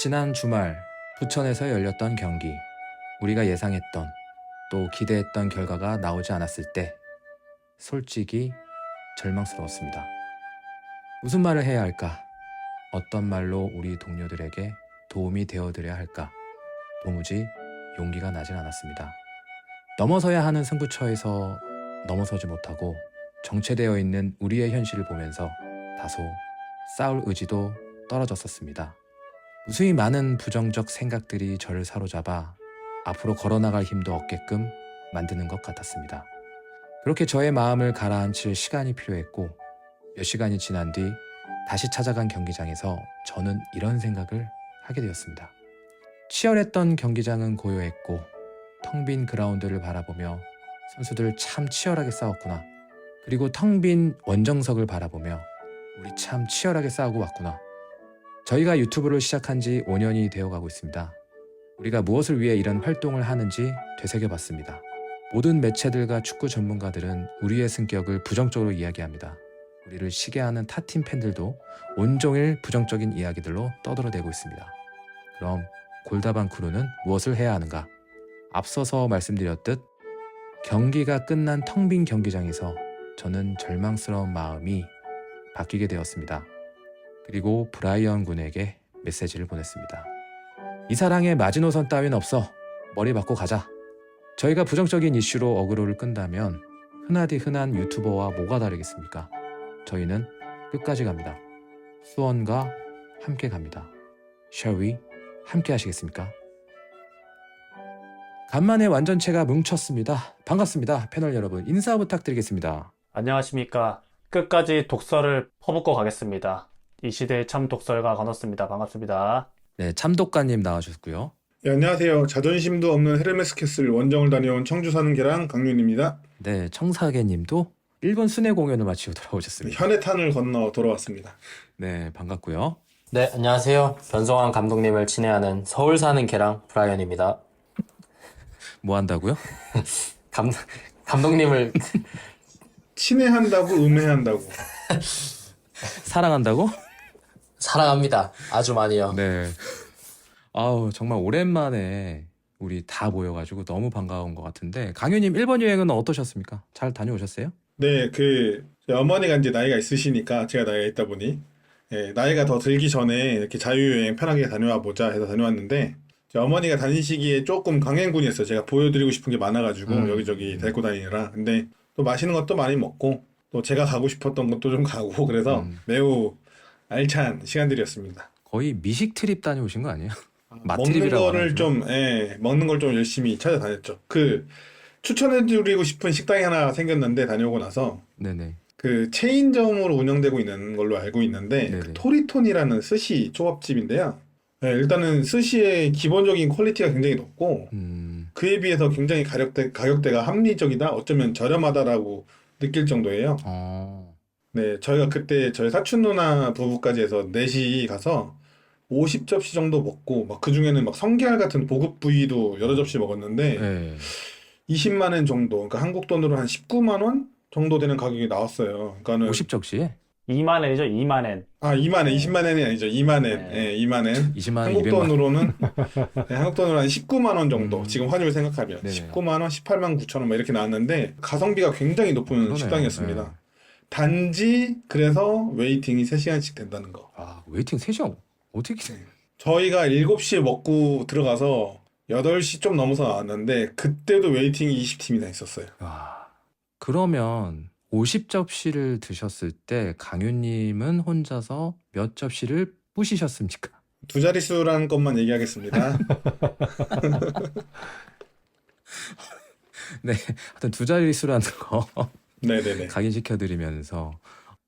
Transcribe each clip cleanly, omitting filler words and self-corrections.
지난 주말 부천에서 열렸던 경기, 우리가 예상했던 또 기대했던 결과가 나오지 않았을 때 솔직히 절망스러웠습니다. 무슨 말을 해야 할까? 어떤 말로 우리 동료들에게 도움이 되어드려야 할까? 도무지 용기가 나질 않았습니다. 넘어서야 하는 승부처에서 넘어서지 못하고 정체되어 있는 우리의 현실을 보면서 다소 싸울 의지도 떨어졌었습니다. 무수히 많은 부정적 생각들이 저를 사로잡아 앞으로 걸어나갈 힘도 없게끔 만드는 것 같았습니다. 그렇게 저의 마음을 가라앉힐 시간이 필요했고 몇 시간이 지난 뒤 다시 찾아간 경기장에서 저는 이런 생각을 하게 되었습니다. 치열했던 경기장은 고요했고 텅 빈 그라운드를 바라보며 선수들 참 치열하게 싸웠구나. 그리고 텅 빈 원정석을 바라보며 우리 참 치열하게 싸우고 왔구나. 저희가 유튜브를 시작한 지 5년이 되어가고 있습니다. 우리가 무엇을 위해 이런 활동을 하는지 되새겨봤습니다. 모든 매체들과 축구 전문가들은 우리의 승격을 부정적으로 이야기합니다. 우리를 시기하는 타팀 팬들도 온종일 부정적인 이야기들로 떠들어대고 있습니다. 그럼 골다방 크루는 무엇을 해야 하는가? 앞서서 말씀드렸듯 경기가 끝난 텅 빈 경기장에서 저는 절망스러운 마음이 바뀌게 되었습니다. 그리고 브라이언 군에게 메시지를 보냈습니다. 이 사랑에 마지노선 따윈 없어. 머리 받고 가자. 저희가 부정적인 이슈로 어그로를 끈다면 흔하디 흔한 유튜버와 뭐가 다르겠습니까? 저희는 끝까지 갑니다. 수원과 함께 갑니다. Shall we? 함께 하시겠습니까? 간만에 완전체가 뭉쳤습니다. 반갑습니다. 패널 여러분, 인사 부탁드리겠습니다. 안녕하십니까. 끝까지 독설을 퍼붓고 가겠습니다. 이 시대의 참 독설가 건너스입니다. 반갑습니다. 네, 참독가님 나와주셨고요. 네, 안녕하세요. 자존심도 없는 헤르메스 캐슬 원정을 다녀온 청주 사는 개랑 강윤입니다. 네, 청사계님도 일본 순회 공연을 마치고 돌아오셨습니다. 현해탄을 건너 돌아왔습니다. 네, 반갑고요. 네, 안녕하세요. 변성환 감독님을 친애하는 서울 사는 개랑 브라이언입니다. 뭐 한다고요? 감독님을 친애한다고 음해한다고. 사랑한다고? 사랑합니다. 아주 많이요. 네. 아우, 정말 오랜만에 우리 다 모여가지고 너무 반가운 것 같은데, 강유님 일본 여행은 어떠셨습니까? 잘 다녀오셨어요? 네, 저희 어머니가 이제 나이가 있으시니까 제가 나이가 있다 보니 나이가 더 들기 전에 이렇게 자유여행 편하게 다녀와 보자 해서 다녀왔는데 저희 어머니가 다니시기에 조금 강행군이었어요. 제가 보여드리고 싶은 게 많아가지고 여기저기 데리고 다니느라. 근데 또 맛있는 것도 많이 먹고 또 제가 가고 싶었던 곳도 좀 가고 그래서 매우 알찬 시간들이었습니다. 거의 미식 트립 다녀오신 거 아니에요? 먹는 맛트립이라고 거를 하나요? 좀, 먹는 걸 좀 열심히 찾아다녔죠. 추천해드리고 싶은 식당이 하나 생겼는데 다녀오고 나서 네네. 그 체인점으로 운영되고 있는 걸로 알고 있는데 네네. 그 토리톤이라는 스시 초밥집인데요. 네, 일단은 스시의 기본적인 퀄리티가 굉장히 높고 그에 비해서 굉장히 가격대가 합리적이다, 어쩌면 저렴하다라고 느낄 정도예요. 네, 저희가 그때 저희 사촌 누나 부부까지 해서 넷이 가서 50접시 정도 먹고 막 그중에는 막 성게알 같은 고급 부위도 여러 접시 먹었는데 네. 20만 원 정도, 그러니까 한국 돈으로 한 19만 원 정도 되는 가격이 나왔어요. 그러니까는 50적시에? 2만 엔이죠, 2만 엔. 2만 엔, 20만 엔이 아니죠. 2만 엔. 네. 2만 엔. 20만 원, 한국 200만 돈으로는 한국 돈으로 한 19만 원 정도. 지금 환율 생각하면 네네. 19만 원, 18만 9천 원 막 이렇게 나왔는데 가성비가 굉장히 높은 그러네요. 식당이었습니다. 네. 단지 그래서 웨이팅이 3시간씩 된다는 거. 아, 웨이팅 3시간? 어떻게 돼? 저희가 7시에 먹고 들어가서 8시 좀 넘어서 나왔는데 그때도 웨이팅이 20팀이나 있었어요. 와, 그러면 50접시를 드셨을 때 강유님은 혼자서 몇 접시를 부시셨습니까? 두 자릿수라는 것만 얘기하겠습니다. 네, 하여튼 두 자릿수라는 거 네네네. 각인시켜드리면서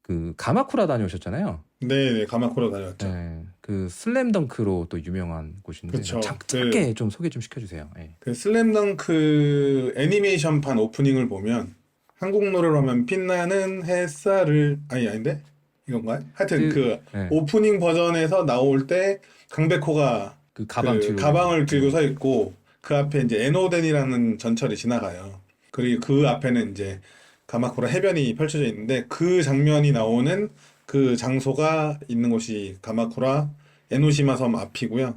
그 가마쿠라 다녀오셨잖아요. 네네, 가마쿠라 다녔죠. 네, 그 슬램덩크로 또 유명한 곳인데 그쵸. 짧게 좀 소개 좀 시켜주세요. 네. 그 슬램덩크 애니메이션판 오프닝을 보면 한국 노래로 하면 빛나는 햇살을 아닌데? 이건가요? 하여튼 네. 오프닝 버전에서 나올 때 강백호가 그 가방 들고 가방을 들고 서 있고 그 앞에 이제 에노덴이라는 전철이 지나가요. 그리고 그 앞에는 이제 가마쿠라 해변이 펼쳐져 있는데 그 장면이 나오는 그 장소가 있는 곳이 가마쿠라 에노시마 섬 앞이고요.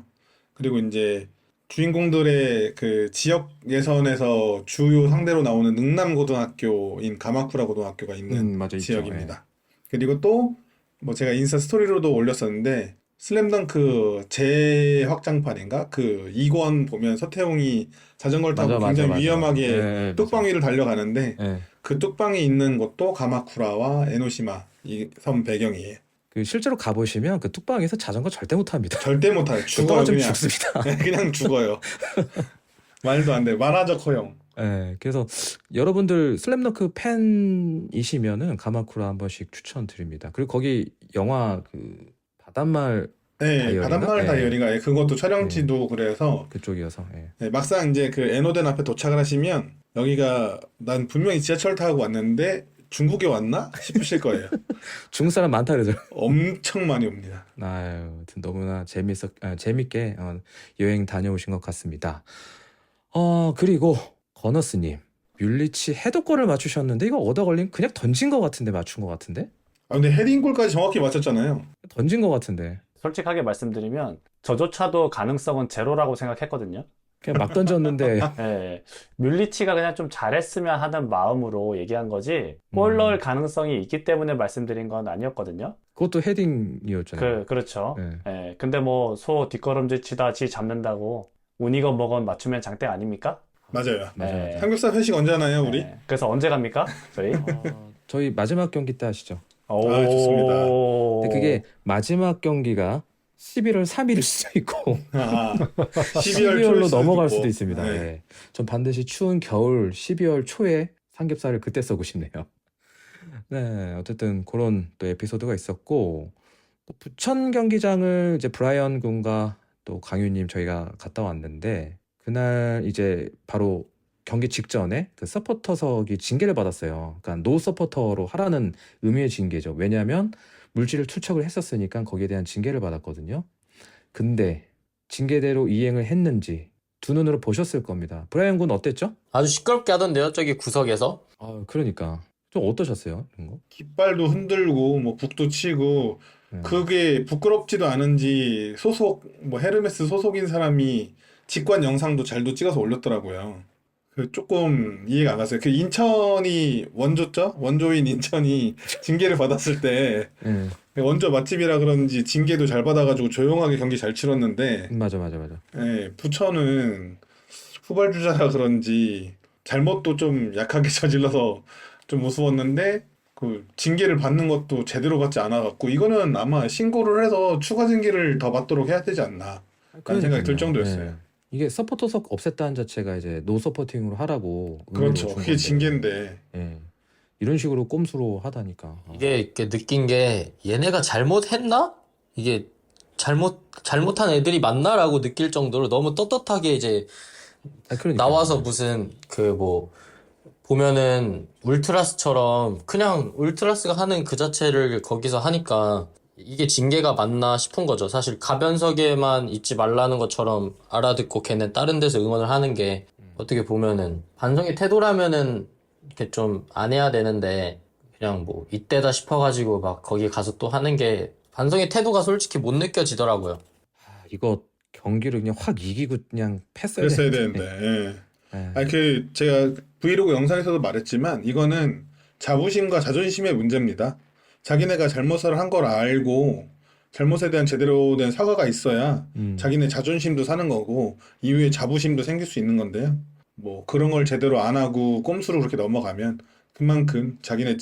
그리고 이제 주인공들의 그 지역 예선에서 주요 상대로 나오는 능남고등학교인 가마쿠라 고등학교가 있는 맞아, 있죠. 지역입니다. 그리고 또 뭐 제가 인스타 스토리로도 올렸었는데 슬램덩크 재확장판인가? 그 2권 보면 서태웅이 자전거를 타고 맞아, 굉장히 맞아. 위험하게 맞아. 뚝방 위를 달려가는데 예. 그 뚝방이 있는 곳도 가마쿠라와 에노시마 이 섬 배경이에요. 그 실제로 가보시면 그 뚝방에서 자전거 절대 못 합니다. 절대 못해요. 그 죽어요 떨어지면 그냥. 죽습니다. 그냥 죽어요. 말도 안 돼. 만화적 허용. 예, 그래서 여러분들 슬램덩크 팬이시면은 가마쿠라 한 번씩 추천드립니다. 그리고 거기 영화 그 바닷말 네, 다이어리인가? 바닷마을 네. 다이어리가 그것도 촬영지도 그래서 그쪽이어서 예. 네, 막상 이제 그 에노덴 앞에 도착을 하시면 여기가 난 분명히 지하철 타고 왔는데 중국에 왔나 싶으실 거예요. 중국 사람 많다 그러죠. 엄청 많이 옵니다. 아유, 아무튼 너무나 재밌게 여행 다녀오신 것 같습니다. 그리고 건어스님, 뮬리치 헤더골을 맞추셨는데 이거 얻어 걸린 그냥 던진 것 같은데 맞춘 것 같은데? 아, 근데 헤딩골까지 정확히 맞췄잖아요. 던진 것 같은데 솔직하게 말씀드리면 저조차도 가능성은 제로라고 생각했거든요. 그냥 막 던졌는데 예, 뮬리치가 그냥 좀 잘했으면 하는 마음으로 얘기한 거지 골 넣을 가능성이 있기 때문에 말씀드린 건 아니었거든요. 그것도 헤딩이었잖아요. 그렇죠. 네. 예, 근데 뭐 소 뒷걸음질 치다 지 잡는다고 운이건 뭐건 맞추면 장땡 아닙니까? 맞아요. 맞아요. 예. 삼겹살 회식 언제 하나요, 우리? 예, 그래서 언제 갑니까? 저희? 저희 마지막 경기 때 하시죠. 좋습니다. 근데 그게 마지막 경기가 11월 3일일 수도 있고 12월 12월로 넘어갈 있고. 수도 있습니다. 네. 예. 전 반드시 추운 겨울 12월 초에 삼겹살을 그때 써고 싶네요. 네, 어쨌든 그런 또 에피소드가 있었고 또 부천 경기장을 이제 브라이언 군과 또 강유님 저희가 갔다 왔는데 그날 이제 바로 경기 직전에 그 서포터석이 징계를 받았어요. 그러니까 노 서포터로 하라는 의미의 징계죠. 왜냐하면 물질을 투척을 했었으니까 거기에 대한 징계를 받았거든요. 근데 징계대로 이행을 했는지 두 눈으로 보셨을 겁니다. 브라이언 군 어땠죠? 아주 시끄럽게 하던데요, 저기 구석에서. 그러니까 좀 어떠셨어요? 이런 거? 깃발도 흔들고 뭐 북도 치고 네. 그게 부끄럽지도 않은지 뭐 헤르메스 소속인 사람이 직관 영상도 잘도 찍어서 올렸더라고요. 그 조금 이해가 안 갔어요. 그 인천이 원조죠? 원조인 인천이 징계를 받았을 때 예. 원조 맛집이라 그런지 징계도 잘 받아가지고 조용하게 경기 잘 치렀는데 맞아. 예, 부천은 후발주자라 그런지 잘못도 좀 약하게 저질러서 좀 우스웠는데 그 징계를 받는 것도 제대로 받지 않아갖고 이거는 아마 신고를 해서 추가 징계를 더 받도록 해야 되지 않나 라는 생각이 들 정도였어요. 예. 이게 서포터석 없앴다는 자체가 이제 노 서포팅으로 하라고 의미로 그렇죠. 준 그게 건데. 징계인데 예. 이런 식으로 꼼수로 하다니까. 이게 이렇게 느낀 게 얘네가 잘못했나? 이게 잘못한 애들이 맞나라고 느낄 정도로 너무 떳떳하게 이제 그러니까. 나와서 무슨 그 뭐 보면은 울트라스처럼 그냥 울트라스가 하는 그 자체를 거기서 하니까 이게 징계가 맞나 싶은 거죠. 사실 가변석에만 있지 말라는 것처럼 알아듣고 걔는 다른 데서 응원을 하는 게 어떻게 보면은 반성의 태도라면은 이렇게 좀 안 해야 되는데 그냥 뭐 이때다 싶어가지고 막 거기 가서 또 하는 게 반성의 태도가 솔직히 못 느껴지더라고요. 이거 경기를 그냥 확 이기고 그냥 패스해야 그랬어야 되는데. 되는데 예. 예. 아니 그 제가 브이로그 영상에서도 말했지만 이거는 자부심과 자존심의 문제입니다. 자기네가 잘못을 한 걸 알고 잘못에 대한 제대로 된 사과가 있어야 자기네 자존심도 사는 거고 이후에 자부심도 생길 수 있는 건데요. 뭐 그런 걸 제대로 안 하고 꼼수로 그렇게 넘어가면 그만큼 자기네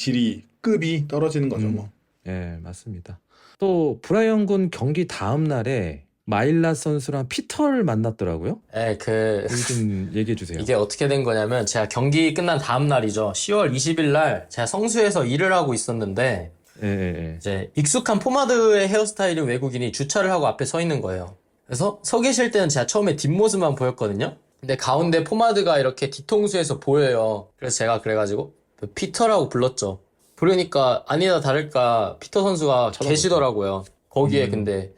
급이 떨어지는 거죠, 뭐. 예, 맞습니다. 또 브라이언 군 경기 다음 날에 마일라 선수랑 피터를 만났더라고요. 예, 이거 좀 얘기해 주세요. 이게 어떻게 된 거냐면 제가 경기 끝난 다음 날이죠. 10월 20일 날 제가 성수에서 일을 하고 있었는데 예. 이제 익숙한 포마드의 헤어스타일인 외국인이 주차를 하고 앞에 서 있는 거예요. 그래서 서 계실 때는 제가 처음에 뒷모습만 보였거든요. 근데 가운데 포마드가 이렇게 뒤통수에서 보여요. 그래서 제가 그래가지고 피터라고 불렀죠. 부르니까 아니다 다를까 피터 선수가 계시더라고요. 거기에 근데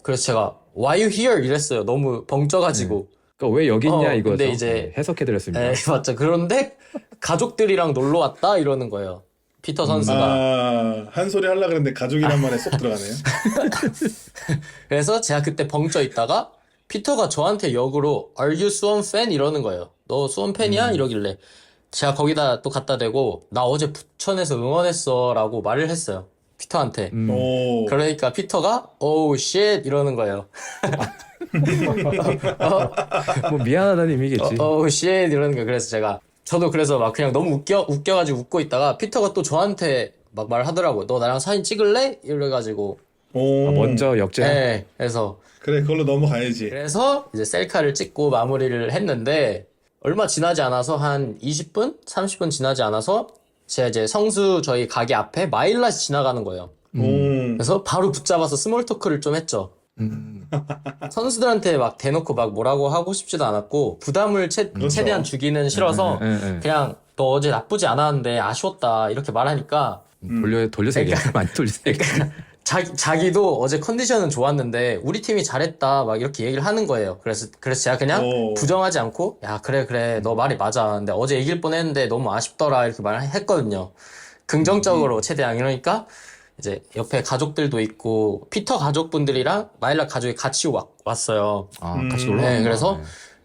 그래서 제가 Why you here? 이랬어요. 너무 벙쪄가지고. 그러니까 왜 여기 있냐 이거죠. 근데 이제 해석해 드렸습니다. 맞죠. 그런데 가족들이랑 놀러 왔다 이러는 거예요. 피터 선수가. 한 소리 하려고 그랬는데 가족이란 말에 쏙 들어가네요. 그래서 제가 그때 벙쪄 있다가 피터가 저한테 역으로 Are you 수원 fan? 이러는 거예요. 너 수원 팬이야? 이러길래 제가 거기다 또 갖다 대고 나 어제 부천에서 응원했어 라고 말을 했어요. 피터한테. 오. 그러니까 피터가 Oh shit 이러는 거예요. 뭐 미안하다는 의미겠지. Oh shit 이러는 거예요. 그래서 저도 그래서 막 그냥 너무 웃겨가지고 웃고 있다가 피터가 또 저한테 막 말하더라고요. 너 나랑 사진 찍을래? 이래가지고. 오. 먼저 역제. 네. 그래서 그래, 그걸로 넘어가야지. 이제 셀카를 찍고 마무리를 했는데 얼마 지나지 않아서 한 20분? 30분 지나지 않아서 제가 이제 성수 저희 가게 앞에 마일랏이 지나가는 거예요. 오. 그래서 바로 붙잡아서 스몰 토크를 좀 했죠. 선수들한테 막 대놓고 막 뭐라고 하고 싶지도 않았고 부담을 그렇죠. 최대한 주기는 싫어서 그냥 너 어제 나쁘지 않았는데 아쉬웠다 이렇게 말하니까 돌려서 얘기해. 많이 돌려서 얘기해. 자기도 어제 컨디션은 좋았는데 우리 팀이 잘했다 막 이렇게 얘기를 하는 거예요. 그래서 제가 그냥 오. 부정하지 않고 야 그래 너 말이 맞아. 근데 어제 이길 뻔했는데 너무 아쉽더라 이렇게 말했거든요. 긍정적으로 최대한. 이러니까 이제 옆에 가족들도 있고 피터 가족분들이랑 마일라 가족이 같이 왔어요. 같이 놀러 네, 왔구나. 그래서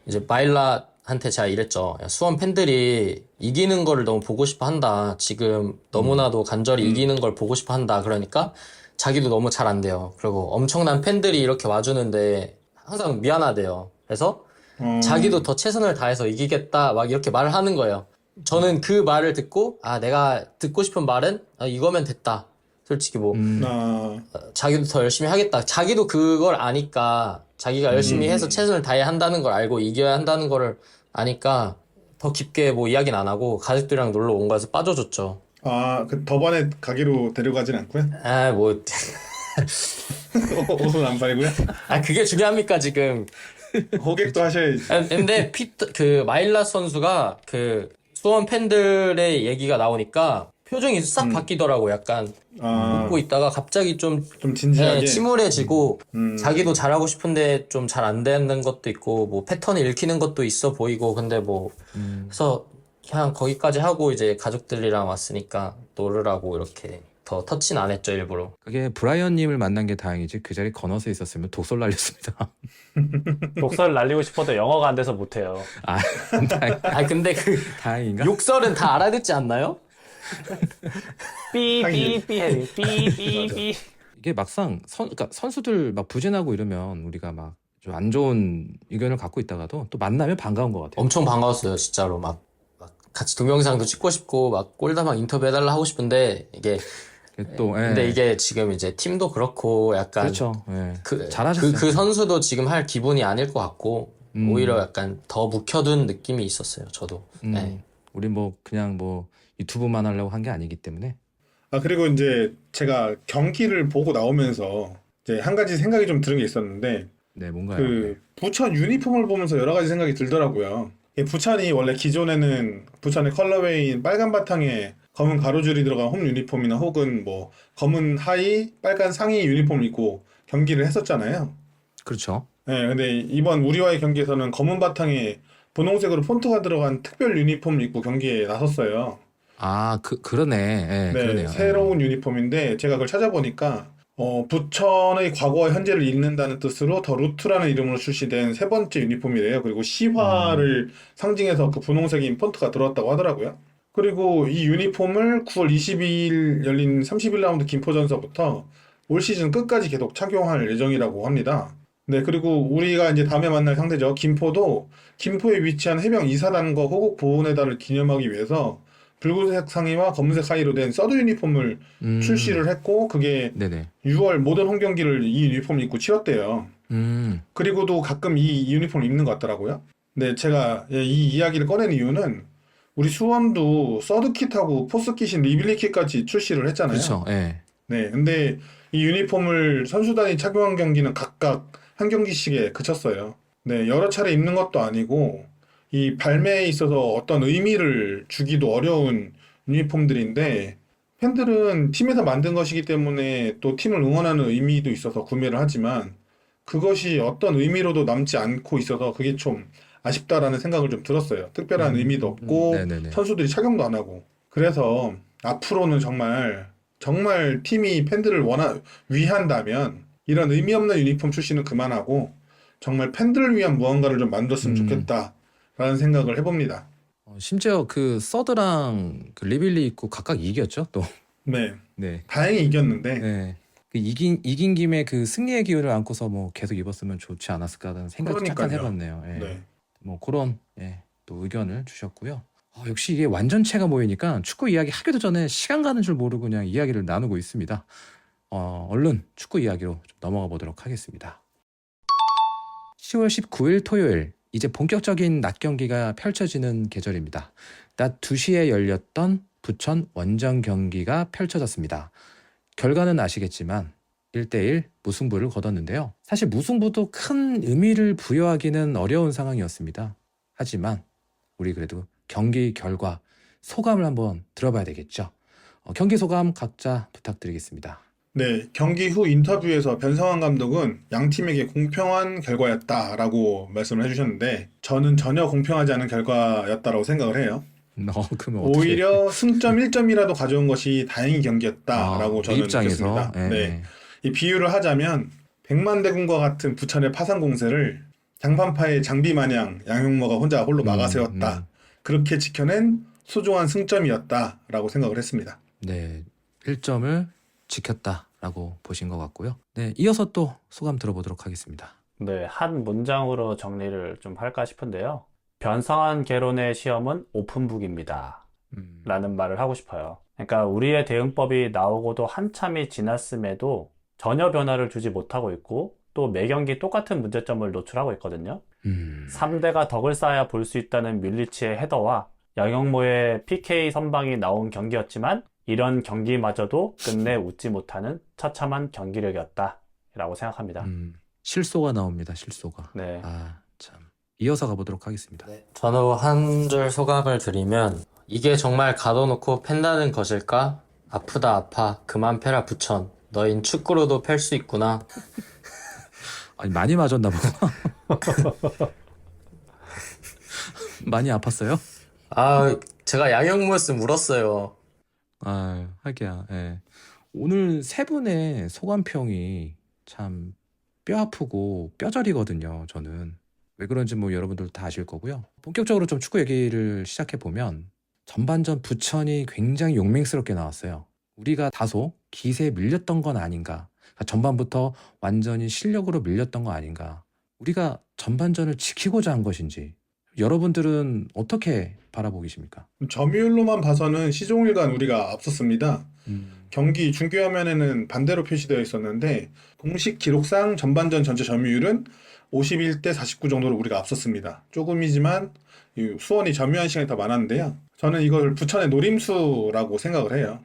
이제 마일라한테 제가 이랬죠. 야, 수원 팬들이 이기는 거를 너무 보고 싶어 한다. 지금 너무나도 간절히 이기는 걸 보고 싶어 한다. 그러니까 자기도 너무 잘 안 돼요. 그리고 엄청난 팬들이 이렇게 와주는데 항상 미안하대요. 그래서 자기도 더 최선을 다해서 이기겠다. 막 이렇게 말을 하는 거예요. 저는 그 말을 듣고 내가 듣고 싶은 말은 이거면 됐다. 솔직히 뭐 자기도 더 열심히 하겠다. 자기도 그걸 아니까 자기가 열심히 해서 최선을 다해야 한다는 걸 알고 이겨야 한다는 걸 아니까 더 깊게 뭐 이야기는 안 하고 가족들이랑 놀러 온 거에서 빠져줬죠. 그 더번에 가기로 데려가진 않고요? 뭐 옷은 안 팔고요? 그게 중요합니까 지금? 호객도 하셔야지. 근데 그 마일라 선수가 그 수원 팬들의 얘기가 나오니까 표정이 싹 바뀌더라고. 약간 웃고 있다가 갑자기 좀 진지하게. 침울해지고 자기도 잘하고 싶은데 좀 잘 안 되는 것도 있고 뭐 패턴을 읽히는 것도 있어 보이고 근데 뭐 그래서 그냥 거기까지 하고 이제 가족들이랑 왔으니까 놀으라고 이렇게 더 터치는 안 했죠 일부러. 그게 브라이언님을 만난 게 다행이지 그 자리에 건너서 있었으면 독설 날렸습니다. 독설 날리고 싶어도 영어가 안 돼서 못해요. 근데 그 다행인가? 욕설은 다 알아듣지 않나요? 삐삐삐 해. 삐삐삐. 이게 막상 그러니까 선수들 막 부진하고 이러면 우리가 막 좀 안 좋은 의견을 갖고 있다가도 또 만나면 반가운 것 같아요. 엄청 반가웠어요 진짜로. 막 같이 동영상도 찍고 싶고 막 꼴다방 인터뷰 해달라 하고 싶은데 이게 또 근데 이게 지금 이제 팀도 그렇고 약간 그렇죠. 잘하셨어요. 그 선수도 지금 할 기분이 아닐 것 같고 오히려 약간 더 묵혀둔 느낌이 있었어요 저도. 네. 우리 뭐 그냥 뭐 유튜브만 하려고 한 게 아니기 때문에. 그리고 이제 제가 경기를 보고 나오면서 이제 한 가지 생각이 좀 드는 게 있었는데 네, 뭔가요? 부천 유니폼을 보면서 여러 가지 생각이 들더라고요. 부천이 원래 기존에는 부천의 컬러웨이인 빨간 바탕에 검은 가로줄이 들어간 홈 유니폼이나 혹은 뭐 검은 하의, 빨간 상의 유니폼을 입고 경기를 했었잖아요. 그렇죠. 네, 근데 이번 우리와의 경기에서는 검은 바탕에 분홍색으로 폰트가 들어간 특별 유니폼을 입고 경기에 나섰어요. 그러네. 네, 그러네요. 새로운 유니폼인데 제가 그걸 찾아보니까 부천의 과거와 현재를 잇는다는 뜻으로 더 루트라는 이름으로 출시된 세 번째 유니폼이래요. 그리고 시화를 상징해서 그 분홍색인 폰트가 들어왔다고 하더라고요. 그리고 이 유니폼을 9월 22일 열린 31라운드 김포전서부터 올 시즌 끝까지 계속 착용할 예정이라고 합니다. 네, 그리고 우리가 이제 다음에 만날 상대죠. 김포도 김포에 위치한 해병 2사단과 호국 보훈회단을 기념하기 위해서 붉은색 상의와 검은색 하의로 된 서드 유니폼을 출시를 했고 그게 네네. 6월 모든 홈 경기를 이 유니폼을 입고 치렀대요. 그리고도 가끔 이 유니폼을 입는 것 같더라고요. 네, 제가 이 이야기를 꺼낸 이유는 우리 수원도 서드킷하고 포스킷인 리빌리킷까지 출시를 했잖아요. 그렇죠. 네. 네, 근데 이 유니폼을 선수단이 착용한 경기는 각각 한 경기씩에 그쳤어요. 네, 여러 차례 입는 것도 아니고 이 발매에 있어서 어떤 의미를 주기도 어려운 유니폼들인데 팬들은 팀에서 만든 것이기 때문에 또 팀을 응원하는 의미도 있어서 구매를 하지만 그것이 어떤 의미로도 남지 않고 있어서 그게 좀 아쉽다라는 생각을 좀 들었어요. 특별한 의미도 없고 네네네. 선수들이 착용도 안 하고. 그래서 앞으로는 정말 팀이 팬들을 위한다면 이런 의미 없는 유니폼 출시는 그만하고 정말 팬들을 위한 무언가를 좀 만들었으면 좋겠다라는 생각을 해봅니다. 심지어 그 서드랑 그 리빌리 있고 각각 이겼죠, 또. 네, 네. 다행히 이겼는데 네. 그 이긴 김에 그 승리의 기운을 안고서 뭐 계속 입었으면 좋지 않았을까라는 생각도 잠깐 그러니까요. 해봤네요. 예. 네. 뭐 그런 또 의견을 주셨고요. 역시 이게 완전체가 모이니까 축구 이야기 하기도 전에 시간 가는 줄 모르고 그냥 이야기를 나누고 있습니다. 얼른 축구 이야기로 좀 넘어가 보도록 하겠습니다. 10월 19일 토요일, 이제 본격적인 낮 경기가 펼쳐지는 계절입니다. 낮 2시에 열렸던 부천 원정 경기가 펼쳐졌습니다. 결과는 아시겠지만 1대1 무승부를 거뒀는데요. 사실 무승부도 큰 의미를 부여하기는 어려운 상황이었습니다. 하지만 우리 그래도 경기 결과 소감을 한번 들어봐야 되겠죠. 경기 소감 각자 부탁드리겠습니다. 네, 경기 후 인터뷰에서 변성환 감독은 양 팀에게 공평한 결과였다라고 말씀을 해주셨는데 저는 전혀 공평하지 않은 결과였다라고 생각을 해요. 그러면 어떻게? 오히려 승점 1점이라도 가져온 것이 다행인 경기였다라고 우리 저는 입장에서 느꼈습니다. 네, 이 비유를 하자면 백만대군과 같은 부천의 파상 공세를 장판파의 장비 마냥 양용모가 혼자 홀로 막아세웠다. 그렇게 지켜낸 소중한 승점이었다라고 생각을 했습니다. 네, 1점을 지켰다라고 보신 것 같고요. 네, 이어서 또 소감 들어보도록 하겠습니다. 네, 한 문장으로 정리를 좀 할까 싶은데요. 변성한 개론의 시험은 오픈북입니다. 라는 말을 하고 싶어요. 그러니까 우리의 대응법이 나오고도 한참이 지났음에도 전혀 변화를 주지 못하고 있고 또 매 경기 똑같은 문제점을 노출하고 있거든요. 3대가 덕을 쌓아야 볼 수 있다는 뮬리치의 헤더와 양영모의 PK 선방이 나온 경기였지만 이런 경기마저도 끝내 웃지 못하는 처참한 경기력이었다 라고 생각합니다. 실소가 나옵니다. 실소가. 네. 참. 이어서 가보도록 하겠습니다. 저는 한 줄 소감을 드리면 이게 정말 가둬놓고 팬다는 것일까? 아프다 아파 그만 패라 부천 너흰 축구로도 팰 수 있구나. 아니, 많이 맞았나 보다. 많이 아팠어요? 제가 양형모였으면 울었어요. 하기야. 예. 오늘 세 분의 소감평이 참 뼈 아프고 뼈저리거든요, 저는. 왜 그런지 뭐 여러분들 다 아실 거고요. 본격적으로 좀 축구 얘기를 시작해 보면 전반전 부천이 굉장히 용맹스럽게 나왔어요. 우리가 다소 기세에 밀렸던 건 아닌가. 그러니까 전반부터 완전히 실력으로 밀렸던 거 아닌가. 우리가 전반전을 지키고자 한 것인지 여러분들은 어떻게 바라보고 계십니까? 점유율로만 봐서는 시종일관 우리가 앞섰습니다. 경기 중계 화면에는 반대로 표시되어 있었는데 공식 기록상 전반전 전체 점유율은 51대 49 정도로 우리가 앞섰습니다. 조금이지만 수원이 점유한 시간이 더 많았는데요. 저는 이걸 부천의 노림수라고 생각을 해요.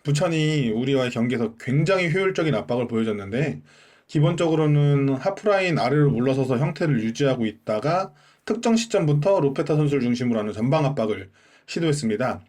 부천이 우리와의 경기에서 굉장히 효율적인 압박을 보여줬는데 기본적으로는 하프라인 아래로 물러서서 형태를 유지하고 있다가 특정 시점부터 로페타 선수를 중심으로 하는 전방 압박을 시도했습니다.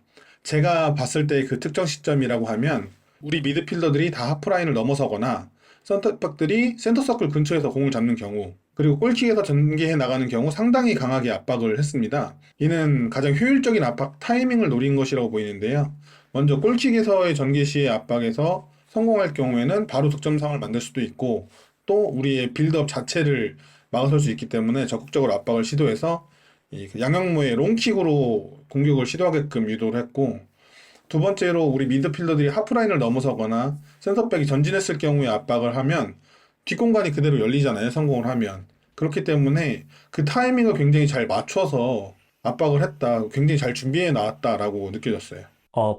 제가 봤을 때 그 특정 시점이라고 하면 우리 미드필더들이 다 하프라인을 넘어서거나 센터백들이 센터서클 근처에서 공을 잡는 경우 그리고 골킥에서 전개해 나가는 경우 상당히 강하게 압박을 했습니다. 이는 가장 효율적인 압박 타이밍을 노린 것이라고 보이는데요. 먼저 골킥에서의 전개 시의 압박에서 성공할 경우에는 바로 득점 상황을 만들 수도 있고 또 우리의 빌드업 자체를 막아설 수 있기 때문에 적극적으로 압박을 시도해서 양영모의 롱킥으로 공격을 시도하게끔 유도를 했고 두 번째로 우리 미드필더들이 하프라인을 넘어서거나 센터백이 전진했을 경우에 압박을 하면 뒷공간이 그대로 열리잖아요. 성공을 하면. 그렇기 때문에 그 타이밍을 굉장히 잘 맞춰서 압박을 했다. 굉장히 잘 준비해 나왔다라고 느껴졌어요.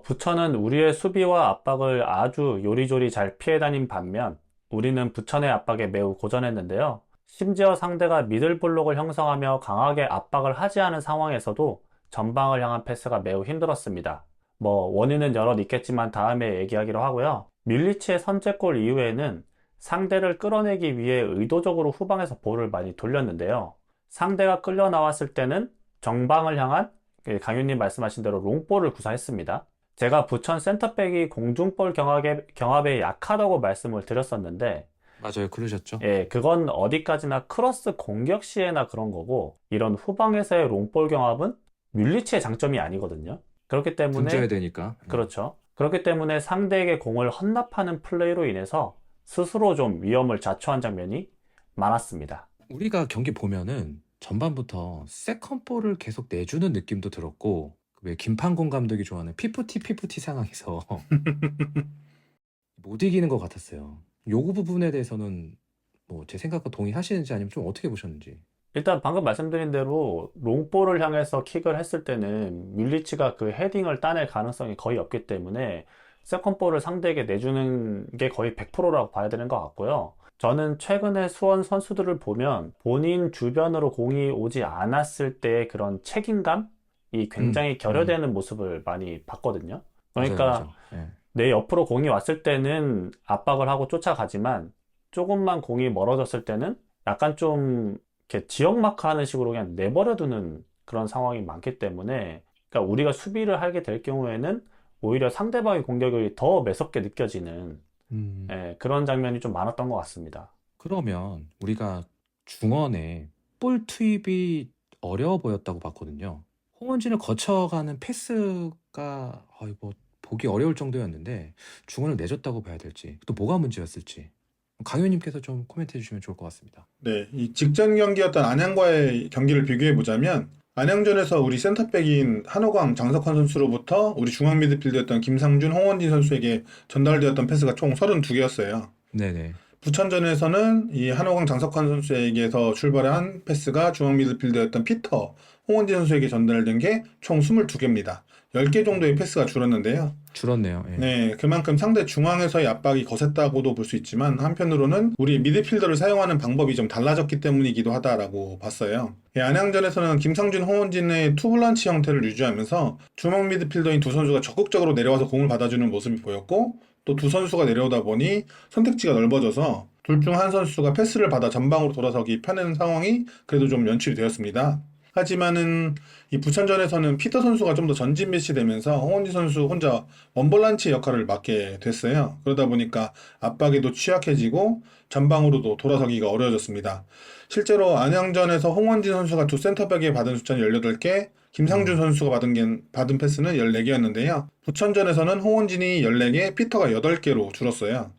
부천은 우리의 수비와 압박을 아주 요리조리 잘 피해 다닌 반면 우리는 부천의 압박에 매우 고전했는데요. 심지어 상대가 미들블록을 형성하며 강하게 압박을 하지 않은 상황에서도 전방을 향한 패스가 매우 힘들었습니다. 원인은 여럿 있겠지만 다음에 얘기하기로 하고요. 뮬리치의 선제골 이후에는 상대를 끌어내기 위해 의도적으로 후방에서 볼을 많이 돌렸는데요. 상대가 끌려 나왔을 때는 정방을 향한 강윤님 말씀하신 대로 롱볼을 구사했습니다. 제가 부천 센터백이 공중볼 경합에 약하다고 말씀을 드렸었는데 맞아요, 그러셨죠. 예, 그건 어디까지나 크로스 공격 시에나 그런 거고 이런 후방에서의 롱볼 경합은 뮬리치의 장점이 아니거든요. 그렇기 때문에 던져야 되니까. 그렇죠. 그렇기 때문에 상대에게 공을 헌납하는 플레이로 인해서 스스로 좀 위험을 자초한 장면이 많았습니다. 우리가 경기 보면은 전반부터 세컨볼을 계속 내주는 느낌도 들었고, 왜 김판곤 감독이 좋아하는 피프티 상황에서 못 이기는 것 같았어요. 요구 부분에 대해서는 뭐 제 생각과 동의하시는지 아니면 좀 어떻게 보셨는지. 일단 방금 말씀드린 대로 롱볼을 향해서 킥을 했을 때는 밀리치가 그 헤딩을 따낼 가능성이 거의 없기 때문에 세컨볼을 상대에게 내주는 게 거의 100%라고 봐야 되는 것 같고요. 저는 최근에 수원 선수들을 보면 본인 주변으로 공이 오지 않았을 때의 그런 책임감이 굉장히 결여되는 모습을 많이 봤거든요. 그러니까 맞아요. 예. 내 옆으로 공이 왔을 때는 압박을 하고 쫓아가지만 조금만 공이 멀어졌을 때는 약간 좀 이렇게 지역 마크하는 식으로 그냥 내버려두는 그런 상황이 많기 때문에, 그러니까 우리가 수비를 하게 될 경우에는 오히려 상대방의 공격이 더 매섭게 느껴지는 음, 그런 장면이 좀 많았던 것 같습니다. 그러면 우리가 중원에 볼 투입이 어려워 보였다고 봤거든요. 홍원진을 거쳐가는 패스가 뭐 보기 어려울 정도였는데 중원을 내줬다고 봐야 될지, 또 뭐가 문제였을지 강효님께서 좀 코멘트 해주시면 좋을 것 같습니다. 네, 이 직전 경기였던 안양과의 경기를 비교해 보자면 안양전에서 우리 센터백인 한호강, 장석환 선수로부터 우리 중앙 미드필더였던 김상준, 홍원진 선수에게 전달되었던 패스가 총 32개였어요. 네네. 부천전에서는 이 한호강, 장석환 선수에게서 출발한 패스가 중앙 미드필더였던 피터, 홍원진 선수에게 전달된 게 총 22개입니다. 10개 정도의 패스가 줄었는데요. 줄었네요. 예. 네, 그만큼 상대 중앙에서의 압박이 거셌다고도 볼 수 있지만 한편으로는 우리 미드필더를 사용하는 방법이 좀 달라졌기 때문이기도 하다라고 봤어요. 예, 안양전에서는 김상준, 홍원진의 투블란치 형태를 유지하면서 중앙 미드필더인 두 선수가 적극적으로 내려와서 공을 받아주는 모습이 보였고, 또 두 선수가 내려오다 보니 선택지가 넓어져서 둘 중 한 선수가 패스를 받아 전방으로 돌아서기 편한 상황이 그래도 좀 연출이 되었습니다. 하지만은 이 부천전에서는 피터 선수가 좀 더 전진 배치되면서 홍원진 선수 혼자 원볼란치 역할을 맡게 됐어요. 그러다 보니까 압박에도 취약해지고 전방으로도 돌아서기가 어려워졌습니다. 실제로 안양전에서 홍원진 선수가 두 센터백에 받은 숫자는 18개, 김상준 선수가 받은 패스는 14개였는데요. 부천전에서는 홍원진이 14개, 피터가 8개로 줄었어요.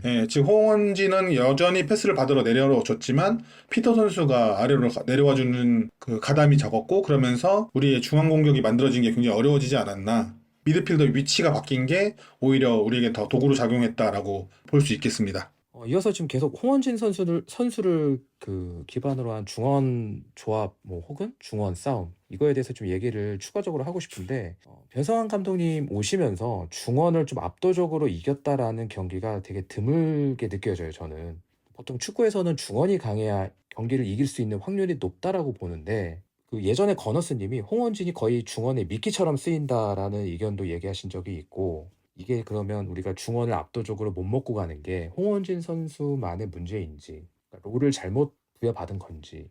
예, 즉 홍원진은 여전히 패스를 받으러 내려줬지만 피터 선수가 아래로 내려와주는 그 가담이 적었고, 그러면서 우리의 중앙 공격이 만들어진 게 굉장히 어려워지지 않았나. 미드필더 위치가 바뀐 게 오히려 우리에게 더 도구로 작용했다라고 볼 수 있겠습니다. 이어서 지금 계속 홍원진 선수를 그 기반으로 한 중원 조합 뭐 혹은 중원 싸움, 이거에 대해서 좀 얘기를 추가적으로 하고 싶은데, 변성환 감독님 오시면서 중원을 좀 압도적으로 이겼다라는 경기가 되게 드물게 느껴져요. 저는 보통 축구에서는 중원이 강해야 경기를 이길 수 있는 확률이 높다라고 보는데, 그 예전에 거너스님이 홍원진이 거의 중원의 미끼처럼 쓰인다라는 의견도 얘기하신 적이 있고, 이게 그러면 우리가 중원을 압도적으로 못 먹고 가는 게 홍원진 선수만의 문제인지, 그러니까 롤을 잘못 부여받은 건지,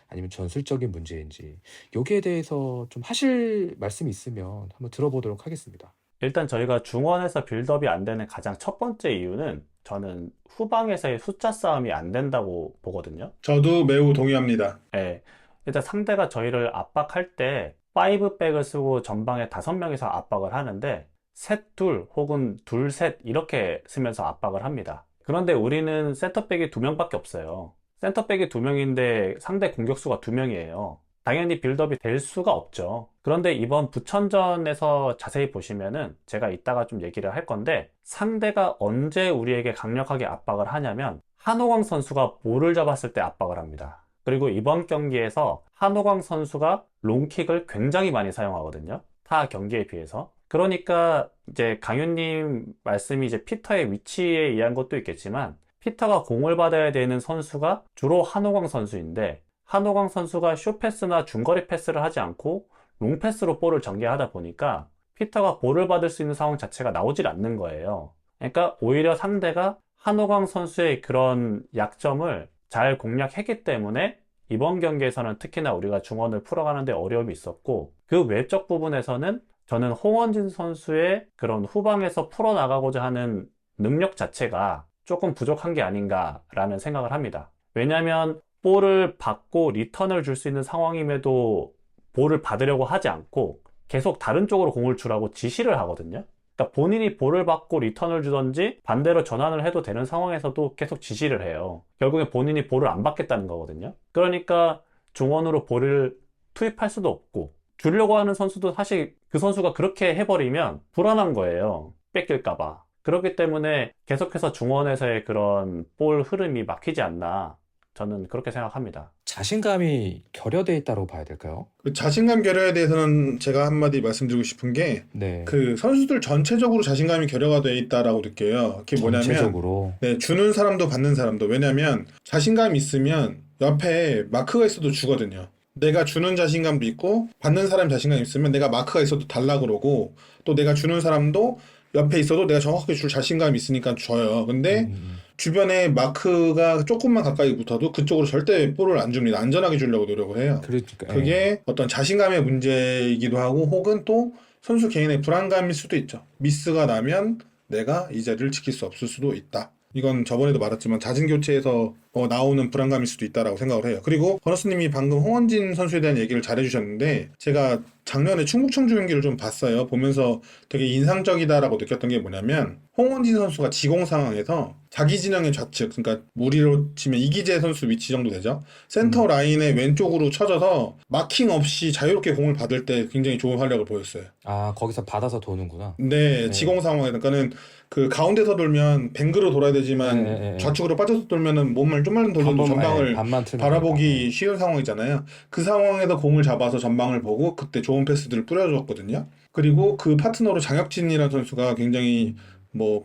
아니면 전술적인 문제인지, 여기에 대해서 좀 하실 말씀이 있으면 한번 들어보도록 하겠습니다. 일단 저희가 중원에서 빌드업이 안 되는 가장 첫 번째 이유는 저는 후방에서의 숫자 싸움이 안 된다고 보거든요. 저도 매우 동의합니다. 예, 일단 상대가 저희를 압박할 때 5백을 쓰고 전방에 5명이서 압박을 하는데 셋, 둘 혹은 둘, 셋 이렇게 쓰면서 압박을 합니다. 그런데 우리는 센터백이 2명밖에 없어요. 센터백이 2명인데 상대 공격수가 2명이에요. 당연히 빌드업이 될 수가 없죠. 그런데 이번 부천전에서 자세히 보시면은 제가 이따가 좀 얘기를 할 건데, 상대가 언제 우리에게 강력하게 압박을 하냐면 한호광 선수가 볼을 잡았을 때 압박을 합니다. 그리고 이번 경기에서 한호광 선수가 롱킥을 굉장히 많이 사용하거든요. 타 경기에 비해서. 그러니까 이제 강윤님 말씀이 이제 피터의 위치에 의한 것도 있겠지만, 피터가 공을 받아야 되는 선수가 주로 한호광 선수인데, 한호광 선수가 숏패스나 중거리 패스를 하지 않고 롱패스로 볼을 전개하다 보니까 피터가 볼을 받을 수 있는 상황 자체가 나오질 않는 거예요. 그러니까 오히려 상대가 한호광 선수의 그런 약점을 잘 공략했기 때문에 이번 경기에서는 특히나 우리가 중원을 풀어가는데 어려움이 있었고, 그 외적 부분에서는 저는 홍원진 선수의 그런 후방에서 풀어나가고자 하는 능력 자체가 조금 부족한 게 아닌가라는 생각을 합니다. 왜냐하면 볼을 받고 리턴을 줄 수 있는 상황임에도 볼을 받으려고 하지 않고 계속 다른 쪽으로 공을 주라고 지시를 하거든요. 그러니까 본인이 볼을 받고 리턴을 주던지 반대로 전환을 해도 되는 상황에서도 계속 지시를 해요. 결국에 본인이 볼을 안 받겠다는 거거든요. 그러니까 중원으로 볼을 투입할 수도 없고, 주려고 하는 선수도 사실 그 선수가 그렇게 해버리면 불안한 거예요. 뺏길까봐. 그렇기 때문에 계속해서 중원에서의 그런 볼 흐름이 막히지 않나, 저는 그렇게 생각합니다. 자신감이 결여돼 있다고 봐야 될까요? 그 자신감 결여에 대해서는 제가 한마디 말씀드리고 싶은 게, 네. 그 선수들 전체적으로 자신감이 결여가 돼 있다라고 느껴요. 그게 뭐냐면, 전체적으로. 네, 주는 사람도 받는 사람도. 왜냐면 자신감이 있으면 옆에 마크가 있어도 주거든요. 내가 주는 자신감도 있고 받는 사람 자신감이 있으면 내가 마크가 있어도 달라 그러고, 또 내가 주는 사람도 옆에 있어도 내가 정확하게 줄 자신감이 있으니까 줘요. 근데 주변에 마크가 조금만 가까이 붙어도 그쪽으로 절대 볼을 안 줍니다. 안전하게 주려고 노력을 해요. 그러니까 그게 어떤 자신감의 문제이기도 하고, 혹은 또 선수 개인의 불안감일 수도 있죠. 미스가 나면 내가 이 자리를 지킬 수 없을 수도 있다. 이건 저번에도 말했지만 잦은 교체에서 나오는 불안감일 수도 있다라고 생각을 해요. 그리고 버너스님이 방금 홍원진 선수에 대한 얘기를 잘해주셨는데, 제가 작년에 충북 청주 경기를 좀 봤어요. 보면서 되게 인상적이다라고 느꼈던 게 뭐냐면, 홍원진 선수가 지공 상황에서 자기 진영의 좌측, 그러니까 우리로 치면 이기재 선수 위치 정도 되죠. 센터 라인의 왼쪽으로 쳐져서 마킹 없이 자유롭게 공을 받을 때 굉장히 좋은 활약을 보였어요. 아, 거기서 받아서 도는구나. 네, 지공 상황에, 그러니까는 그 가운데서 돌면 뱅그로 돌아야 되지만 좌측으로 빠져서 돌면은 몸을 좀만 돌려도 전방을 바라보기 쉬운 상황이잖아요. 그 상황에서 공을 잡아서 전방을 보고 그때 좋은 패스들을 뿌려줬거든요. 그리고 그 파트너로 장혁진이라는 선수가 굉장히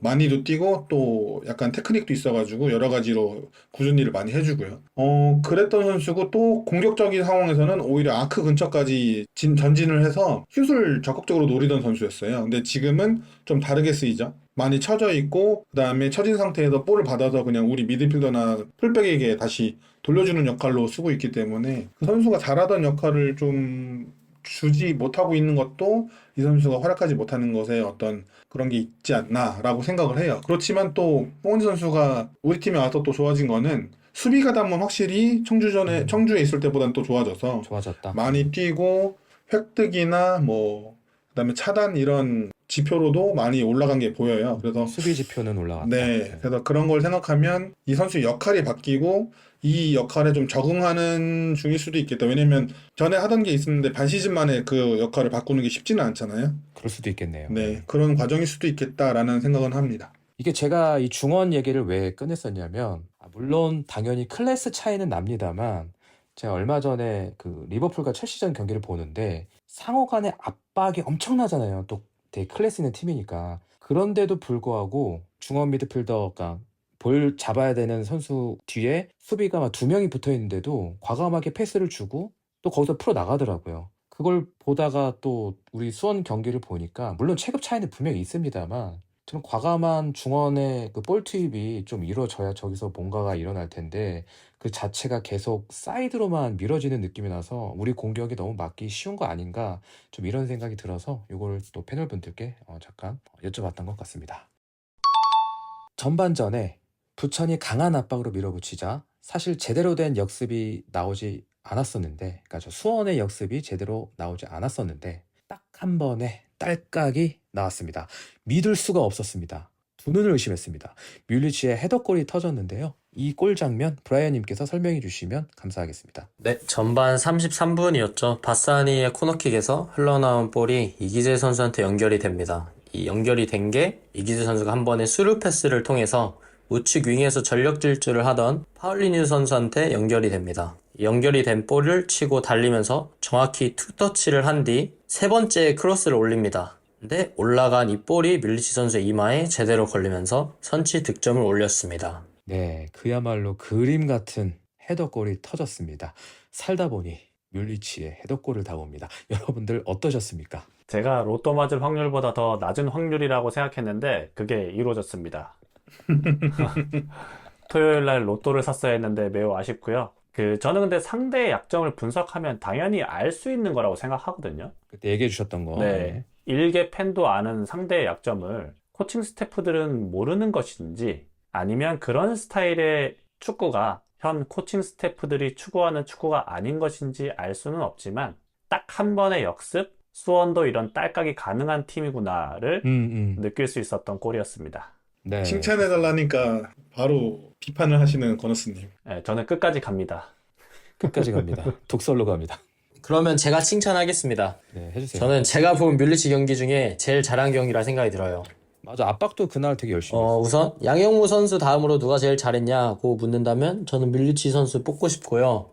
많이도 뛰고 또 약간 테크닉도 있어가지고 여러 가지로 꾸준히를 많이 해주고요. 그랬던 선수고, 또 공격적인 상황에서는 오히려 아크 근처까지 전진을 해서 슛을 적극적으로 노리던 선수였어요. 근데 지금은 좀 다르게 쓰이죠. 많이 쳐져 있고, 그 다음에 처진 상태에서 볼을 받아서 그냥 우리 미드필더나 풀백에게 다시 돌려주는 역할로 쓰고 있기 때문에, 그 선수가 잘하던 역할을 좀 주지 못하고 있는 것도 이 선수가 활약하지 못하는 것에 어떤 그런 게 있지 않나라고 생각을 해요. 그렇지만 또 홍원진 선수가 우리 팀에 와서 또 좋아진 거는, 수비 가담은 확실히 청주에 있을 때보다는 또 좋아졌다. 많이 뛰고 획득이나 그다음에 차단 이런 지표로도 많이 올라간 게 보여요. 그래서 수비 지표는 올라갔다. 네, 그래서 그런 걸 생각하면 이 선수의 역할이 바뀌고 이 역할에 좀 적응하는 중일 수도 있겠다. 왜냐면 전에 하던 게 있었는데 반 시즌 만에 그 역할을 바꾸는 게 쉽지는 않잖아요. 그럴 수도 있겠네요. 네, 그런 과정일 수도 있겠다라는 생각은 합니다. 이게 제가 이 중원 얘기를 왜 꺼냈었냐면, 물론 당연히 클래스 차이는 납니다만, 제가 얼마 전에 그 리버풀과 첼시전 경기를 보는데 상호 간의 압박이 엄청나잖아요. 또 되게 클래스 있는 팀이니까. 그런데도 불구하고 중원 미드필더가 볼 잡아야 되는 선수 뒤에 수비가 막 2명이 붙어 있는데도 과감하게 패스를 주고 또 거기서 풀어 나가더라고요. 그걸 보다가 또 우리 수원 경기를 보니까, 물론 체급 차이는 분명히 있습니다만, 저는 과감한 중원의 그 볼 투입이 좀 이루어져야 저기서 뭔가가 일어날 텐데, 그 자체가 계속 사이드로만 밀어지는 느낌이 나서 우리 공격이 너무 막기 쉬운 거 아닌가, 좀 이런 생각이 들어서 이걸 또 패널 분들께 잠깐 여쭤봤던 것 같습니다. 전반전에 부천이 강한 압박으로 밀어붙이자 사실 제대로 된 역습이 나오지 않았었는데, 그러니까 저 수원의 역습이 제대로 나오지 않았었는데, 딱 한 번에 딸깍이 나왔습니다. 믿을 수가 없었습니다. 두 눈을 의심했습니다. 뮬리치의 헤더골이 터졌는데요. 이 골 장면 브라이언님께서 설명해 주시면 감사하겠습니다. 네, 전반 33분이었죠. 바사니의 코너킥에서 흘러나온 볼이 이기재 선수한테 연결이 됩니다. 이 연결이 된 게 이기재 선수가 한 번의 스루 패스를 통해서 우측 윙에서 전력 질주를 하던 파울리뉴 선수한테 연결이 됩니다. 연결이 된 볼을 치고 달리면서 정확히 투터치를 한 뒤 세 번째 크로스를 올립니다. 근데 올라간 이 볼이 밀리치 선수의 이마에 제대로 걸리면서 선취 득점을 올렸습니다. 네, 그야말로 그림 같은 헤더골이 터졌습니다. 살다 보니 뮬리치의 헤더골을 다 봅니다. 여러분들 어떠셨습니까? 제가 로또 맞을 확률보다 더 낮은 확률이라고 생각했는데 그게 이루어졌습니다. 토요일날 로또를 샀어야 했는데 매우 아쉽고요. 저는 근데 상대의 약점을 분석하면 당연히 알 수 있는 거라고 생각하거든요. 그때 얘기해 주셨던 거. 네. 일개 팬도 아는 상대의 약점을 코칭 스태프들은 모르는 것인지, 아니면 그런 스타일의 축구가 현 코칭 스태프들이 추구하는 축구가 아닌 것인지 알 수는 없지만, 딱 한 번의 역습, 수원도 이런 딸깍이 가능한 팀이구나를 느낄 수 있었던 골이었습니다. 네. 칭찬해달라니까 바로 비판을 하시는 건우스님. 네, 저는 끝까지 갑니다. 끝까지 갑니다. 독설로 갑니다. 그러면 제가 칭찬하겠습니다. 네, 해주세요. 저는 제가 본 뮬리치 경기 중에 제일 잘한 경기라 생각이 들어요. 맞아, 압박도 그날 되게 열심히 했어요. 우선 양영모 선수 다음으로 누가 제일 잘했냐고 묻는다면 저는 뮬리치 선수 뽑고 싶고요.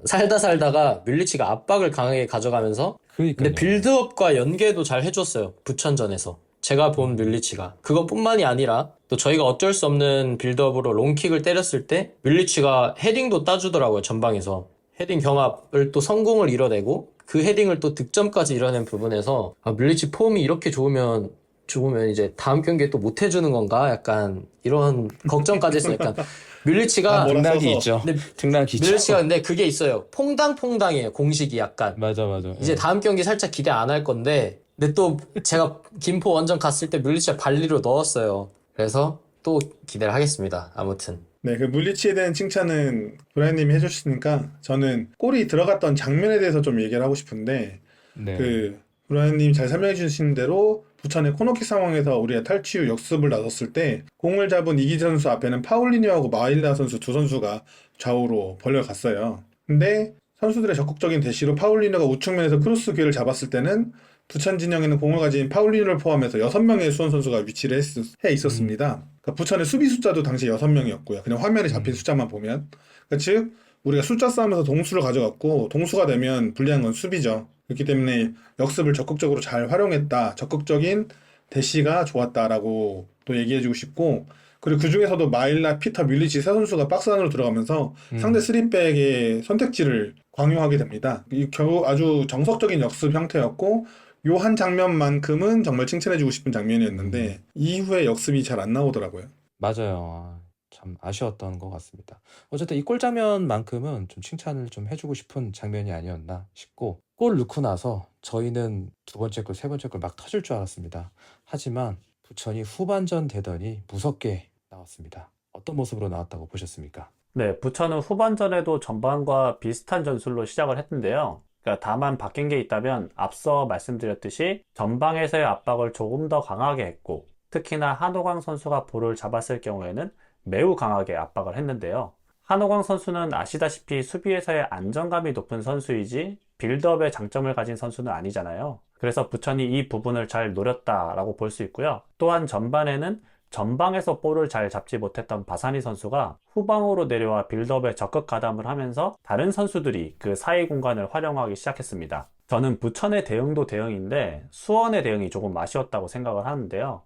살다가 뮬리치가 압박을 강하게 가져가면서 근데 그러니까요. 빌드업과 연계도 잘 해줬어요. 부천전에서. 제가 본 뮬리치가. 그것뿐만이 아니라 또 저희가 어쩔 수 없는 빌드업으로 롱킥을 때렸을 때 뮬리치가 헤딩도 따주더라고요. 전방에서. 헤딩 경합을 또 성공을 이뤄내고 그 헤딩을 또 득점까지 이뤄낸 부분에서 뮬리치 폼이 이렇게 좋으면 이제 다음 경기에 또 못 해주는 건가? 약간 이런 걱정까지 했어요. 약간 뮬리치가 뭐라 등락이 써서. 있죠. 근데 등락이 있죠. 뮬리치가 근데 그게 있어요. 퐁당퐁당해요. 공식이 약간. 맞아. 이제 다음 경기 살짝 기대 안 할 건데 근데 또 제가 김포 원정 갔을 때 뮬리치가 발리로 넣었어요. 그래서 또 기대를 하겠습니다. 아무튼. 네, 그 물리치에 대한 칭찬은 브라이님이 해주시니까 저는 골이 들어갔던 장면에 대해서 좀 얘기를 하고 싶은데 네. 그 브라이님 잘 설명해 주신 대로 부천의 코너킥 상황에서 우리가 탈취 후 역습을 나섰을 때 공을 잡은 이기 선수 앞에는 파울리뉴하고 마일라 선수 두 선수가 좌우로 벌려갔어요. 근데 선수들의 적극적인 대시로 파울리뉴가 우측면에서 크로스 기회를 잡았을 때는 부천 진영에는 공을 가진 파울리뉴를 포함해서 6명의 수원 선수가 위치를 해 있었습니다. 그러니까 부천의 수비 숫자도 당시 6명이었고요. 그냥 화면에 잡힌 숫자만 보면. 그러니까 즉 우리가 숫자 싸움에서 동수를 가져갔고 동수가 되면 불리한 건 수비죠. 그렇기 때문에 역습을 적극적으로 잘 활용했다. 적극적인 대시가 좋았다라고 또 얘기해주고 싶고 그리고 그 중에서도 마일라, 피터, 뮬리치 세 선수가 박스 안으로 들어가면서 상대 3백의 선택지를 강요하게 됩니다. 이 결국 아주 정석적인 역습 형태였고 요 한 장면만큼은 정말 칭찬해주고 싶은 장면이었는데 이후에 역습이 잘 안 나오더라고요. 맞아요. 참 아쉬웠던 것 같습니다. 어쨌든 이 골 장면만큼은 좀 칭찬을 좀 해주고 싶은 장면이 아니었나 싶고 골 넣고 나서 저희는 두 번째 골, 세 번째 골 막 터질 줄 알았습니다. 하지만 부천이 후반전 되더니 무섭게 나왔습니다. 어떤 모습으로 나왔다고 보셨습니까? 네, 부천은 후반전에도 전반과 비슷한 전술로 시작을 했는데요. 그러니까 다만 바뀐 게 있다면 앞서 말씀드렸듯이 전방에서의 압박을 조금 더 강하게 했고 특히나 한호광 선수가 볼을 잡았을 경우에는 매우 강하게 압박을 했는데요. 한호광 선수는 아시다시피 수비에서의 안정감이 높은 선수이지 빌드업의 장점을 가진 선수는 아니잖아요. 그래서 부천이 이 부분을 잘 노렸다라고 볼 수 있고요. 또한 전반에는 전방에서 볼을 잘 잡지 못했던 바사니 선수가 후방으로 내려와 빌드업에 적극 가담을 하면서 다른 선수들이 그 사이 공간을 활용하기 시작했습니다. 저는 부천의 대응도 대응인데 수원의 대응이 조금 아쉬웠다고 생각을 하는데요.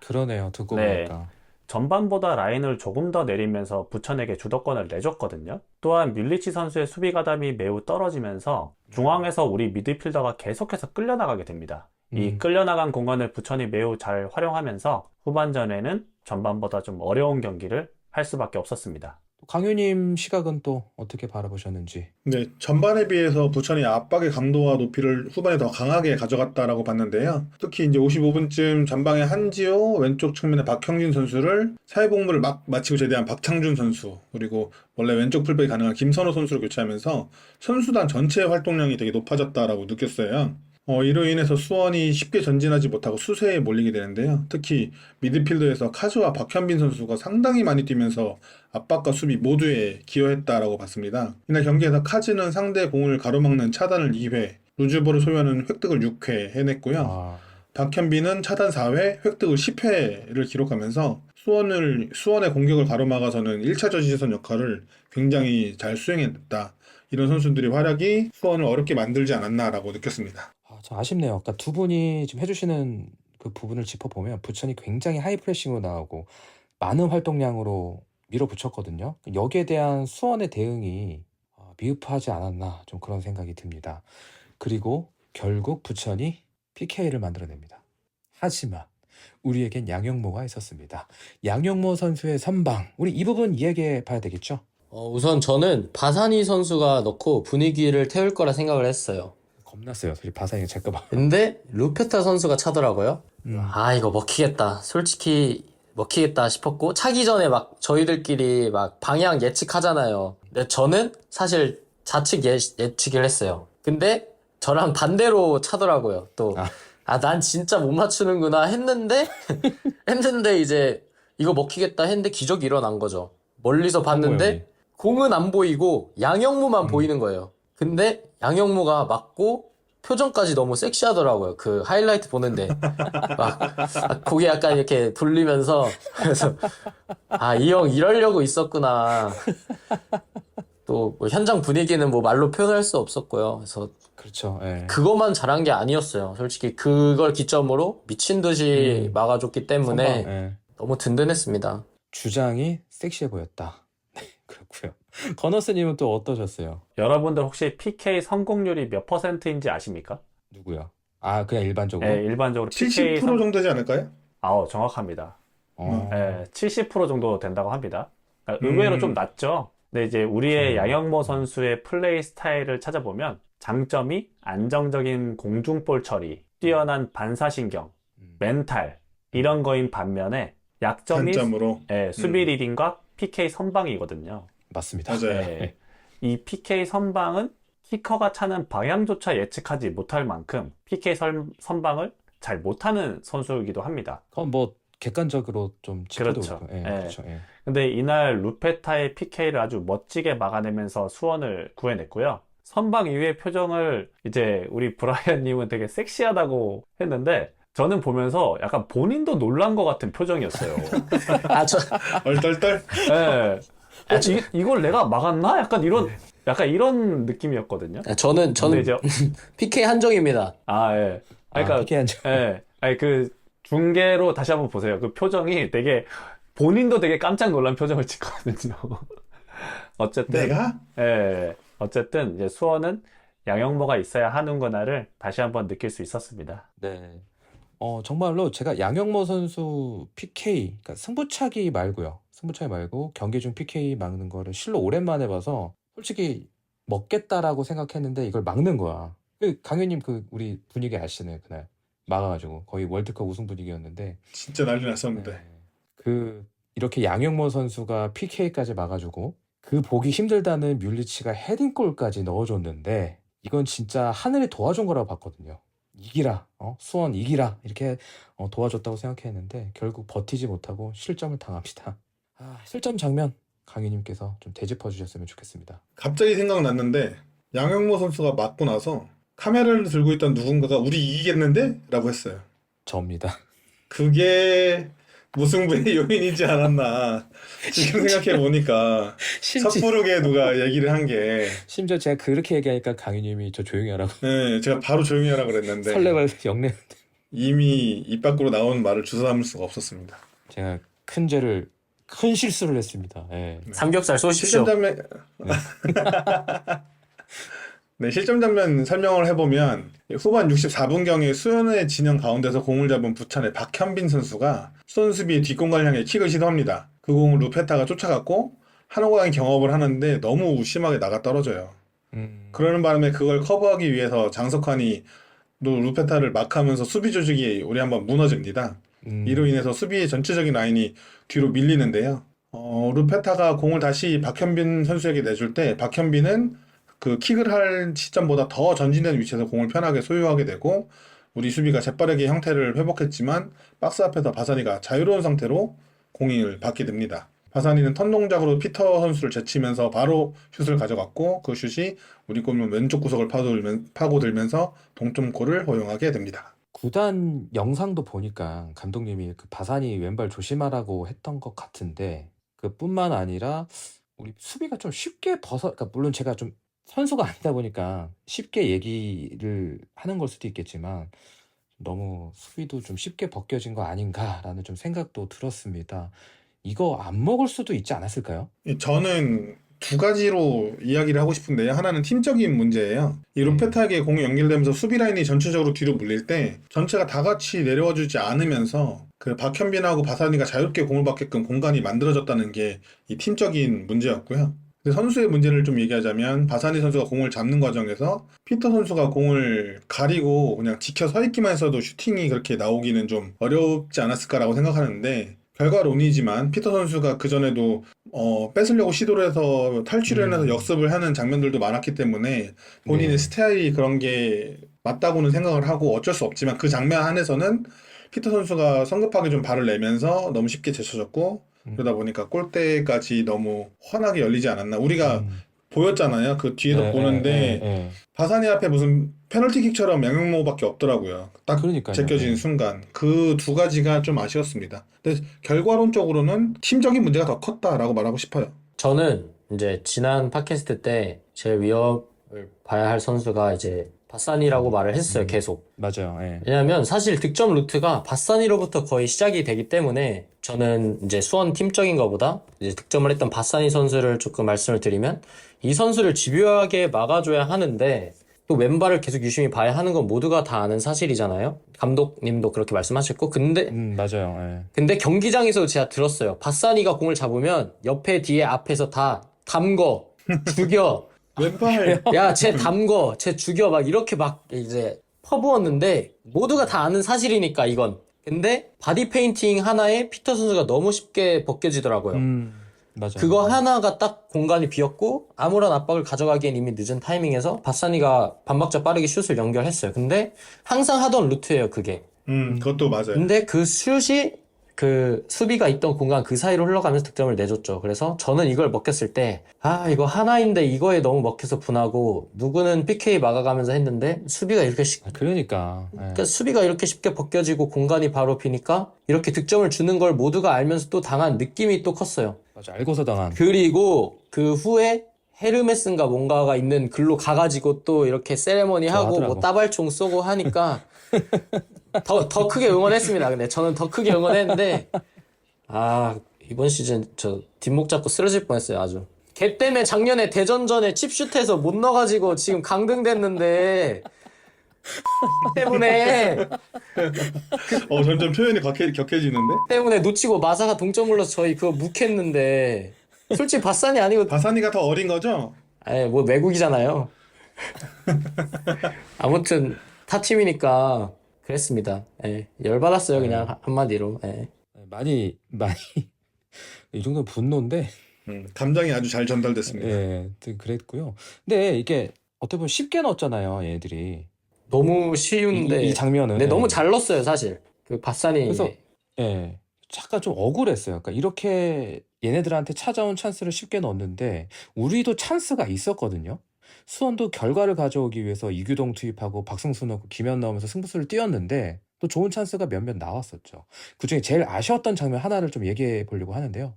그러네요. 듣고 네. 보니까. 전반보다 라인을 조금 더 내리면서 부천에게 주도권을 내줬거든요. 또한 뮬리치 선수의 수비 가담이 매우 떨어지면서 중앙에서 우리 미드필더가 계속해서 끌려나가게 됩니다. 이 끌려나간 공간을 부천이 매우 잘 활용하면서 후반전에는 전반보다 좀 어려운 경기를 할 수밖에 없었습니다. 강효님 시각은 또 어떻게 바라보셨는지. 네, 전반에 비해서 부천이 압박의 강도와 높이를 후반에 더 강하게 가져갔다라고 봤는데요. 특히 이제 55분쯤 전방에 한지호, 왼쪽 측면에 박형진 선수를 사회복무를 막 마치고 제대한 박창준 선수, 그리고 원래 왼쪽 풀백이 가능한 김선호 선수를 교체하면서 선수단 전체의 활동량이 되게 높아졌다라고 느꼈어요. 이로 인해서 수원이 쉽게 전진하지 못하고 수세에 몰리게 되는데요. 특히 미드필더에서 카즈와 박현빈 선수가 상당히 많이 뛰면서 압박과 수비 모두에 기여했다라고 봤습니다. 이날 경기에서 카즈는 상대 공을 가로막는 차단을 2회, 루즈볼을 소유하는 획득을 6회 해냈고요. 박현빈은 차단 4회, 획득을 10회를 기록하면서 수원의 공격을 가로막아서는 1차 저지선 역할을 굉장히 잘 수행했다. 이런 선수들의 활약이 수원을 어렵게 만들지 않았나라고 느꼈습니다. 참 아쉽네요. 그러니까 두 분이 지금 해주시는 그 부분을 짚어보면 부천이 굉장히 하이 프레싱으로 나오고 많은 활동량으로 밀어붙였거든요. 여기에 대한 수원의 대응이 미흡하지 않았나 좀 그런 생각이 듭니다. 그리고 결국 부천이 PK를 만들어냅니다. 하지만 우리에겐 양영모가 있었습니다. 양영모 선수의 선방, 우리 이 부분 이야기해 봐야 되겠죠? 우선 저는 바사니 선수가 넣고 분위기를 태울 거라 생각을 했어요. 겁났어요. 솔직히 바사이가 제거봐. 근데 루페타 선수가 차더라고요. 이거 먹히겠다. 솔직히 먹히겠다 싶었고 차기 전에 막 저희들끼리 막 방향 예측하잖아요. 근데 저는 사실 좌측 예측을 했어요. 근데 저랑 반대로 차더라고요. 또, 아. 난 진짜 못 맞추는구나 했는데, 했는데 이제 이거 먹히겠다 했는데 기적이 일어난 거죠. 멀리서 봤는데 공은 안 보이고 양영모만 보이는 거예요. 근데 양영모가 맞고 표정까지 너무 섹시하더라고요. 그 하이라이트 보는데 막 고개 약간 이렇게 돌리면서 그래서 이 형 이러려고 있었구나. 또 뭐 현장 분위기는 뭐 말로 표현할 수 없었고요. 그래서 그렇죠. 예. 그것만 잘한 게 아니었어요. 솔직히 그걸 기점으로 미친 듯이 막아줬기 때문에 선방, 예. 너무 든든했습니다. 주장이 섹시해 보였다. 네, 그렇고요. 건너스님은 또 어떠셨어요? 여러분들 혹시 PK 성공률이 몇 %인지 아십니까? 누구요? 아, 그냥 일반적으로? 네, 일반적으로 PK 70% 정도 되지 않을까요? 정확합니다. 어. 네, 70% 정도 된다고 합니다. 그러니까 의외로 좀 낮죠. 근데 이제 우리의 양영모 선수의 플레이 스타일을 찾아보면 장점이 안정적인 공중볼 처리, 뛰어난 반사신경, 멘탈 이런 거인 반면에 약점이 단점으로. 수비 리딩과 PK 선방이거든요. 맞습니다. 맞아요. 네. 이 PK 선방은 키커가 차는 방향조차 예측하지 못할 만큼 PK 선방을 잘 못하는 선수이기도 합니다. 그건 뭐 객관적으로 좀 짚어도 그렇죠. 그렇고. 예, 예. 그렇죠. 예. 근데 이날 루페타의 PK를 아주 멋지게 막아내면서 수원을 구해냈고요. 선방 이후의 표정을 이제 우리 브라이언님은 되게 섹시하다고 했는데 저는 보면서 약간 본인도 놀란 것 같은 표정이었어요. 얼떨떨? 예. 이걸 내가 막았나? 약간 이런 느낌이었거든요. 저는 근데 이제 PK 한정입니다. 예. 그러니까 PK 한 점. 예. 아니 그 중계로 다시 한번 보세요. 그 표정이 되게 본인도 되게 깜짝 놀란 표정을 짓거든요. 어쨌든 내가? 어쨌든 이제 수원은 양영모가 있어야 하는구나를 다시 한번 느낄 수 있었습니다. 네. 정말로 제가 양영모 선수 PK, 그러니까 승부차기 말고요. 승부차기 말고 경기 중 PK 막는 거를 실로 오랜만에 봐서 솔직히 먹겠다라고 생각했는데 이걸 막는 거야. 강현님 우리 분위기 아시네요. 그날 막아가지고 거의 월드컵 우승 분위기였는데 진짜 난리 났었는데. 이렇게 양영모 선수가 PK까지 막아주고 그 보기 힘들다는 뮬리치가 헤딩골까지 넣어줬는데 이건 진짜 하늘이 도와준 거라고 봤거든요. 이기라, 수원 이기라 이렇게 도와줬다고 생각했는데 결국 버티지 못하고 실점을 당합니다. 실점 장면 강희님께서 좀 되짚어 주셨으면 좋겠습니다. 갑자기 생각났는데 양영모 선수가 맞고 나서 카메라를 들고 있던 누군가가 우리 이기겠는데? 라고 했어요. 저입니다. 그게 무승부의 요인이지 않았나 지금 생각해 보니까 섣부르게 누가 얘기를 한 게 심지어 제가 그렇게 얘기하니까 강희님이 저 조용히 하라고 네, 제가 바로 조용히 하라 그랬는데 설레발 영내 이미 입 밖으로 나온 말을 주워 담을 수가 없었습니다. 제가 큰 실수를 했습니다. 예. 삼겹살 쏘십시오. 실점 장면 네, 실점 장면 설명을 해보면 후반 64분경에 수원의 진영 가운데서 공을 잡은 부천의 박현빈 선수가 수원 수비의 뒷공간을 향해 킥을 시도합니다. 그 공을 루페타가 쫓아갔고 한호강이 경합을 하는데 너무 심하게 나가 떨어져요. 그러는 바람에 그걸 커버하기 위해서 장석환이 루페타를 막하면서 수비 조직이 우리 한번 무너집니다. 이로 인해서 수비의 전체적인 라인이 뒤로 밀리는데요. 루페타가 공을 다시 박현빈 선수에게 내줄 때 박현빈은 그 킥을 할 시점보다 더 전진된 위치에서 공을 편하게 소유하게 되고 우리 수비가 재빠르게 형태를 회복했지만 박스 앞에서 바사니가 자유로운 상태로 공을 받게 됩니다. 바사니는 턴 동작으로 피터 선수를 제치면서 바로 슛을 가져갔고 그 슛이 우리 골문 왼쪽 구석을 파고들면서 동점골을 허용하게 됩니다. 구단 영상도 보니까 감독님이 그 바사니 왼발 조심하라고 했던 것 같은데 그뿐만 아니라 우리 수비가 좀 쉽게 그러니까 물론 제가 좀 선수가 아니다 보니까 쉽게 얘기를 하는 걸 수도 있겠지만 너무 수비도 좀 쉽게 벗겨진 거 아닌가라는 좀 생각도 들었습니다. 이거 안 먹을 수도 있지 않았을까요? 저는 두 가지로 이야기를 하고 싶은데요. 하나는 팀적인 문제예요. 이 루페타에게 공이 연결되면서 수비 라인이 전체적으로 뒤로 물릴 때 전체가 다 같이 내려와 주지 않으면서 그 박현빈하고 바사니가 자유롭게 공을 받게끔 공간이 만들어졌다는 게 이 팀적인 문제였고요. 근데 선수의 문제를 좀 얘기하자면 바사니 선수가 공을 잡는 과정에서 피터 선수가 공을 가리고 그냥 지켜 서 있기만 했어도 슈팅이 그렇게 나오기는 좀 어렵지 않았을까라고 생각하는데 결과론이지만 피터 선수가 그전에도 뺏으려고 시도를 해서 탈출을 해서 역습을 하는 장면들도 많았기 때문에 본인의 네. 스타일이 그런 게 맞다고는 생각을 하고 어쩔 수 없지만 그 장면 안에서는 피터 선수가 성급하게 좀 발을 내면서 너무 쉽게 제쳐졌고 그러다 보니까 골대까지 너무 훤하게 열리지 않았나. 우리가 보였잖아요. 그 뒤에서 보는데 바사니 앞에 무슨 페널티킥처럼 양용모밖에 없더라고요. 딱 그러니까요. 제껴진 네. 순간 그 두 가지가 좀 아쉬웠습니다. 근데 결과론적으로는 팀적인 문제가 더 컸다라고 말하고 싶어요. 저는 이제 지난 팟캐스트 때 제일 위협을 봐야 할 선수가 이제 바사니라고 말을 했어요, 계속. 맞아요. 예. 왜냐면 사실 득점 루트가 바사니로부터 거의 시작이 되기 때문에 저는 이제 수원 팀적인 것보다 이제 득점을 했던 바사니 선수를 조금 말씀을 드리면 이 선수를 집요하게 막아줘야 하는데 또 왼발을 계속 유심히 봐야 하는 건 모두가 다 아는 사실이잖아요. 감독님도 그렇게 말씀하셨고 맞아요. 근데 경기장에서 제가 들었어요. 바사니가 공을 잡으면 옆에 뒤에 앞에서 다 담궈, 죽여, 왼발 야, 쟤 담궈, 쟤 죽여, 막 이렇게 막 이제 퍼부었는데 모두가 다 아는 사실이니까 이건. 근데 바디 페인팅 하나에 피터 선수가 너무 쉽게 벗겨지더라고요. 맞아요. 그거 하나가 딱 공간이 비었고 아무런 압박을 가져가기엔 이미 늦은 타이밍에서 바사니가 반박자 빠르게 슛을 연결했어요. 근데 항상 하던 루트예요, 그게. 그것도 맞아요. 근데 그 슛이 그 수비가 있던 공간 그 사이로 흘러가면서 득점을 내줬죠. 그래서 저는 이걸 먹혔을 때, 아, 이거 하나인데 이거에 너무 먹혀서 분하고, 누구는 PK 막아가면서 했는데, 수비가 이렇게 그러니까. 예. 그러니까 수비가 이렇게 쉽게 벗겨지고 공간이 바로 비니까, 이렇게 득점을 주는 걸 모두가 알면서 또 당한 느낌이 또 컸어요. 맞아. 알고서 당한. 그리고 그 후에 헤르메스인가 뭔가가 있는 글로 가가지고 또 이렇게 세레머니 하고 좋아하더라고. 뭐 따발총 쏘고 하니까 더 크게 응원했습니다. 근데 저는 더 크게 응원했는데 아 이번 시즌 저 뒷목 잡고 쓰러질 뻔했어요. 아주. 걔 때문에 작년에 대전전에 칩슛해서 못 넣어가지고 지금 강등됐는데 때문에 점점 표현이 격해지는데? 때문에 놓치고 마사가 동점 물러서 저희 그거 묵했는데 솔직히 바산이 아니고 바사니가 더 어린 거죠? 아니, 뭐, 외국이잖아요. 아무튼, 타 팀이니까, 그랬습니다. 예, 열받았어요, 그냥, 한마디로. 예. 많이 이 정도는 분노인데 감정이 아주 잘 전달됐습니다. 예, 그랬고요. 근데 이게 어떻게 보면 쉽게 넣었잖아요, 얘들이. 너무 쉬운데. 이 장면은. 근데 예. 너무 잘 넣었어요, 사실. 그 바산이. 그래서 예, 잠깐 좀 억울했어요. 그러니까 이렇게 얘네들한테 찾아온 찬스를 쉽게 넣었는데 우리도 찬스가 있었거든요. 수원도 결과를 가져오기 위해서 이규동 투입하고 박승수 넣고 김현 나오면서 승부수를 띄웠는데 또 좋은 찬스가 몇몇 나왔었죠. 그중에 제일 아쉬웠던 장면 하나를 좀 얘기해 보려고 하는데요.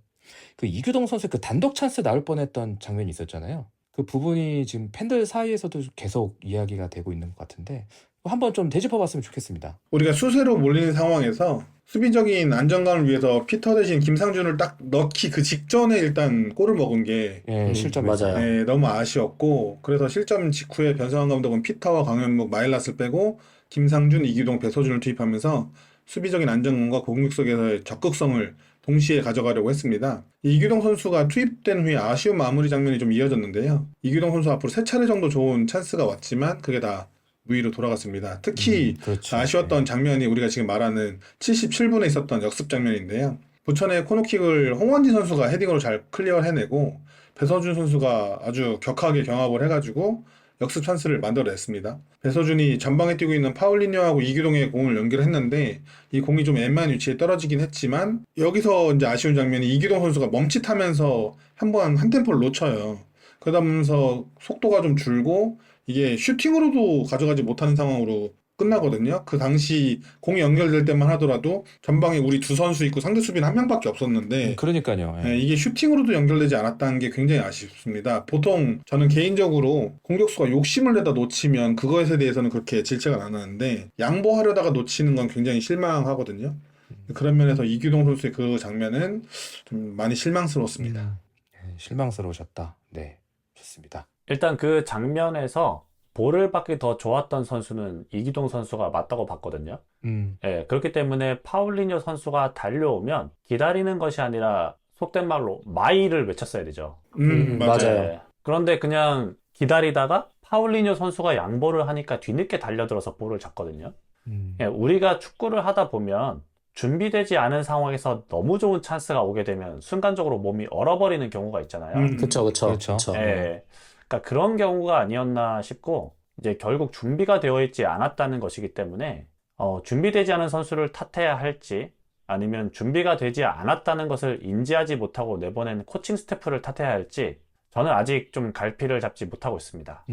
그 이규동 선수의 그 단독 찬스 나올 뻔했던 장면이 있었잖아요. 그 부분이 지금 팬들 사이에서도 계속 이야기가 되고 있는 것 같은데 한번 좀 되짚어봤으면 좋겠습니다. 우리가 수세로 몰리는 상황에서 수비적인 안정감을 위해서 피터 대신 김상준을 딱 넣기 그 직전에 일단 골을 먹은 게 예, 실점했죠. 맞아요. 너무 아쉬웠고 그래서 실점 직후에 변성환 감독은 피터와 강현묵, 마일랏을 빼고 김상준, 이규동, 배소준을 투입하면서 수비적인 안정감과 공격 속에서의 적극성을 동시에 가져가려고 했습니다. 이규동 선수가 투입된 후에 아쉬운 마무리 장면이 좀 이어졌는데요. 이규동 선수 앞으로 3차례 정도 좋은 찬스가 왔지만 그게 다 무위로 돌아갔습니다. 특히 그렇죠. 아쉬웠던 장면이 우리가 지금 말하는 77분에 있었던 역습 장면인데요. 부천의 코너킥을 홍원진 선수가 헤딩으로 잘 클리어를 해내고 배서준 선수가 아주 격하게 경합을 해가지고 역습 찬스를 만들어냈습니다. 배서준이 전방에 뛰고 있는 파울리뉴하고 이규동의 공을 연결했는데 이 공이 좀 애매한 위치에 떨어지긴 했지만 여기서 이제 아쉬운 장면이 이규동 선수가 멈칫하면서 한 템포를 놓쳐요. 그러다 보면서 속도가 좀 줄고 이게 슈팅으로도 가져가지 못하는 상황으로 끝나거든요. 그 당시 공이 연결될 때만 하더라도 전방에 우리 두 선수 있고 상대 수비는 한 명밖에 없었는데 그러니까요. 예. 이게 슈팅으로도 연결되지 않았다는 게 굉장히 아쉽습니다. 보통 저는 개인적으로 공격수가 욕심을 내다 놓치면 그것에 대해서는 그렇게 질책은 안 하는데 양보하려다가 놓치는 건 굉장히 실망하거든요. 그런 면에서 이규동 선수의 그 장면은 좀 많이 실망스러웠습니다. 실망스러우셨다. 네, 좋습니다. 일단 그 장면에서 볼을 받기 더 좋았던 선수는 이기동 선수가 맞다고 봤거든요. 예, 그렇기 때문에 파울리뉴 선수가 달려오면 기다리는 것이 아니라 속된 말로 마이를 외쳤어야 되죠. 맞아요. 예, 그런데 그냥 기다리다가 파울리뉴 선수가 양보를 하니까 뒤늦게 달려들어서 볼을 잡거든요. 예, 우리가 축구를 하다 보면 준비되지 않은 상황에서 너무 좋은 찬스가 오게 되면 순간적으로 몸이 얼어버리는 경우가 있잖아요. 그쵸, 그쵸, 그렇죠. 그쵸. 예. 그러니까 그런 경우가 아니었나 싶고, 이제 결국 준비가 되어 있지 않았다는 것이기 때문에, 준비되지 않은 선수를 탓해야 할지, 아니면 준비가 되지 않았다는 것을 인지하지 못하고 내보낸 코칭 스태프를 탓해야 할지, 저는 아직 좀 갈피를 잡지 못하고 있습니다.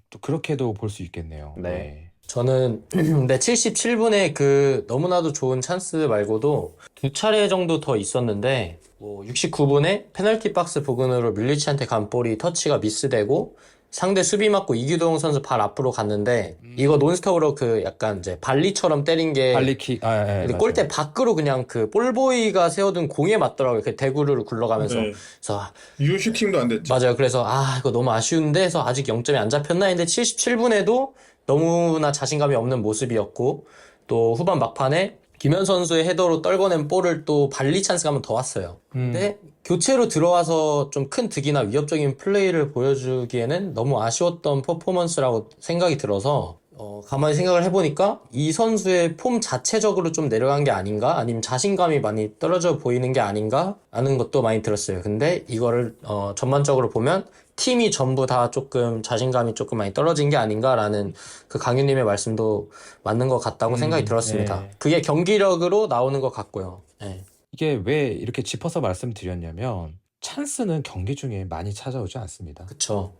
또 그렇게도 볼 수 있겠네요. 네. 저는 네, 77분에 그 너무나도 좋은 찬스 말고도 두 차례 정도 더 있었는데, 뭐 69분에 페널티 박스 부근으로 밀리치한테 간 볼이 터치가 미스되고 상대 수비 맞고 이규동 선수 발 앞으로 갔는데, 이거 논스톱으로 그 약간 이제 발리처럼 때린 게 발리킥, 근데 맞아요. 골대 밖으로 그냥 그 볼보이가 세워둔 공에 맞더라고요. 그 대구르를 굴러가면서. 네. 그래서 유효 슈팅도 안 됐죠. 맞아요. 그래서 이거 너무 아쉬운데 해서 아직 0점이 안 잡혔나 했는데 77분에도 너무나 자신감이 없는 모습이었고, 또 후반 막판에 김현 선수의 헤더로 떨궈낸 볼을 또 발리 찬스가 한 번 더 왔어요. 근데 교체로 들어와서 좀 큰 득이나 위협적인 플레이를 보여주기에는 너무 아쉬웠던 퍼포먼스라고 생각이 들어서, 가만히 생각을 해보니까 이 선수의 폼 자체적으로 좀 내려간 게 아닌가? 아니면 자신감이 많이 떨어져 보이는 게 아닌가? 하는 것도 많이 들었어요. 근데 이거를 전반적으로 보면 팀이 전부 다 조금 자신감이 조금 많이 떨어진 게 아닌가라는 그 강유님의 말씀도 맞는 것 같다고 생각이 들었습니다. 네. 그게 경기력으로 나오는 것 같고요. 네. 이게 왜 이렇게 짚어서 말씀드렸냐면, 찬스는 경기 중에 많이 찾아오지 않습니다. 그쵸.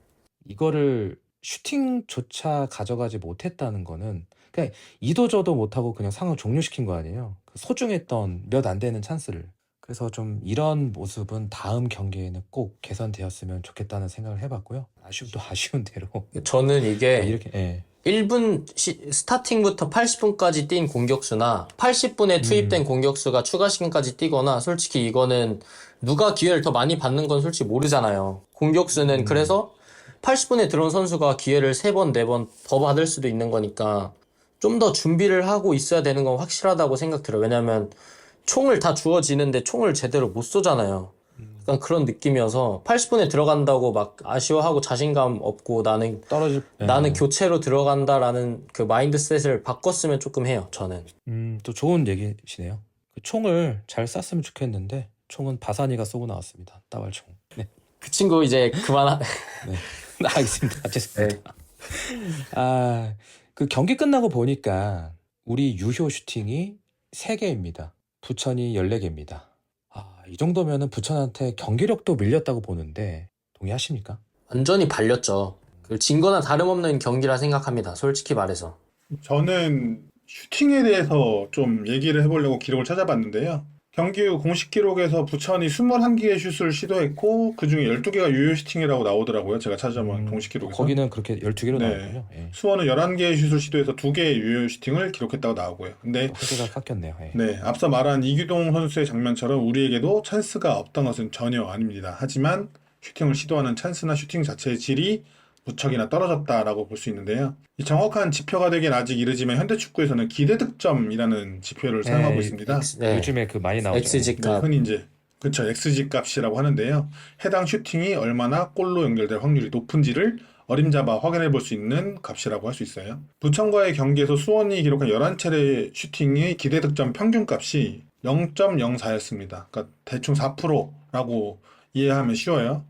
이거를 슈팅조차 가져가지 못했다는 거는 그냥 이도저도 못하고 그냥 상황 종료시킨 거 아니에요. 그 소중했던 몇 안 되는 찬스를. 그래서 좀 이런 모습은 다음 경기에는 꼭 개선되었으면 좋겠다는 생각을 해봤고요. 아쉬움도 아쉬운 대로 저는 이게 이렇게 예. 1분 스타팅부터 80분까지 뛴 공격수나 80분에 투입된 공격수가 추가 시간까지 뛰거나, 솔직히 이거는 누가 기회를 더 많이 받는 건 솔직히 모르잖아요. 공격수는 그래서 80분에 들어온 선수가 기회를 3번, 4번 더 받을 수도 있는 거니까 좀 더 준비를 하고 있어야 되는 건 확실하다고 생각 들어요. 왜냐면 총을 다 주어지는데 총을 제대로 못 쏘잖아요. 약간 그런 느낌이어서 80분에 들어간다고 막 아쉬워하고 자신감 없고 나는 교체로 들어간다라는 그 마인드셋을 바꿨으면 조금 해요, 저는. 또 좋은 얘기시네요. 그 총을 잘 쐈으면 좋겠는데 총은 바사니가 쏘고 나왔습니다. 따발총. 네. 그 친구 이제 네. 알겠습니다. 죄송합니다. 그 경기 끝나고 보니까 우리 유효 슈팅이 3개입니다. 부천이 14개입니다. 이 정도면은 부천한테 경기력도 밀렸다고 보는데 동의하십니까? 완전히 발렸죠. 그 진 거나 다름없는 경기라 생각합니다, 솔직히 말해서. 저는 슈팅에 대해서 좀 얘기를 해보려고 기록을 찾아봤는데요. 경기 후 공식 기록에서 부천이 21개의 슛을 시도했고 그중에 12개가 유효 슈팅이라고 나오더라고요. 제가 찾아본 공식 기록에서. 거기는 그렇게 12개로 네. 나오군요. 예. 수원은 11개의 슛을 시도해서 2개의 유효 슈팅을 기록했다고 나오고요. 근데 회계가 깎였네요. 예. 네, 앞서 말한 이규동 선수의 장면처럼 우리에게도 찬스가 없던 것은 전혀 아닙니다. 하지만 슈팅을 시도하는 찬스나 슈팅 자체의 질이 무척이나 떨어졌다라고 볼 수 있는데요. 이 정확한 지표가 되긴 아직 이르지만 현대축구에서는 기대 득점이라는 지표를 사용하고 있습니다. 네. 요즘에 그 많이 나오죠. XG 네, 값. 흔히 이제 그쵸, XG 값이라고 하는데요. 해당 슈팅이 얼마나 골로 연결될 확률이 높은지를 어림잡아 확인해 볼 수 있는 값이라고 할 수 있어요. 부천과의 경기에서 수원이 기록한 11차례 슈팅의 기대 득점 평균 값이 0.04였습니다. 그러니까 대충 4%라고 이해하면 쉬워요.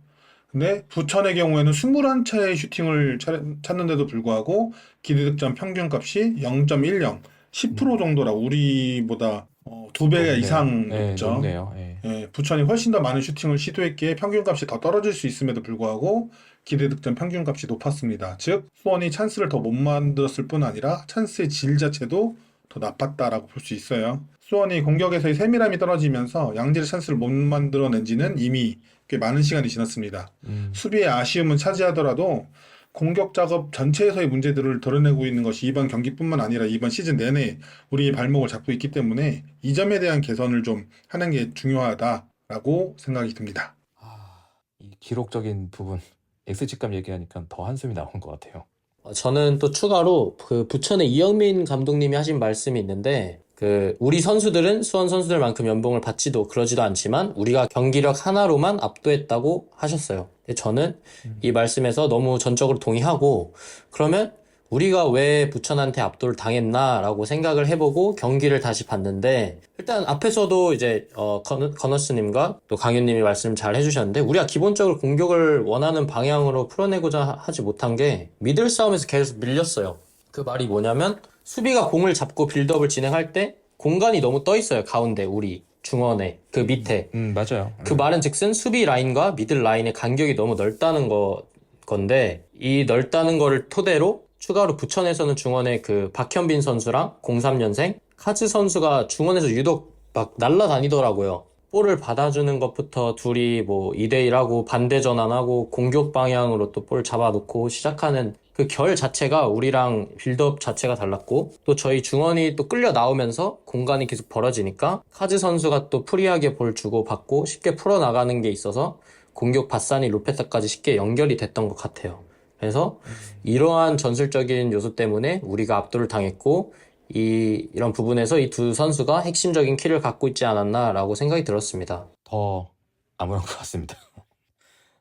근데 부천의 경우에는 21차례의 슈팅을 찾는데도 불구하고 기대 득점 평균 값이 0.10, 10% 정도라고 우리보다 2배 이상 높죠. 높네요. 예. 예, 부천이 훨씬 더 많은 슈팅을 시도했기에 평균값이 더 떨어질 수 있음에도 불구하고 기대 득점 평균값이 높았습니다. 즉 수원이 찬스를 더 못 만들었을 뿐 아니라 찬스의 질 자체도 더 나빴다라고 볼 수 있어요. 수원이 공격에서의 세밀함이 떨어지면서 양질의 찬스를 못 만들어낸 지는 이미 꽤 많은 시간이 지났습니다. 수비의 아쉬움은 차지하더라도 공격 작업 전체에서의 문제들을 드러내고 있는 것이 이번 경기뿐만 아니라 이번 시즌 내내 우리의 발목을 잡고 있기 때문에 이 점에 대한 개선을 좀 하는 게 중요하다라고 생각이 듭니다. 이 기록적인 부분 X지값 얘기하니까 더 한숨이 나온 것 같아요. 저는 또 추가로 그 부천의 이영민 감독님이 하신 말씀이 있는데, 그 우리 선수들은 수원 선수들만큼 연봉을 받지도 그러지도 않지만 우리가 경기력 하나로만 압도했다고 하셨어요. 근데 저는 이 말씀에서 너무 전적으로 동의하고, 그러면 우리가 왜 부천한테 압도를 당했나라고 생각을 해보고 경기를 다시 봤는데, 일단 앞에서도 이제 건너스님과 또 강윤님이 말씀 잘 해주셨는데, 우리가 기본적으로 공격을 원하는 방향으로 풀어내고자 하지 못한 게 미들 싸움에서 계속 밀렸어요. 그 말이 뭐냐면, 수비가 공을 잡고 빌드업을 진행할 때 공간이 너무 떠 있어요. 가운데 우리 중원에 그 밑에. 맞아요. 그 말은 즉슨 수비 라인과 미들 라인의 간격이 너무 넓다는 건데, 이 넓다는 거를 토대로 추가로 부천에서는 중원에 그 박현빈 선수랑 03년생 카즈 선수가 중원에서 유독 막 날라다니더라고요. 볼을 받아주는 것부터 둘이 뭐 2대1하고 반대 전환하고 공격 방향으로 또 볼 잡아놓고 시작하는 그 결 자체가 우리랑 빌드업 자체가 달랐고, 또 저희 중원이 또 끌려 나오면서 공간이 계속 벌어지니까 카즈 선수가 또 프리하게 볼 주고 받고 쉽게 풀어나가는 게 있어서 공격 바사니 루페타까지 쉽게 연결이 됐던 것 같아요. 그래서 이러한 전술적인 요소 때문에 우리가 압도를 당했고, 이런 부분에서 이 두 선수가 핵심적인 키를 갖고 있지 않았나라고 생각이 들었습니다. 더 아무런 것 같습니다.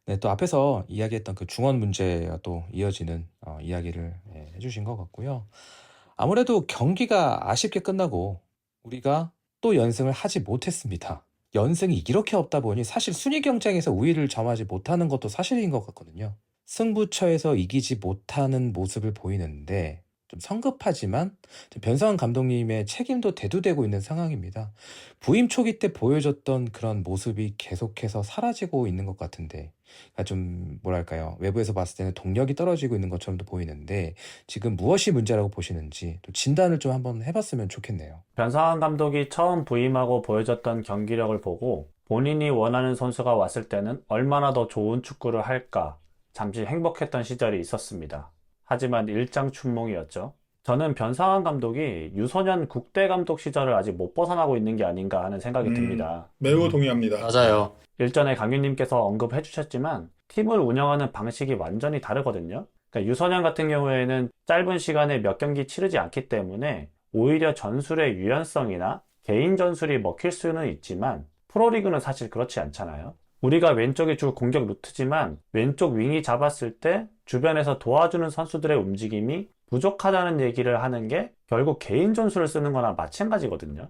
네, 또 앞에서 이야기했던 그 중원 문제와 또 이어지는 이야기를 해주신 것 같고요. 아무래도 경기가 아쉽게 끝나고 우리가 또 연승을 하지 못했습니다. 연승이 이렇게 없다 보니 사실 순위 경쟁에서 우위를 점하지 못하는 것도 사실인 것 같거든요. 승부처에서 이기지 못하는 모습을 보이는데 좀 성급하지만 좀 변성환 감독님의 책임도 대두되고 있는 상황입니다. 부임 초기 때 보여줬던 그런 모습이 계속해서 사라지고 있는 것 같은데, 그러니까 좀 뭐랄까요, 외부에서 봤을 때는 동력이 떨어지고 있는 것처럼도 보이는데 지금 무엇이 문제라고 보시는지 또 진단을 좀 한번 해봤으면 좋겠네요. 변상환 감독이 처음 부임하고 보여줬던 경기력을 보고 본인이 원하는 선수가 왔을 때는 얼마나 더 좋은 축구를 할까 잠시 행복했던 시절이 있었습니다. 하지만 일장춘몽이었죠. 저는 변상환 감독이 유소년 국대 감독 시절을 아직 못 벗어나고 있는 게 아닌가 하는 생각이 듭니다. 매우 동의합니다. 맞아요. 일전에 강윤님께서 언급해 주셨지만 팀을 운영하는 방식이 완전히 다르거든요. 그러니까 유소년 같은 경우에는 짧은 시간에 몇 경기 치르지 않기 때문에 오히려 전술의 유연성이나 개인 전술이 먹힐 수는 있지만 프로리그는 사실 그렇지 않잖아요. 우리가 왼쪽이 주 공격 루트지만 왼쪽 윙이 잡았을 때 주변에서 도와주는 선수들의 움직임이 부족하다는 얘기를 하는 게 결국 개인 전술을 쓰는 거나 마찬가지거든요.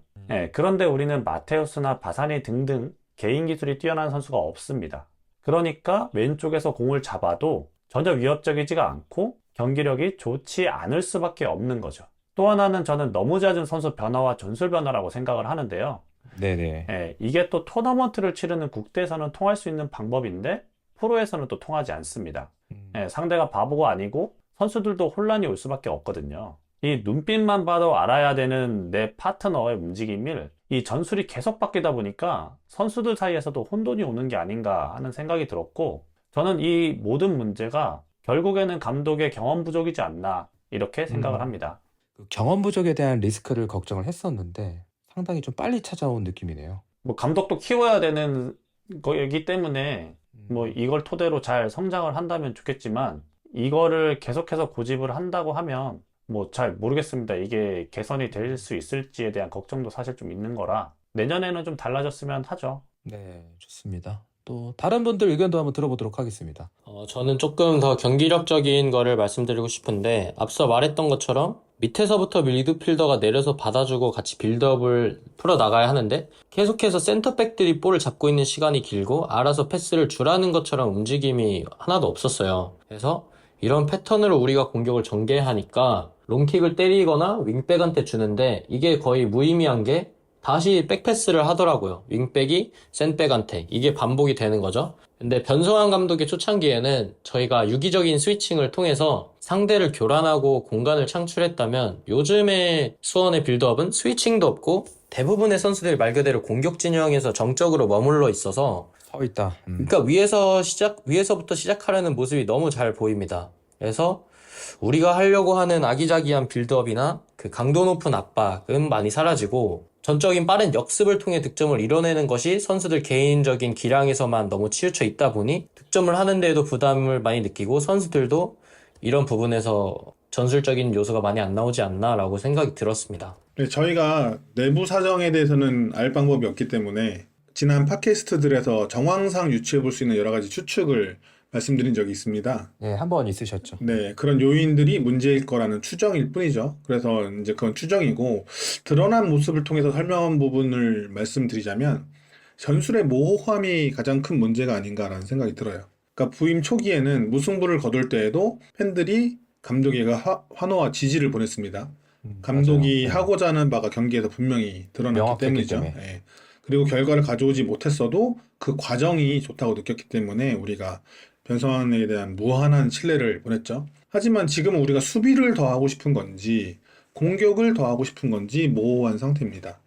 그런데 우리는 마테우스나 바사니 등등 개인 기술이 뛰어난 선수가 없습니다. 그러니까 왼쪽에서 공을 잡아도 전혀 위협적이지가 않고 경기력이 좋지 않을 수밖에 없는 거죠. 또 하나는 저는 너무 잦은 선수 변화와 전술 변화라고 생각을 하는데요. 네네. 이게 또 토너먼트를 치르는 국대에서는 통할 수 있는 방법인데 프로에서는 또 통하지 않습니다. 상대가 바보가 아니고 선수들도 혼란이 올 수밖에 없거든요. 이 눈빛만 봐도 알아야 되는 내 파트너의 움직임을 이 전술이 계속 바뀌다 보니까 선수들 사이에서도 혼돈이 오는 게 아닌가 하는 생각이 들었고, 저는 이 모든 문제가 결국에는 감독의 경험 부족이지 않나 이렇게 생각을 합니다. 그 경험 부족에 대한 리스크를 걱정을 했었는데 상당히 좀 빨리 찾아온 느낌이네요. 뭐 감독도 키워야 되는 거기 때문에 뭐 이걸 토대로 잘 성장을 한다면 좋겠지만, 이거를 계속해서 고집을 한다고 하면 뭐 잘 모르겠습니다. 이게 개선이 될 수 있을지에 대한 걱정도 사실 좀 있는 거라 내년에는 좀 달라졌으면 하죠. 네, 좋습니다. 또 다른 분들 의견도 한번 들어보도록 하겠습니다. 저는 조금 더 경기력적인 거를 말씀드리고 싶은데, 앞서 말했던 것처럼 밑에서부터 미드필더가 내려서 받아주고 같이 빌드업을 풀어나가야 하는데, 계속해서 센터백들이 볼을 잡고 있는 시간이 길고 알아서 패스를 주라는 것처럼 움직임이 하나도 없었어요. 그래서 이런 패턴으로 우리가 공격을 전개하니까 롱킥을 때리거나 윙백한테 주는데 이게 거의 무의미한 게 다시 백패스를 하더라고요. 윙백이 센백한테. 이게 반복이 되는 거죠. 근데 변성환 감독의 초창기에는 저희가 유기적인 스위칭을 통해서 상대를 교란하고 공간을 창출했다면, 요즘의 수원의 빌드업은 스위칭도 없고 대부분의 선수들이 말 그대로 공격 진영에서 정적으로 머물러 있어서, 서 있다. 그러니까 위에서부터 시작하려는 모습이 너무 잘 보입니다. 그래서 우리가 하려고 하는 아기자기한 빌드업이나 그 강도 높은 압박은 많이 사라지고, 전적인 빠른 역습을 통해 득점을 이뤄내는 것이 선수들 개인적인 기량에서만 너무 치우쳐 있다 보니 득점을 하는 데에도 부담을 많이 느끼고, 선수들도 이런 부분에서 전술적인 요소가 많이 안 나오지 않나라고 생각이 들었습니다. 네, 저희가 내부 사정에 대해서는 알 방법이 없기 때문에 지난 팟캐스트들에서 정황상 유추해 볼 수 있는 여러 가지 추측을 말씀드린 적이 있습니다. 네, 한 번 있으셨죠. 네, 그런 요인들이 문제일 거라는 추정일 뿐이죠. 그래서 이제 그건 추정이고, 드러난 모습을 통해서 설명한 부분을 말씀드리자면, 전술의 모호함이 가장 큰 문제가 아닌가라는 생각이 들어요. 그러니까 부임 초기에는 무승부를 거둘 때에도 팬들이 감독에게 환호와 지지를 보냈습니다. 감독이 맞아요. 네. 하고자 하는 바가 경기에서 분명히 드러났기 명확했기 때문이죠. 때문에. 예. 그리고 결과를 가져오지 못했어도 그 과정이 좋다고 느꼈기 때문에 우리가 변성환에 대한 무한한 신뢰를 보냈죠. 하지만 지금은 우리가 수비를 더 하고 싶은 건지 공격을 더 하고 싶은 건지 모호한 상태입니다.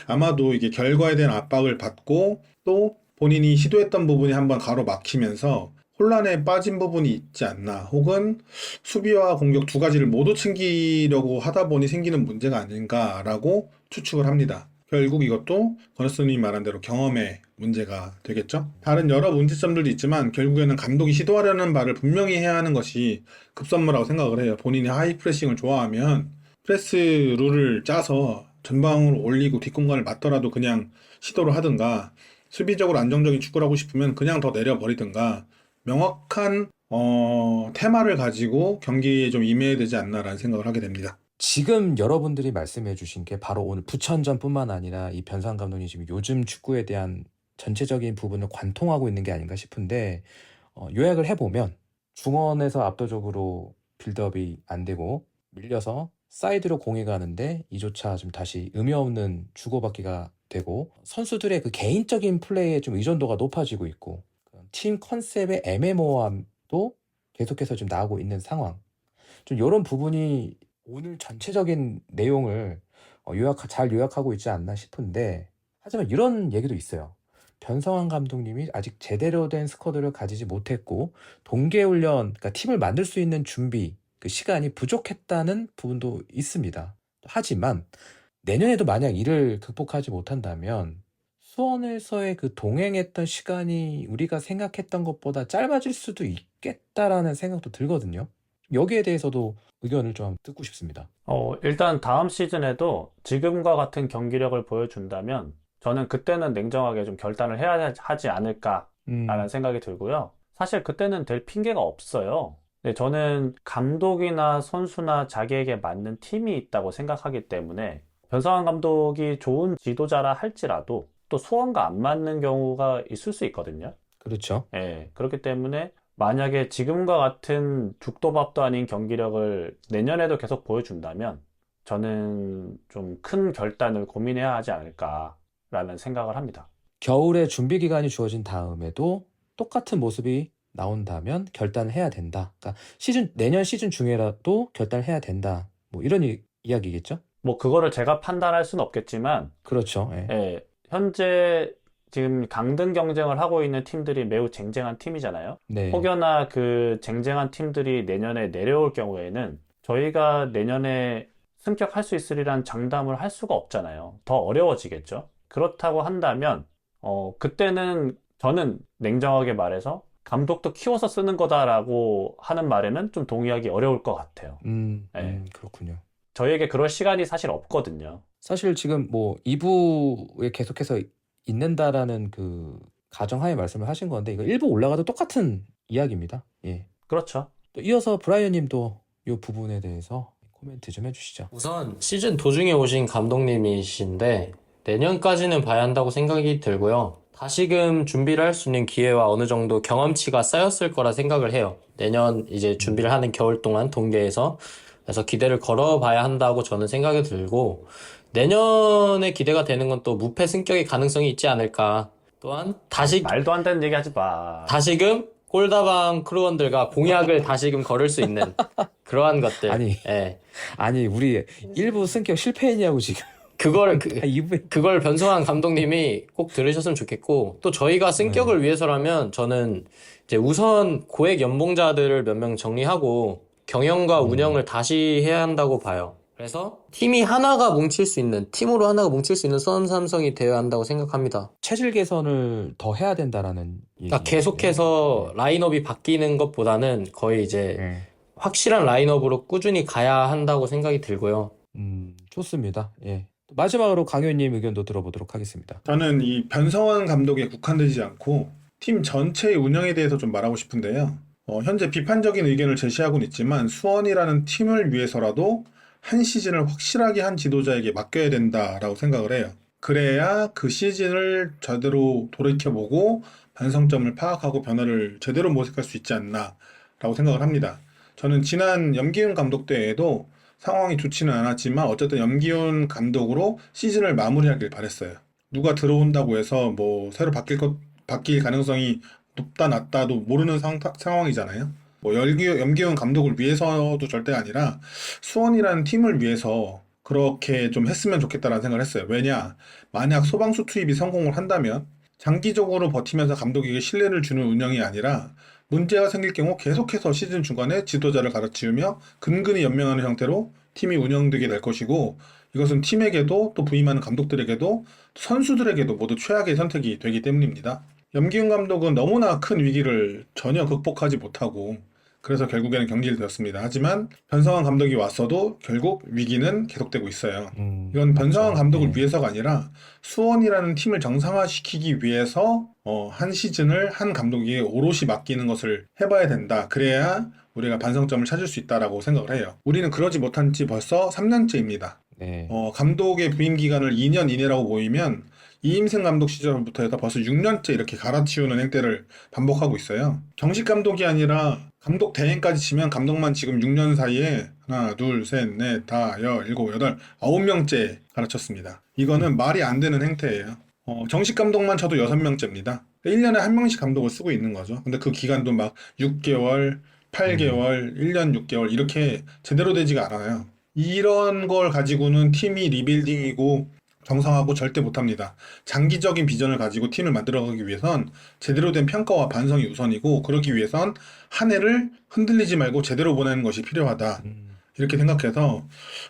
아마도 이게 결과에 대한 압박을 받고 또 본인이 시도했던 부분이 한번 가로막히면서 혼란에 빠진 부분이 있지 않나, 혹은 수비와 공격 두 가지를 모두 챙기려고 하다 보니 생기는 문제가 아닌가라고 추측을 합니다. 결국 이것도 건우스님이 말한 대로 경험의 문제가 되겠죠. 다른 여러 문제점들도 있지만 결국에는 감독이 시도하려는 바를 분명히 해야 하는 것이 급선무라고 생각을 해요. 본인이 하이프레싱을 좋아하면 프레스 룰을 짜서 전방으로 올리고 뒷공간을 맞더라도 그냥 시도를 하든가, 수비적으로 안정적인 축구를 하고 싶으면 그냥 더 내려버리든가, 명확한 테마를 가지고 경기에 좀 임해야 되지 않나라는 생각을 하게 됩니다. 지금 여러분들이 말씀해 주신 게 바로 오늘 부천전뿐만 아니라 이 변상 감독이 지금 요즘 축구에 대한 전체적인 부분을 관통하고 있는 게 아닌가 싶은데, 요약을 해보면 중원에서 압도적으로 빌드업이 안 되고 밀려서 사이드로 공이 가는데 이조차 좀 다시 의미 없는 주고받기가 되고, 선수들의 그 개인적인 플레이에 좀 의존도가 높아지고 있고, 팀 컨셉의 애매모호함도 계속해서 좀 나오고 있는 상황. 좀 이런 부분이 오늘 전체적인 내용을 잘 요약하고 있지 않나 싶은데, 하지만 이런 얘기도 있어요. 변성환 감독님이 아직 제대로 된 스쿼드를 가지지 못했고, 동계훈련, 그러니까 팀을 만들 수 있는 준비, 그 시간이 부족했다는 부분도 있습니다. 하지만 내년에도 만약 이를 극복하지 못한다면 수원에서의 그 동행했던 시간이 우리가 생각했던 것보다 짧아질 수도 있겠다라는 생각도 들거든요. 여기에 대해서도 의견을 좀 듣고 싶습니다. 일단 다음 시즌에도 지금과 같은 경기력을 보여준다면 저는 그때는 냉정하게 좀 결단을 해야 하지 않을까라는 생각이 들고요. 사실 그때는 될 핑계가 없어요. 근데 저는 감독이나 선수나 자기에게 맞는 팀이 있다고 생각하기 때문에 변성환 감독이 좋은 지도자라 할지라도 또 수원과 안 맞는 경우가 있을 수 있거든요. 그렇죠. 예, 그렇기 때문에 만약에 지금과 같은 죽도 밥도 아닌 경기력을 내년에도 계속 보여준다면 저는 좀 큰 결단을 고민해야 하지 않을까라는 생각을 합니다. 겨울에 준비 기간이 주어진 다음에도 똑같은 모습이 나온다면 결단을 해야 된다. 그러니까 내년 시즌 중에라도 결단을 해야 된다. 뭐 이런 이야기겠죠? 뭐 그거를 제가 판단할 수는 없겠지만 그렇죠. 예. 예, 현재 지금 강등 경쟁을 하고 있는 팀들이 매우 쟁쟁한 팀이잖아요. 네. 혹여나 그 쟁쟁한 팀들이 내년에 내려올 경우에는 저희가 내년에 승격할 수 있으리란 장담을 할 수가 없잖아요. 더 어려워지겠죠. 그렇다고 한다면 그때는 저는 냉정하게 말해서 감독도 키워서 쓰는 거다라고 하는 말에는 좀 동의하기 어려울 것 같아요. 그렇군요. 저희에게 그럴 시간이 사실 없거든요. 사실 지금 뭐 2부에 계속해서 있는다라는 그 가정하에 말씀을 하신 건데, 이거 1부 올라가도 똑같은 이야기입니다. 예. 그렇죠. 또 이어서 브라이언 님도 이 부분에 대해서 코멘트 좀 해주시죠. 우선 시즌 도중에 오신 감독님이신데 내년까지는 봐야 한다고 생각이 들고요. 다시금 준비를 할 수 있는 기회와 어느 정도 경험치가 쌓였을 거라 생각을 해요. 내년 이제 준비를 하는 겨울 동안 동계에서, 그래서 기대를 걸어봐야 한다고 저는 생각이 들고, 내년에 기대가 되는 건 또 무패 승격의 가능성이 있지 않을까. 또한 말도 안 되는 얘기 하지 마. 다시금 꼴다방 크루원들과 공약을 다시금 걸을 수 있는 그러한 것들. 아니 우리 1부 승격 실패했냐고 지금. 그걸 변성환 감독님이 꼭 들으셨으면 좋겠고, 또 저희가 승격을 위해서라면 저는 이제 우선 고액 연봉자들을 몇 명 정리하고 경영과 운영을 다시 해야 한다고 봐요. 그래서 팀으로 하나가 뭉칠 수 있는 수원 삼성이 되어야 한다고 생각합니다. 체질 개선을 더 해야 된다라는 그러니까 계속해서 라인업이 바뀌는 것보다는 거의 이제 확실한 라인업으로 꾸준히 가야 한다고 생각이 들고요. 좋습니다. 예. 마지막으로 강효님 의견도 들어보도록 하겠습니다. 저는 이 변성환 감독에 국한되지 않고 팀 전체의 운영에 대해서 좀 말하고 싶은데요. 현재 비판적인 의견을 제시하고는 있지만 수원이라는 팀을 위해서라도 한 시즌을 확실하게 한 지도자에게 맡겨야 된다라고 생각을 해요. 그래야 그 시즌을 제대로 돌이켜보고 반성점을 파악하고 변화를 제대로 모색할 수 있지 않나라고 생각을 합니다. 저는 지난 염기훈 감독 때에도 상황이 좋지는 않았지만 어쨌든 염기훈 감독으로 시즌을 마무리하길 바랬어요. 누가 들어온다고 해서 뭐 새로 바뀔 가능성이 높다 낮다도 모르는 상황이잖아요. 뭐 염기훈 감독을 위해서도 절대 아니라 수원이라는 팀을 위해서 그렇게 좀 했으면 좋겠다라는 생각을 했어요. 왜냐? 만약 소방수 투입이 성공을 한다면 장기적으로 버티면서 감독에게 신뢰를 주는 운영이 아니라 문제가 생길 경우 계속해서 시즌 중간에 지도자를 갈아치우며 근근히 연명하는 형태로 팀이 운영되게 될 것이고 이것은 팀에게도 또 부임하는 감독들에게도 선수들에게도 모두 최악의 선택이 되기 때문입니다. 염기훈 감독은 너무나 큰 위기를 전혀 극복하지 못하고 그래서 결국에는 경질되었습니다. 하지만 변성환 감독이 왔어도 결국 위기는 계속되고 있어요. 이건 변성환 맞죠. 감독을 네. 위해서가 아니라 수원이라는 팀을 정상화시키기 위해서 한 시즌을 한 감독에게 오롯이 맡기는 것을 해봐야 된다. 그래야 우리가 반성점을 찾을 수 있다라고 생각을 해요. 우리는 그러지 못한 지 벌써 3년째입니다. 네. 감독의 부임 기간을 2년 이내라고 보이면 이임생 감독 시절부터 해서 벌써 6년째 이렇게 갈아치우는 행태를 반복하고 있어요. 정식 감독이 아니라 감독 대행까지 치면 감독만 지금 6년 사이에 하나, 둘, 셋, 넷, 다, 일곱, 여덟, 9명째 갈아쳤습니다. 이거는 말이 안 되는 행태예요. 정식 감독만 쳐도 6명째입니다. 1년에 한 명씩 감독을 쓰고 있는 거죠. 근데 그 기간도 막 6개월, 8개월, 1년 6개월 이렇게 제대로 되지가 않아요. 이런 걸 가지고는 팀이 리빌딩이고 정상하고 절대 못합니다. 장기적인 비전을 가지고 팀을 만들어가기 위해선 제대로 된 평가와 반성이 우선이고 그러기 위해선 한 해를 흔들리지 말고 제대로 보내는 것이 필요하다. 이렇게 생각해서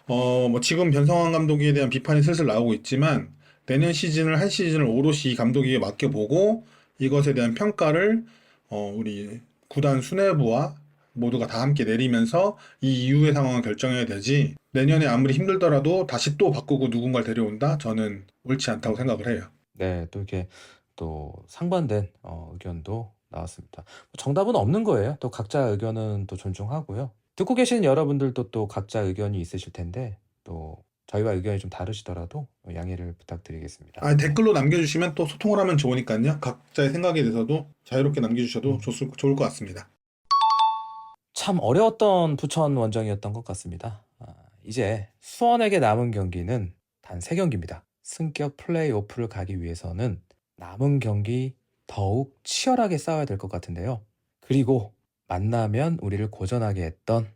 뭐 지금 변성환 감독에 대한 비판이 슬슬 나오고 있지만 내년 시즌을 한 시즌을 오롯이 감독에게 맡겨보고 이것에 대한 평가를 우리 구단 수뇌부와 모두가 다 함께 내리면서 이 이후의 상황을 결정해야 되지 내년에 아무리 힘들더라도 다시 또 바꾸고 누군가를 데려온다? 저는 옳지 않다고 생각을 해요. 네, 또 이렇게 또 상반된 의견도 나왔습니다. 정답은 없는 거예요. 또 각자 의견은 또 존중하고요. 듣고 계신 여러분들도 또 각자 의견이 있으실 텐데 또 저희와 의견이 좀 다르시더라도 양해를 부탁드리겠습니다. 댓글로 남겨주시면 또 소통을 하면 좋으니까요. 각자의 생각에 대해서도 자유롭게 남겨주셔도 좋을 것 같습니다. 참 어려웠던 부천 원정이었던 것 같습니다. 이제 수원에게 남은 경기는 단 3경기입니다. 승격 플레이오프를 가기 위해서는 남은 경기 더욱 치열하게 싸워야 될 것 같은데요. 그리고 만나면 우리를 고전하게 했던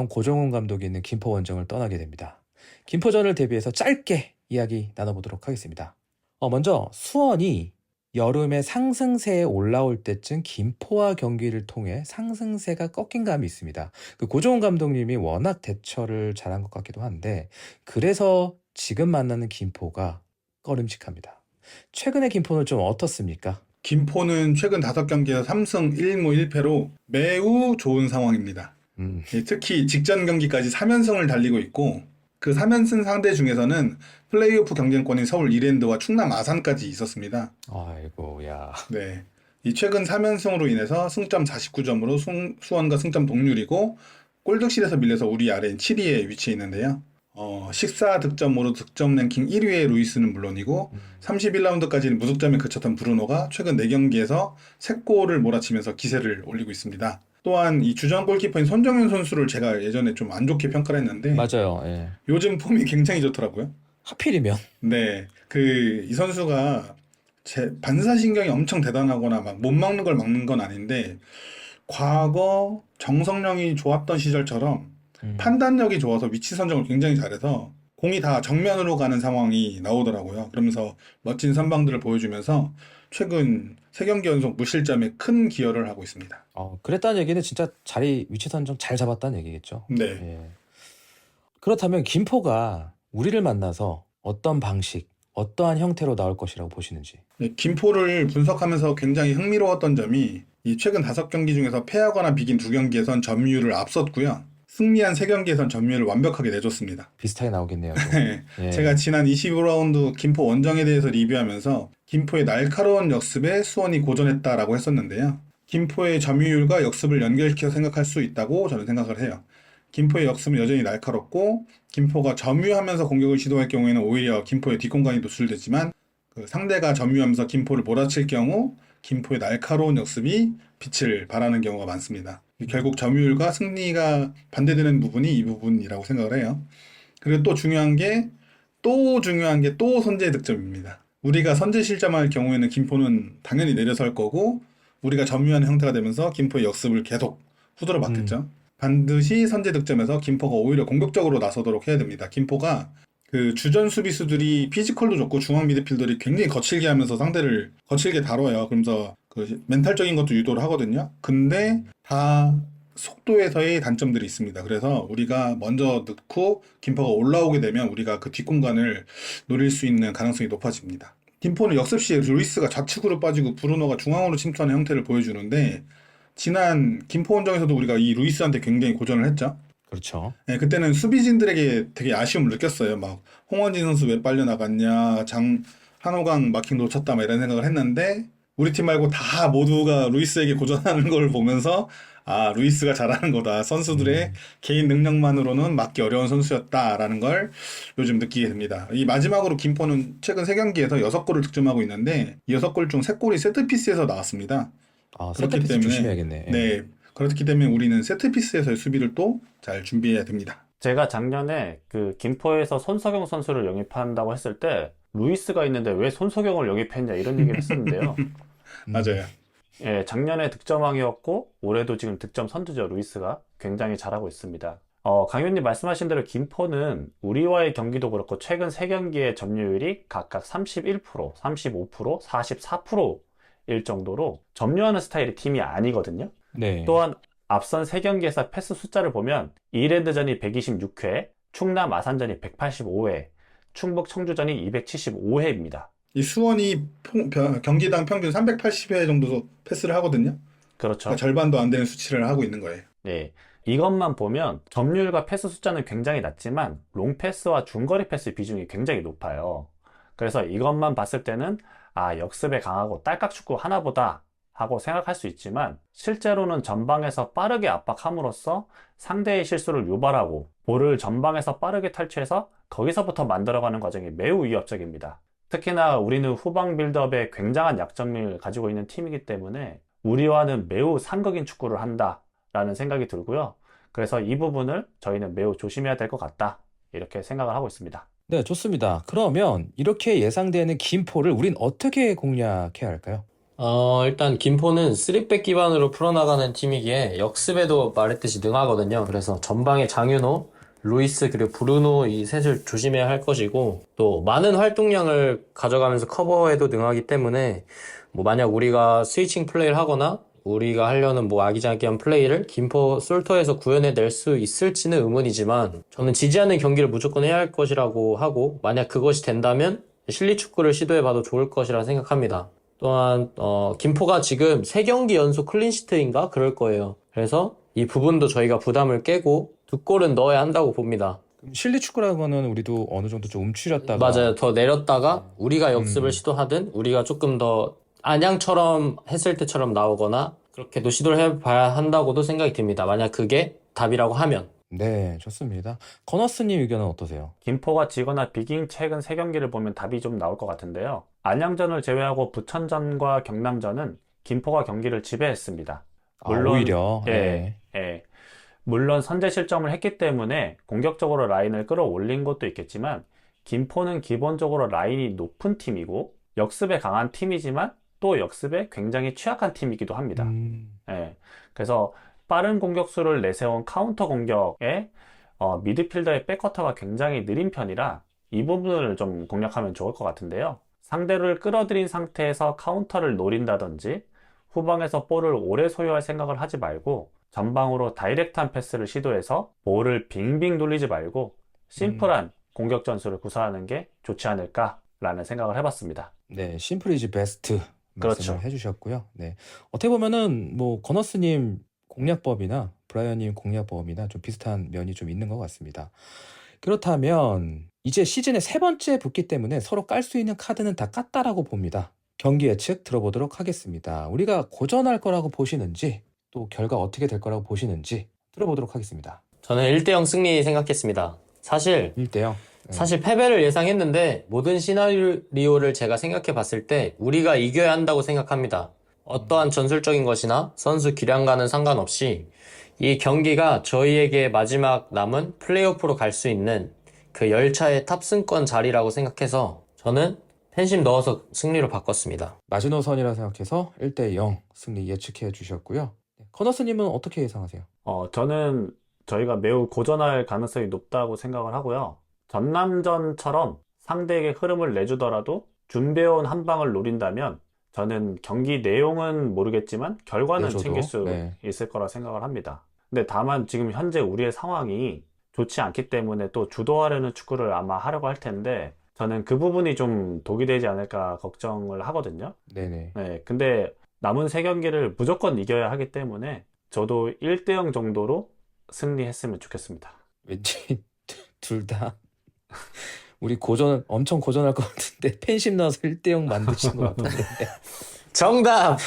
고종훈 감독이 있는 김포 원정을 떠나게 됩니다. 김포전을 대비해서 짧게 이야기 나눠보도록 하겠습니다. 먼저 수원이 여름에 상승세에 올라올 때쯤 김포와 경기를 통해 상승세가 꺾인 감이 있습니다. 그 고종훈 감독님이 워낙 대처를 잘한 것 같기도 한데 그래서 지금 만나는 김포가 꺼림칙합니다. 최근의 김포는 좀 어떻습니까? 김포는 최근 5경기에서 3승 1무 1패로 매우 좋은 상황입니다. 특히 직전 경기까지 3연승을 달리고 있고 그 3연승 상대 중에서는 플레이오프 경쟁권인 서울 이랜드와 충남 아산까지 있었습니다. 아이고야. 네. 이 최근 3연승으로 인해서 승점 49점으로 수원과 승점 동률이고 골득실에서 밀려서 우리 아래인 7위에 위치해 있는데요. 14득점으로 득점 랭킹 1위의 루이스는 물론이고 31라운드까지는 무득점에 그쳤던 브루노가 최근 4경기에서 3골을 몰아치면서 기세를 올리고 있습니다. 또한 이 주전 골키퍼인 손정현 선수를 제가 예전에 좀 안 좋게 평가를 했는데 맞아요. 예. 요즘 폼이 굉장히 좋더라고요. 하필이면 네. 이 선수가 반사신경이 엄청 대단하거나 막 못 막는 걸 막는 건 아닌데 과거 정성령이 좋았던 시절처럼 판단력이 좋아서 위치 선정을 굉장히 잘해서 공이 다 정면으로 가는 상황이 나오더라고요. 그러면서 멋진 선방들을 보여주면서 최근 3경기 연속 무실점에 큰 기여를 하고 있습니다. 그랬다는 얘기는 진짜 위치 선정 잘 잡았다는 얘기겠죠. 네. 예. 그렇다면 김포가 우리를 만나서 어떤 방식, 어떠한 형태로 나올 것이라고 보시는지. 네, 김포를 분석하면서 굉장히 흥미로웠던 점이 이 최근 5경기 중에서 패하거나 비긴 2경기에선 점유율을 앞섰고요. 승리한 3경기에선 점유율을 완벽하게 내줬습니다. 비슷하게 나오겠네요. 또. 예. 제가 지난 25라운드 김포 원정에 대해서 리뷰하면서 김포의 날카로운 역습에 수원이 고전했다라고 했었는데요. 김포의 점유율과 역습을 연결시켜 생각할 수 있다고 저는 생각을 해요. 김포의 역습은 여전히 날카롭고 김포가 점유하면서 공격을 시도할 경우에는 오히려 김포의 뒷공간이 노출되지만 그 상대가 점유하면서 김포를 몰아칠 경우 김포의 날카로운 역습이 빛을 발하는 경우가 많습니다. 결국 점유율과 승리가 반대되는 부분이 이 부분이라고 생각을 해요. 그리고 또 중요한 게 또 선제 득점입니다. 우리가 선제 실점할 경우에는 김포는 당연히 내려설 거고 우리가 점유하는 형태가 되면서 김포의 역습을 계속 후드로 받겠죠. 반드시 선제 득점에서 김포가 오히려 공격적으로 나서도록 해야 됩니다. 김포가 그 주전 수비수들이 피지컬도 좋고 중앙 미드필더들이 굉장히 거칠게 하면서 상대를 거칠게 다뤄요. 그러면서 그 멘탈적인 것도 유도를 하거든요. 근데 다 속도에서의 단점들이 있습니다. 그래서 우리가 먼저 넣고 김포가 올라오게 되면 우리가 그 뒷공간을 노릴 수 있는 가능성이 높아집니다. 김포는 역습 시에 루이스가 좌측으로 빠지고 브루노가 중앙으로 침투하는 형태를 보여주는데 지난 김포 원정에서도 우리가 이 루이스한테 굉장히 고전을 했죠. 그렇죠. 네, 그때는 수비진들에게 되게 아쉬움을 느꼈어요. 막 홍원진 선수 왜 빨려 나갔냐, 한호강 마킹 놓쳤다, 막 이런 생각을 했는데 우리 팀 말고 다 모두가 루이스에게 고전하는 걸 보면서 아, 루이스가 잘하는 거다. 선수들의 개인 능력만으로는 막기 어려운 선수였다라는 걸 요즘 느끼게 됩니다. 이 마지막으로 김포는 최근 3경기에서 6골을 득점하고 있는데 이 6골 중 3골이 세트피스에서 나왔습니다. 아, 그렇기 세트피스 때문에 조심해야겠네. 예. 네, 그렇기 때문에 우리는 세트피스에서의 수비를 또 잘 준비해야 됩니다. 제가 작년에 그 김포에서 손석영 선수를 영입한다고 했을 때 루이스가 있는데 왜 손석영을 영입했냐 이런 얘기를 했었는데요. 맞아요. 예, 작년에 득점왕이었고 올해도 지금 득점 선두죠. 루이스가 굉장히 잘하고 있습니다. 강윤님 말씀하신 대로 김포는 우리와의 경기도 그렇고 최근 3경기의 점유율이 각각 31%, 35%, 44%일 정도로 점유하는 스타일의 팀이 아니거든요. 네. 또한 앞선 3경기에서 패스 숫자를 보면 이랜드전이 126회, 충남 아산전이 185회, 충북 청주전이 275회입니다. 이 수원이 경기당 평균 380회 정도 패스를 하거든요. 그렇죠. 그러니까 절반도 안 되는 수치를 하고 있는 거예요. 네. 이것만 보면 점유율과 패스 숫자는 굉장히 낮지만 롱패스와 중거리 패스 비중이 굉장히 높아요. 그래서 이것만 봤을 때는 아, 역습에 강하고 딸깍축구 하나보다 하고 생각할 수 있지만 실제로는 전방에서 빠르게 압박함으로써 상대의 실수를 유발하고 볼을 전방에서 빠르게 탈취해서 거기서부터 만들어가는 과정이 매우 위협적입니다. 특히나 우리는 후방 빌드업에 굉장한 약점을 가지고 있는 팀이기 때문에 우리와는 매우 상극인 축구를 한다라는 생각이 들고요. 그래서 이 부분을 저희는 매우 조심해야 될 것 같다 이렇게 생각을 하고 있습니다. 네, 좋습니다. 그러면 이렇게 예상되는 김포를 우린 어떻게 공략해야 할까요? 일단 김포는 3백 기반으로 풀어나가는 팀이기에 역습에도 말했듯이 능하거든요. 그래서 전방에 장윤호, 루이스 그리고 브루노 이 셋을 조심해야 할 것이고 또 많은 활동량을 가져가면서 커버에도 능하기 때문에 뭐 만약 우리가 스위칭 플레이를 하거나 우리가 하려는 뭐 아기자기한 플레이를 김포 솔터에서 구현해낼 수 있을지는 의문이지만 저는 지지 않는 경기를 무조건 해야 할 것이라고 하고 만약 그것이 된다면 실리 축구를 시도해봐도 좋을 것이라 생각합니다. 또한 김포가 지금 3경기 연속 클린시트인가 그럴 거예요. 그래서 이 부분도 저희가 부담을 깨고 2골은 넣어야 한다고 봅니다. 실리 축구라는 거는 우리도 어느 정도 좀 움츠렸다가 맞아요. 더 내렸다가 우리가 역습을 시도하든 우리가 조금 더 안양처럼 했을 때처럼 나오거나 그렇게도 시도를 해봐야 한다고도 생각이 듭니다. 만약 그게 답이라고 하면. 네, 좋습니다. 건어스님 의견은 어떠세요? 김포가 지거나 비긴 최근 3경기를 보면 답이 좀 나올 것 같은데요. 안양전을 제외하고 부천전과 경남전은 김포가 경기를 지배했습니다. 오히려. 물론 선제 실점을 했기 때문에 공격적으로 라인을 끌어올린 것도 있겠지만 김포는 기본적으로 라인이 높은 팀이고 역습에 강한 팀이지만 또 역습에 굉장히 취약한 팀이기도 합니다. 그래서 빠른 공격수를 내세운 카운터 공격에 미드필더의 백커터가 굉장히 느린 편이라 이 부분을 좀 공략하면 좋을 것 같은데요. 상대를 끌어들인 상태에서 카운터를 노린다든지 후방에서 볼을 오래 소유할 생각을 하지 말고 전방으로 다이렉트한 패스를 시도해서 볼을 빙빙 돌리지 말고 심플한 공격 전술을 구사하는 게 좋지 않을까라는 생각을 해봤습니다. 네, 심플 이즈 베스트 그렇죠. 말씀을 해주셨고요. 네, 어떻게 보면은 뭐 건어스님 공략법이나 브라이언님 공략법이나 좀 비슷한 면이 좀 있는 것 같습니다. 그렇다면 이제 시즌의 세 번째 붙기 때문에 서로 깔 수 있는 카드는 다 깠다라고 봅니다. 경기 예측 들어보도록 하겠습니다. 우리가 고전할 거라고 보시는지 또 결과 어떻게 될 거라고 보시는지 들어보도록 하겠습니다. 저는 1대0 승리 생각했습니다. 사실 1대0. 패배를 예상했는데 모든 시나리오를 제가 생각해 봤을 때 우리가 이겨야 한다고 생각합니다. 어떠한 전술적인 것이나 선수 기량과는 상관없이 이 경기가 저희에게 마지막 남은 플레이오프로 갈 수 있는 그 열차의 탑승권 자리라고 생각해서 저는 팬심 넣어서 승리로 바꿨습니다. 마지노선이라 생각해서 1대0 승리 예측해 주셨고요. 커너스님은 어떻게 예상하세요? 저는 저희가 매우 고전할 가능성이 높다고 생각을 하고요. 전남전처럼 상대에게 흐름을 내주더라도 준비해온 한 방을 노린다면 저는 경기 내용은 모르겠지만 결과는 내줘도, 챙길 수 네. 있을 거라 생각을 합니다. 근데 다만 지금 현재 우리의 상황이 좋지 않기 때문에 또 주도하려는 축구를 아마 하려고 할 텐데 저는 그 부분이 좀 독이 되지 않을까 걱정을 하거든요. 네네. 네, 근데 남은 세 경기를 무조건 이겨야 하기 때문에 저도 1대0 정도로 승리했으면 좋겠습니다. 왠지 둘 다 우리 엄청 고전할 것 같은데 팬심 넣어서 1대0 만드신 것 같은데 정답!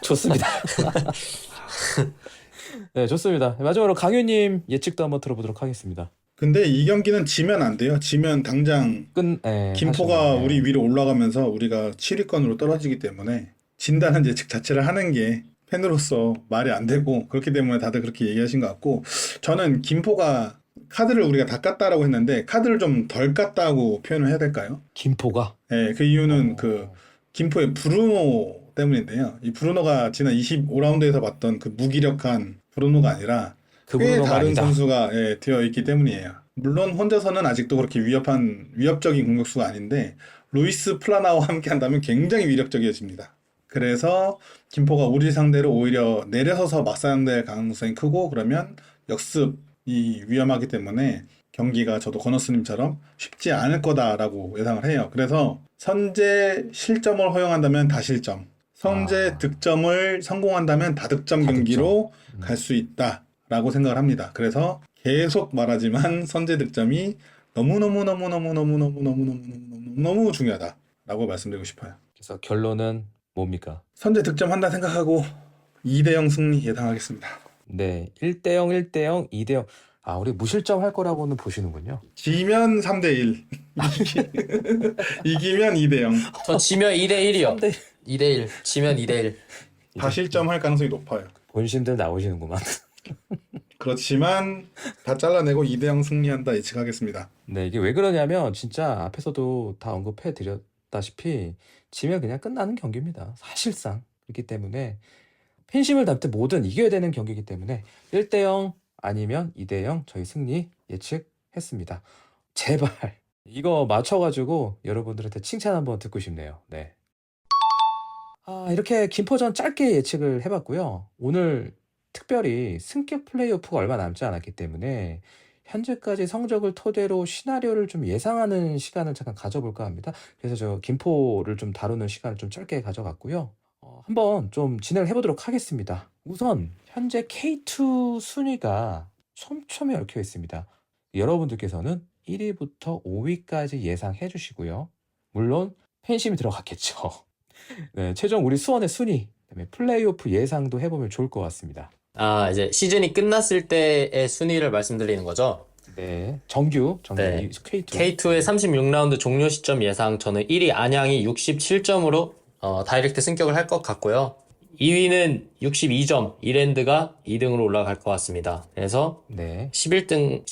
좋습니다. 네, 좋습니다. 마지막으로 강유님 예측도 한번 들어보도록 하겠습니다. 근데 이 경기는 지면 안 돼요. 지면 당장 김포가 사실은, 네. 우리 위로 올라가면서 우리가 7위권으로 떨어지기 때문에 진다는 예측 자체를 하는 게 팬으로서 말이 안 되고 그렇기 때문에 다들 그렇게 얘기하신 것 같고 저는 김포가 카드를 우리가 다 깠다라고 했는데 카드를 좀 덜 깠다고 표현을 해야 될까요? 김포가 네, 그 이유는 그 김포의 브루노 때문인데요. 이 브루노가 지난 25라운드에서 봤던 그 무기력한 브루노가 아니라 그 꽤 브루노가 다른 아니다. 선수가 되어 있기 때문이에요. 물론 혼자서는 아직도 그렇게 위협적인 공격수가 아닌데 루이스 플라나와 함께 한다면 굉장히 위력적이어집니다. 그래서 김포가 우리 상대로 오히려 내려서서 맞상대할 가능성이 크고 그러면 역습이 위험하기 때문에 경기가 저도 건너스님처럼 쉽지 않을 거다라고 예상을 해요. 그래서 선제 실점을 허용한다면 다실점, 선제 득점을 성공한다면 다득점 경기로 갈 수 있다라고 생각을 합니다. 그래서 계속 말하지만 선제 득점이 너무 중요하다라고 말씀드리고 싶어요. 그래서 결론은 뭡니까? 선제 득점 한다 생각하고 2대0 승리 예상하겠습니다. 네, 1대0, 1대0, 2대0. 아, 우리 무실점 할 거라고는 보시는군요. 지면 3대1 이기면 2대0 저 지면 2대1이요. 3대1. 2대1. 지면 2대1. 다실점 할 가능성이 높아요. 본신들 나오시는구만. 그렇지만 다 잘라내고 2대0 승리한다 예측하겠습니다. 네, 이게 왜 그러냐면 진짜 앞에서도 다 언급해 드렸다시피 지면 그냥 끝나는 경기입니다. 사실상. 그렇기 때문에 팬심을 담든 뭐든 이겨야 되는 경기이기 때문에 1대0 아니면 2대0 저희 승리 예측했습니다. 제발 이거 맞춰가지고 여러분들한테 칭찬 한번 듣고 싶네요. 네. 이렇게 김포전 짧게 예측을 해봤고요. 오늘 특별히 승격 플레이오프가 얼마 남지 않았기 때문에 현재까지 성적을 토대로 시나리오를 좀 예상하는 시간을 잠깐 가져볼까 합니다. 그래서 저 김포를 좀 다루는 시간을 좀 짧게 가져갔고요. 한번 좀 진행을 해보도록 하겠습니다. 우선 현재 K2 순위가 촘촘히 얽혀 있습니다. 여러분들께서는 1위부터 5위까지 예상해 주시고요. 물론 팬심이 들어갔겠죠. 네, 최종 우리 수원의 순위, 그다음에 플레이오프 예상도 해보면 좋을 것 같습니다. 이제 시즌이 끝났을 때의 순위를 말씀드리는 거죠. 네, 정규 네. K2. K2의 36라운드 종료 시점 예상 저는 1위 안양이 67점으로 다이렉트 승격을 할 것 같고요. 2위는 62점, 이랜드가 2등으로 올라갈 것 같습니다. 그래서 네, 11등이죠.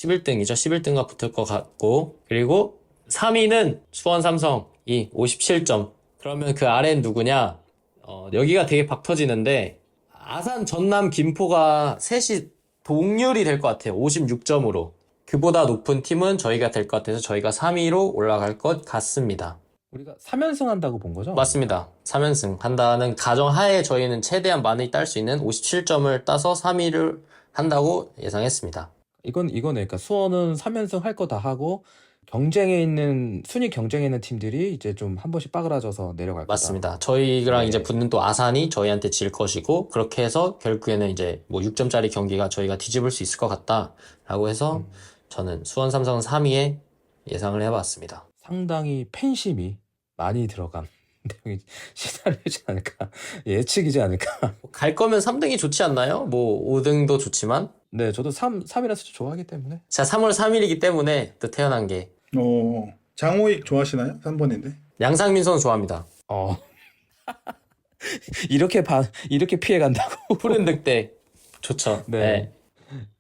11등과 붙을 것 같고, 그리고 3위는 수원 삼성이 57점. 그러면 그 아래는 누구냐? 여기가 되게 박 터지는데, 아산, 전남, 김포가 셋이 동률이 될 것 같아요. 56점으로. 그보다 높은 팀은 저희가 될 것 같아서 저희가 3위로 올라갈 것 같습니다. 우리가 3연승 한다고 본 거죠? 맞습니다. 3연승 한다는 가정하에 저희는 최대한 많이 딸 수 있는 57점을 따서 3위를 한다고 예상했습니다. 이거네. 그러니까 수원은 3연승 할 거 다 하고 순위 경쟁에 있는 팀들이 이제 좀 한 번씩 빠그라져서 내려갈 거다. 맞습니다. 저희랑 네. 이제 붙는 또 아산이 저희한테 질 것이고, 그렇게 해서 결국에는 이제 뭐 6점짜리 경기가 저희가 뒤집을 수 있을 것 같다라고 해서 저는 수원 삼성은 3위에 예상을 해봤습니다. 상당히 팬심이 많이 들어간 내용이 시나리오지 않을까, 예측이지 않을까. 갈 거면 3등이 좋지 않나요? 뭐 5등도 좋지만. 네, 저도 3이라서 좋아하기 때문에. 자, 3월 3일이기 때문에 또 태어난 게 장호익 좋아하시나요? 3번인데. 양상민 선수 좋아합니다. 이렇게 피해 간다고. 푸른 늑대 좋죠. 네.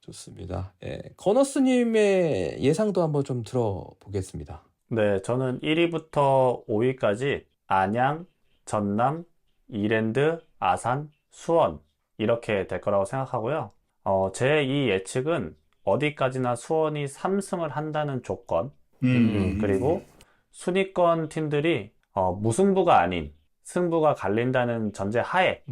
좋습니다. 예, 건어스님의 예상도 한번 좀 들어보겠습니다. 네, 저는 1위부터 5위까지 안양, 전남, 이랜드, 아산, 수원 이렇게 될 거라고 생각하고요. 제 이 예측은 어디까지나 수원이 3승을 한다는 조건, 그리고 순위권 팀들이 무승부가 아닌 승부가 갈린다는 전제 하에,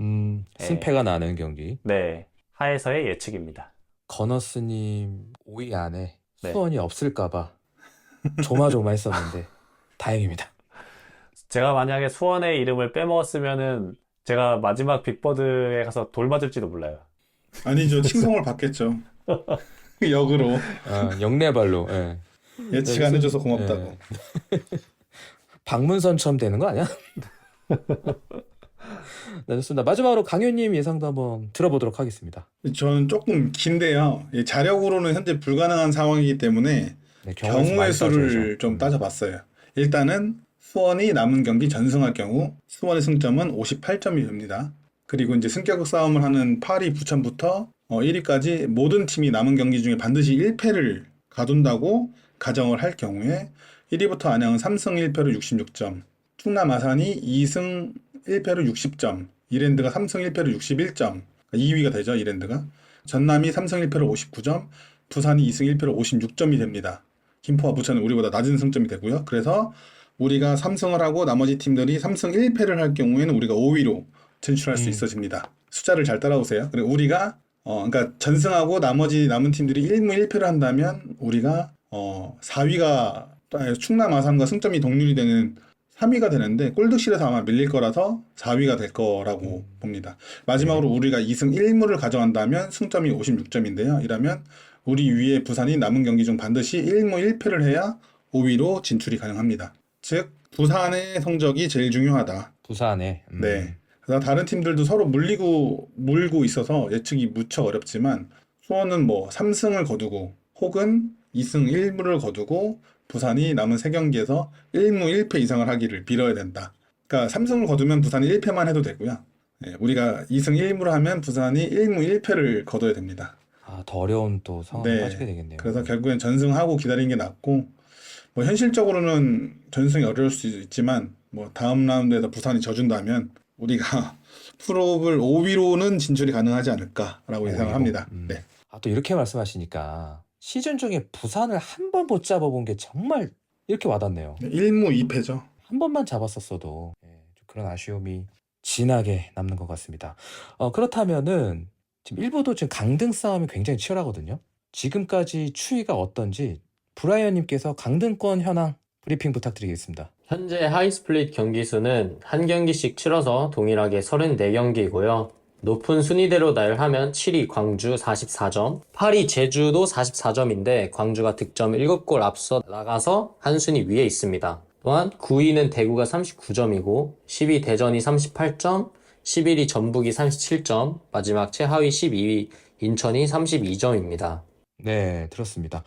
승패가 나는 경기. 네, 하에서의 예측입니다. 건어스님 5위 안에 네. 수원이 없을까봐 조마조마했었는데 다행입니다. 제가 만약에 수원의 이름을 빼먹었으면은 제가 마지막 빅보드에 가서 돌 맞을지도 몰라요. 아니죠. 칭송을 받겠죠. 역으로. 영내발로. 예. 예측 안 해줘서 고맙다고. 박문선처럼 되는 거 아니야? 네, 좋습니다. 마지막으로 강효님 예상도 한번 들어보도록 하겠습니다. 저는 조금 긴데요. 자력으로는 현재 불가능한 상황이기 때문에 네, 경우의 수를 좀 따져봤어요. 일단은 수원이 남은 경기 전승할 경우 수원의 승점은 58점이 됩니다. 그리고 이제 승격 싸움을 하는 8위 부천부터 1위까지 모든 팀이 남은 경기 중에 반드시 1패를 가둔다고 가정을 할 경우에 1위부터 안양은 3승 1패로 66점, 충남 아산이 2승 1패로 60점, 이랜드가 3승 1패로 61점, 2위가 되죠, 이랜드가. 전남이 3승 1패로 59점, 부산이 2승 1패로 56점이 됩니다. 김포와 부천은 우리보다 낮은 승점이 되고요. 그래서 우리가 3승을 하고 나머지 팀들이 3승 1패를 할 경우에는 우리가 5위로 진출할 수 있어집니다. 숫자를 잘 따라오세요. 그리고 우리가 그러니까 전승하고 나머지 남은 팀들이 1무 1패를 한다면 우리가 4위가 충남 아산과 승점이 동률이 되는 3위가 되는데 골득실에서 아마 밀릴 거라서 4위가 될 거라고 봅니다. 마지막으로 우리가 2승 1무를 가져간다면 승점이 56점인데요. 이러면 우리 위에 부산이 남은 경기 중 반드시 1무 1패를 해야 5위로 진출이 가능합니다. 즉 부산의 성적이 제일 중요하다. 부산에. 네. 그래서 다른 팀들도 서로 물고 있어서 예측이 무척 어렵지만 수원은 뭐 3승을 거두고 혹은 2승 1무를 거두고 부산이 남은 3경기에서 1무 1패 이상을 하기를 빌어야 된다. 그러니까 3승을 거두면 부산이 1패만 해도 되고요. 네, 우리가 2승 1무를 하면 부산이 1무 1패를 거둬야 됩니다. 더 어려운 또 상황에 네. 빠지게 되겠네요. 그래서 결국엔 전승하고 기다리는 게 낫고 뭐 현실적으로는 전승이 어려울 수 있지만 뭐 다음 라운드에서 부산이 져준다면 우리가 프로를 5위로는 진출이 가능하지 않을까라고 예상을 합니다. 네. 또 이렇게 말씀하시니까 시즌 중에 부산을 한 번 못 잡아본 게 정말 이렇게 와닿네요. 1무 2패죠. 한 번만 잡았었어도 좀 그런 아쉬움이 진하게 남는 것 같습니다. 그렇다면은 지금 일부도 지금 강등 싸움이 굉장히 치열하거든요. 지금까지 추이가 어떤지 브라이언님께서 강등권 현황 브리핑 부탁드리겠습니다. 현재 하이스플릿 경기 수는 한 경기씩 치러서 동일하게 34경기이고요. 높은 순위대로 나열하면 7위 광주 44점, 8위 제주도 44점인데 광주가 득점 7골 앞서 나가서 한 순위 위에 있습니다. 또한 9위는 대구가 39점이고 10위 대전이 38점, 11위 전북이 37점, 마지막 최하위 12위 인천이 32점입니다. 네, 들었습니다.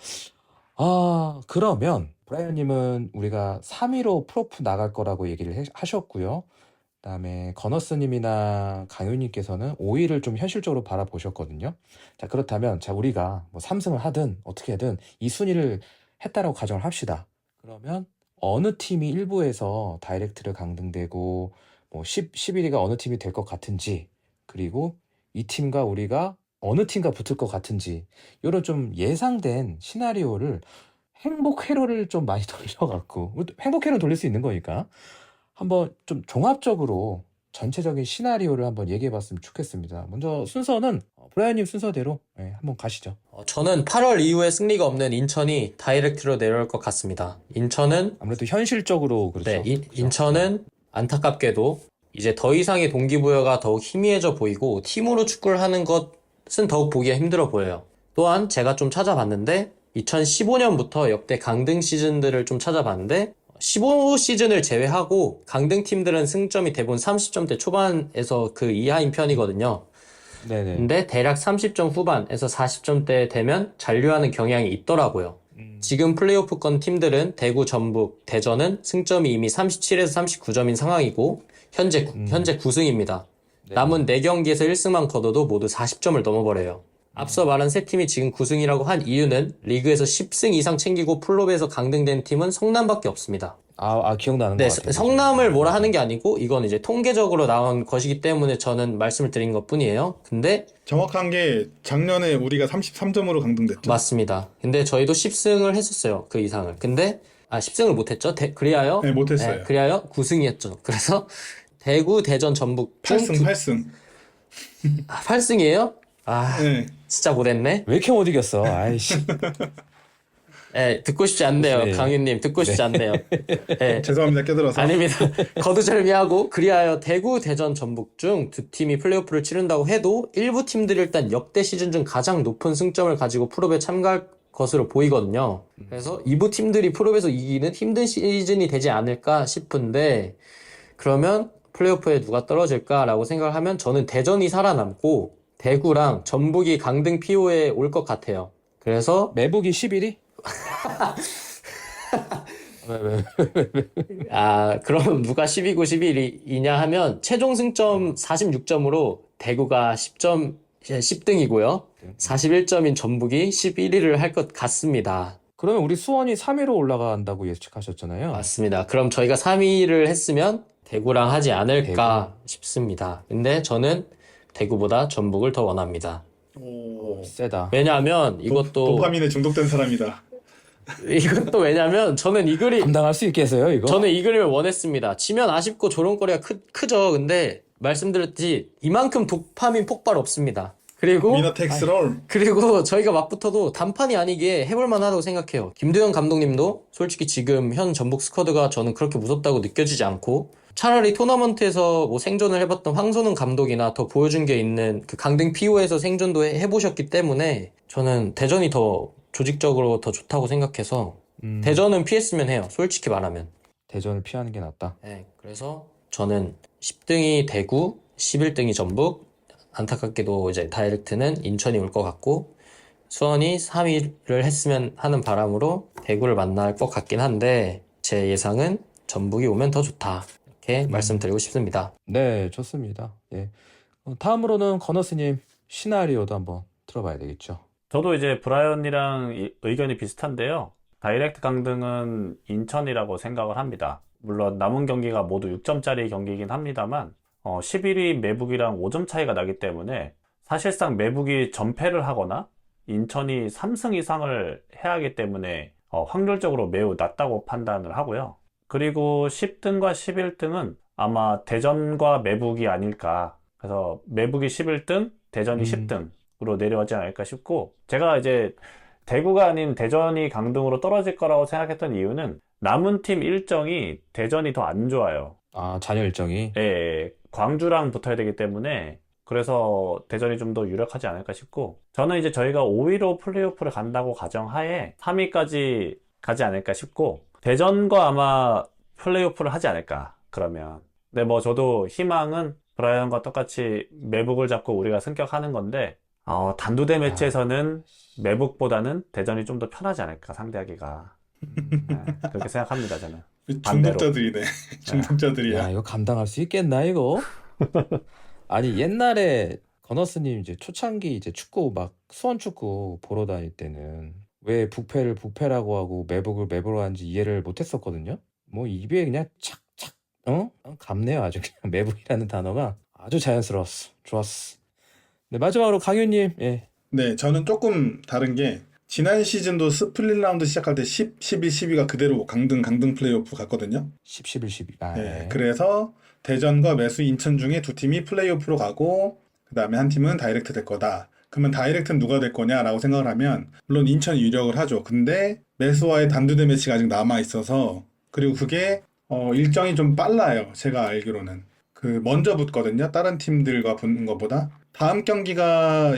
그러면 브라이언님은 우리가 3위로 프로프 나갈 거라고 얘기를 하셨고요. 그다음에 건어스님이나 강윤님께서는 5위를 좀 현실적으로 바라보셨거든요. 자, 그렇다면 우리가 뭐 3승을 하든 어떻게든 이 순위를 했다라고 가정을 합시다. 그러면 어느 팀이 1부에서 다이렉트를 강등되고 뭐 11위가 어느 팀이 될 것 같은지, 그리고 이 팀과 우리가 어느 팀과 붙을 것 같은지, 이런 좀 예상된 시나리오를 행복 회로를 좀 많이 돌려갖고, 행복 회로 돌릴 수 있는 거니까 한번 좀 종합적으로 전체적인 시나리오를 한번 얘기해봤으면 좋겠습니다. 먼저 순서는 브라이언님 순서대로 한번 가시죠. 저는 8월 이후에 승리가 없는 인천이 다이렉트로 내려올 것 같습니다. 인천은 아무래도 현실적으로 그렇죠. 네, 그렇죠. 인천은 안타깝게도 이제 더 이상의 동기부여가 더욱 희미해져 보이고 팀으로 축구를 하는 것은 더욱 보기가 힘들어 보여요. 또한 제가 좀 찾아봤는데 2015년부터 역대 강등 시즌들을 좀 찾아봤는데 15 시즌을 제외하고 강등 팀들은 승점이 대부분 30점대 초반에서 그 이하인 편이거든요. 네네. 근데 대략 30점 후반에서 40점대 되면 잔류하는 경향이 있더라고요. 지금 플레이오프권 팀들은 대구, 전북, 대전은 승점이 이미 37에서 39점인 상황이고 현재 9승입니다. 남은 4경기에서 1승만 거둬도 모두 40점을 넘어버려요. 앞서 말한 세 팀이 지금 9승이라고 한 이유는 리그에서 10승 이상 챙기고 플롭에서 강등된 팀은 성남밖에 없습니다. 기억나는 네, 것 같아요. 성남을 뭐라 하는 게 아니고 이건 이제 통계적으로 나온 것이기 때문에 저는 말씀을 드린 것뿐이에요. 근데 정확한 게 작년에 우리가 33점으로 강등됐죠. 맞습니다. 근데 저희도 10승을 했었어요. 그 이상을. 근데 10승을 못했죠. 그리하여 네, 못했어요. 그리하여 9승이었죠. 그래서 대구, 대전, 전북 8승, 8승. 8승이에요? 네. 진짜 못했네. 왜 이렇게 못 이겼어? 아이씨. 듣고 싶지 않네요. 네. 강윤님, 듣고 싶지 않네요. 죄송합니다. 껴들어서. 아닙니다. 거두절미하고 그리하여 대구, 대전, 전북 중 두 팀이 플레이오프를 치른다고 해도 일부 팀들이 일단 역대 시즌 중 가장 높은 승점을 가지고 프롭에 참가할 것으로 보이거든요. 그래서 2부 팀들이 프롭에서 이기는 힘든 시즌이 되지 않을까 싶은데 그러면 플레이오프에 누가 떨어질까라고 생각을 하면 저는 대전이 살아남고 대구랑 전북이 강등 PO에 올 것 같아요. 그래서 매북이 11위? 그럼 누가 12구 11이냐 하면 최종 승점 46점으로 대구가 10등이고요. 41점인 전북이 11위를 할 것 같습니다. 그러면 우리 수원이 3위로 올라간다고 예측하셨잖아요. 맞습니다. 그럼 저희가 3위를 했으면 대구랑 하지 않을까 싶습니다. 근데 저는 대구보다 전북을 더 원합니다. 오. 세다. 왜냐하면 이것도 도파민에 중독된 사람이다. 왜냐면 저는 이 그림 감당할 수 있겠어요, 이거? 저는 이 그림을 원했습니다. 지면 아쉽고 조롱거리가 크죠. 근데 말씀드렸듯이 이만큼 도파민 폭발 없습니다. 그리고 위너 텍스 롤. 그리고 저희가 맞붙어도 단판이 아니게 해볼 만하다고 생각해요. 김두현 감독님도 솔직히 지금 현 전북 스쿼드가 저는 그렇게 무섭다고 느껴지지 않고 차라리 토너먼트에서 뭐 생존을 해봤던 황선웅 감독이나 더 보여준 게 있는 그 강등 PO에서 생존도 해보셨기 때문에 저는 대전이 더 조직적으로 더 좋다고 생각해서 대전은 피했으면 해요. 솔직히 말하면. 대전을 피하는 게 낫다. 네, 그래서 저는 10등이 대구, 11등이 전북, 안타깝게도 이제 다이렉트는 인천이 올 것 같고 수원이 3위를 했으면 하는 바람으로 대구를 만날 것 같긴 한데 제 예상은 전북이 오면 더 좋다. 이렇게 말씀드리고 싶습니다. 네, 좋습니다. 예. 다음으로는 건어스님 시나리오도 한번 들어봐야 되겠죠. 저도 이제 브라이언이랑 의견이 비슷한데요. 다이렉트 강등은 인천이라고 생각을 합니다. 물론 남은 경기가 모두 6점짜리 경기이긴 합니다만 11위 매북이랑 5점 차이가 나기 때문에 사실상 매북이 전패를 하거나 인천이 3승 이상을 해야 하기 때문에 확률적으로 매우 낮다고 판단을 하고요. 그리고 10등과 11등은 아마 대전과 매북이 아닐까. 그래서 매북이 11등, 대전이 10등으로 내려오지 않을까 싶고 제가 이제 대구가 아닌 대전이 강등으로 떨어질 거라고 생각했던 이유는 남은 팀 일정이 대전이 더 안 좋아요. 잔여 일정이. 예, 광주랑 붙어야 되기 때문에 그래서 대전이 좀 더 유력하지 않을까 싶고 저는 이제 저희가 5위로 플레이오프를 간다고 가정하에 3위까지 가지 않을까 싶고 대전과 아마 플레이오프를 하지 않을까 그러면 근데 뭐 저도 희망은 브라이언과 똑같이 매북을 잡고 우리가 승격하는 건데 단두대 매치에서는 매북보다는 대전이 좀 더 편하지 않을까 상대하기가 그렇게 생각합니다 저는. 반대로. 중독자들이네. 중독자들이야. 야, 이거 감당할 수 있겠나, 이거? 아니, 옛날에 건어스님 이제 초창기 이제 축구 막 수원 축구 보러 다닐 때는 왜 부패를 부패라고 하고 매북을 매부로 하는지 이해를 못 했었거든요. 뭐 입에 그냥 착착 감네요. 아주 그냥 매북이라는 단어가 아주 자연스러웠어. 좋았어. 네, 마지막으로 강윤님. 예. 네, 저는 조금 다른 게 지난 시즌도 스플릿 라운드 시작할 때 10, 11, 12가 그대로 강등 플레이오프 갔거든요. 10, 11, 12. 네, 그래서 대전과 매수 인천 중에 두 팀이 플레이오프로 가고 그 다음에 한 팀은 다이렉트 될 거다. 그러면 다이렉트는 누가 될 거냐라고 생각을 하면 물론 인천이 유력을 하죠. 근데 매수와의 단두대 매치가 아직 남아 있어서 그리고 그게 일정이 좀 빨라요. 제가 알기로는 그 먼저 붙거든요. 다른 팀들과 붙는 것보다 다음 경기가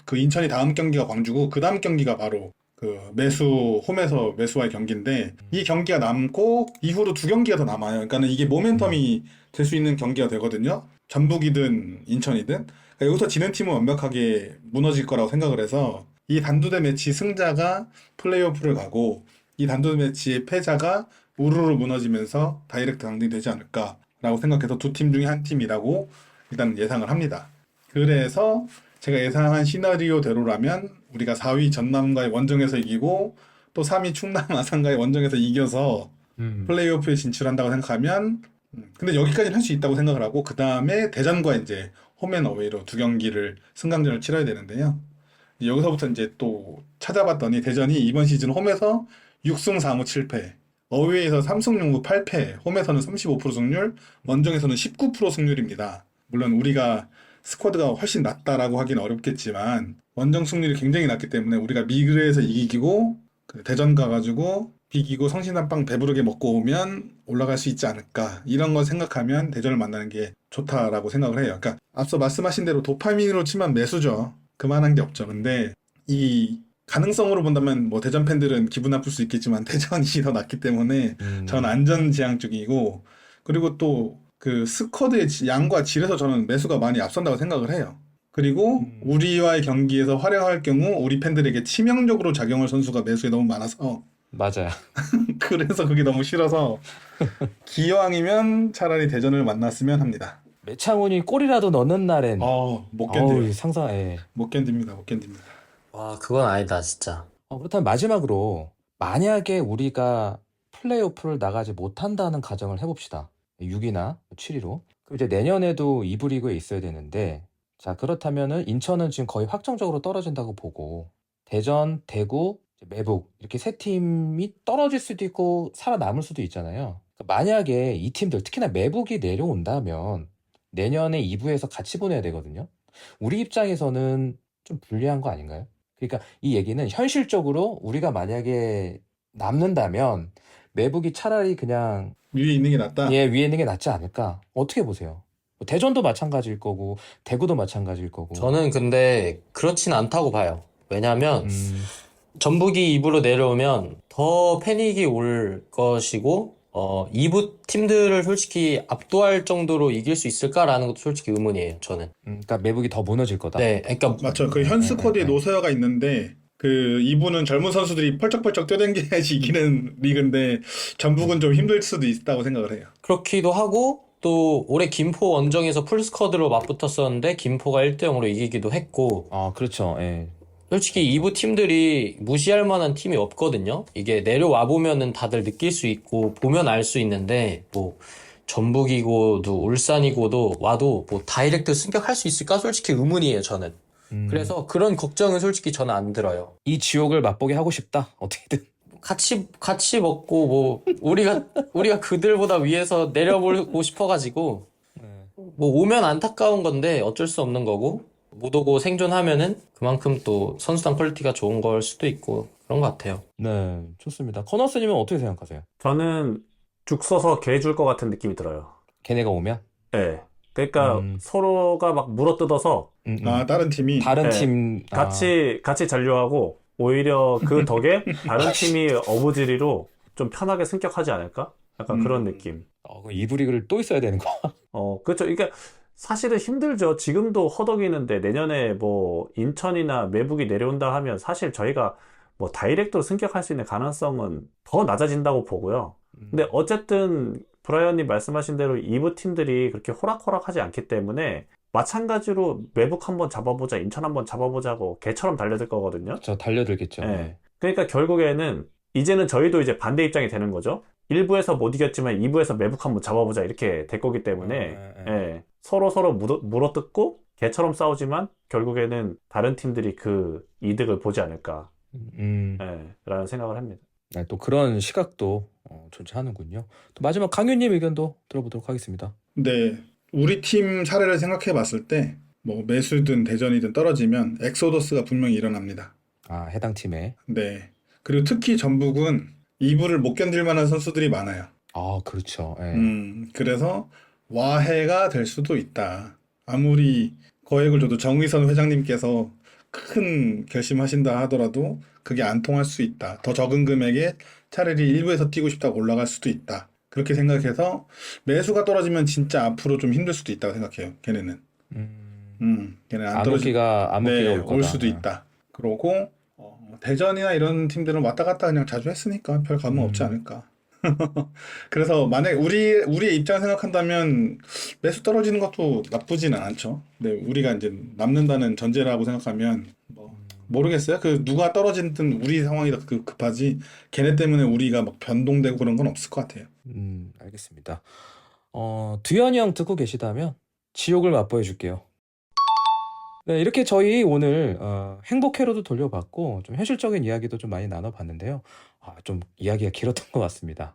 그 인천이 다음 경기가 광주고 그 다음 경기가 바로 그 매수 홈에서 매수와의 경기인데 이 경기가 남고 이후로 두 경기가 더 남아요. 그러니까는 이게 모멘텀이 될 수 있는 경기가 되거든요. 전북이든 인천이든 그러니까 여기서 지는 팀은 완벽하게 무너질 거라고 생각을 해서 이 단두대 매치 승자가 플레이오프를 가고 이 단두대 매치의 패자가 우르르 무너지면서 다이렉트 강등이 되지 않을까라고 생각해서 두 팀 중에 한 팀이라고 일단 예상을 합니다. 그래서 제가 예상한 시나리오대로라면 우리가 4위 전남과의 원정에서 이기고 또 3위 충남 아산과의 원정에서 이겨서 플레이오프에 진출한다고 생각하면 근데 여기까지는 할 수 있다고 생각을 하고 그 다음에 대전과 이제 홈앤어웨이로 두 경기를 승강전을 치러야 되는데요. 여기서부터 이제 또 찾아봤더니 대전이 이번 시즌 홈에서 6승 4무 7패, 어웨이에서 3승 6무 8패, 홈에서는 35% 승률, 원정에서는 19% 승률입니다. 물론 우리가 스쿼드가 훨씬 낮다라고 하기는 어렵겠지만 원정 승률이 굉장히 낮기 때문에 우리가 미그에서 이기고 대전 가가지고 비기고 성신한빵 배부르게 먹고 오면 올라갈 수 있지 않을까 이런 거 생각하면 대전을 만나는 게 좋다라고 생각을 해요. 그러니까 앞서 말씀하신 대로 도파민으로 치면 매수죠. 그만한 게 없죠. 근데 이 가능성으로 본다면 뭐 대전 팬들은 기분 나쁠 수 있겠지만 대전이 더 낫기 때문에 저는 안전지향적이고 그리고 또 그 스쿼드의 양과 질에서 저는 매수가 많이 앞선다고 생각을 해요. 그리고 우리와의 경기에서 활약할 경우 우리 팬들에게 치명적으로 작용할 선수가 매수에 너무 많아서 맞아요. 그래서 그게 너무 싫어서 기왕이면 차라리 대전을 만났으면 합니다. 매창훈이 골이라도 넣는 날엔 못 견뎌요. 어우, 상상, 예. 못 견딥니다. 못 견딥니다. 와, 그건 아니다, 진짜. 그렇다면 마지막으로 만약에 우리가 플레이오프를 나가지 못한다는 가정을 해봅시다. 6위나 7위로. 그럼 이제 내년에도 2부 리그에 있어야 되는데 자 그렇다면은 인천은 지금 거의 확정적으로 떨어진다고 보고 대전, 대구, 매북 이렇게 세 팀이 떨어질 수도 있고 살아남을 수도 있잖아요. 그러니까 만약에 이 팀들 특히나 매북이 내려온다면 내년에 2부에서 같이 보내야 되거든요. 우리 입장에서는 좀 불리한 거 아닌가요? 그러니까 이 얘기는 현실적으로 우리가 만약에 남는다면 매북이 차라리 그냥 위에 있는 게 낫다. 위에 있는 게 낫지 않을까? 어떻게 보세요? 뭐 대전도 마찬가지일 거고 대구도 마찬가지일 거고. 저는 근데 그렇진 않다고 봐요. 왜냐면 전북이 2부로 내려오면 더 패닉이 올 것이고 2부 팀들을 솔직히 압도할 정도로 이길 수 있을까라는 것도 솔직히 의문이에요, 저는. 그러니까 매북이 더 무너질 거다. 네, 그러니까 맞죠. 그 현 스쿼드에 노서여가 있는데 그 이분은 젊은 선수들이 펄쩍펄쩍 뛰어댕겨야지 이기는 리그인데 전북은 좀 힘들 수도 있다고 생각을 해요. 그렇기도 하고 또 올해 김포 원정에서 풀스쿼드로 맞붙었었는데 김포가 1대0으로 이기기도 했고 그렇죠. 예. 솔직히 2부 팀들이 무시할 만한 팀이 없거든요. 이게 내려와 보면은 다들 느낄 수 있고 보면 알 수 있는데 뭐 전북이고도 울산이고도 와도 뭐 다이렉트 승격할 수 있을까? 솔직히 의문이에요, 저는. 그래서 그런 걱정은 솔직히 저는 안 들어요. 이 지옥을 맛보게 하고 싶다. 어떻게든. 같이 먹고 뭐 우리가 그들보다 위에서 내려보고 싶어가지고 뭐 오면 안타까운 건데 어쩔 수 없는 거고 못 오고 생존하면은 그만큼 또 선수단 퀄리티가 좋은 걸 수도 있고 그런 것 같아요. 네, 좋습니다. 커너스님은 어떻게 생각하세요? 저는 죽 서서 개 줄 것 같은 느낌이 들어요. 걔네가 오면? 네. 그러니까 서로가 막 물어뜯어서 다른 팀이 다른 네. 팀 같이 잔류하고 오히려 그 덕에 다른 팀이 어부지리로 좀 편하게 승격하지 않을까? 약간 그런 느낌. 그럼 2부 리그를 또 있어야 되는 거? 그렇죠. 이게 사실은 힘들죠. 지금도 허덕이는데 내년에 뭐 인천이나 매북이 내려온다 하면 사실 저희가 뭐 다이렉트로 승격할 수 있는 가능성은 더 낮아진다고 보고요. 근데 어쨌든 브라이언님 말씀하신 대로 2부 팀들이 그렇게 호락호락하지 않기 때문에 마찬가지로 매북 한번 잡아보자, 인천 한번 잡아보자고 개처럼 달려들 거거든요. 저 달려들겠죠. 네. 그러니까 결국에는 이제는 저희도 이제 반대 입장이 되는 거죠. 1부에서 못 이겼지만 2부에서 매북 한번 잡아보자 이렇게 될 거기 때문에 예. 서로 물어뜯고 개처럼 싸우지만 결국에는 다른 팀들이 그 이득을 보지 않을까 라는 생각을 합니다. 네, 또 그런 시각도 존재하는군요. 또 마지막 강윤님 의견도 들어보도록 하겠습니다. 네, 우리 팀 사례를 생각해 봤을 때 뭐 매수든 대전이든 떨어지면 엑소더스가 분명히 일어납니다. 아, 해당 팀에. 네. 그리고 특히 전북은 2부를 못 견딜 만한 선수들이 많아요. 아, 그렇죠. 예. 그래서 와해가 될 수도 있다. 아무리 거액을 줘도 정의선 회장님께서 큰 결심하신다 하더라도 그게 안 통할 수 있다. 더 적은 금액에 차라리 일부에서 뛰고 싶다고 올라갈 수도 있다. 그렇게 생각해서 매수가 떨어지면 진짜 앞으로 좀 힘들 수도 있다고 생각해요. 걔네는. 걔는 안 떨어지. 암흑기가 올 거다. 올 수도 있다. 그러고 대전이나 이런 팀들은 왔다 갔다 그냥 자주 했으니까 별 감흥 없지 않을까. 그래서 만약 우리의 입장 생각한다면 매수 떨어지는 것도 나쁘지는 않죠. 근데 우리가 이제 남는다는 전제라고 생각하면 뭐 모르겠어요. 그 누가 떨어지든 우리 상황이 더 급하지 걔네 때문에 우리가 막 변동되고 그런 건 없을 것 같아요. 알겠습니다. 두현이 형 듣고 계시다면 지옥을 맛보여 줄게요. 네, 이렇게 저희 오늘 행복회로도 돌려봤고 좀 현실적인 이야기도 좀 많이 나눠봤는데요. 좀 이야기가 길었던 것 같습니다.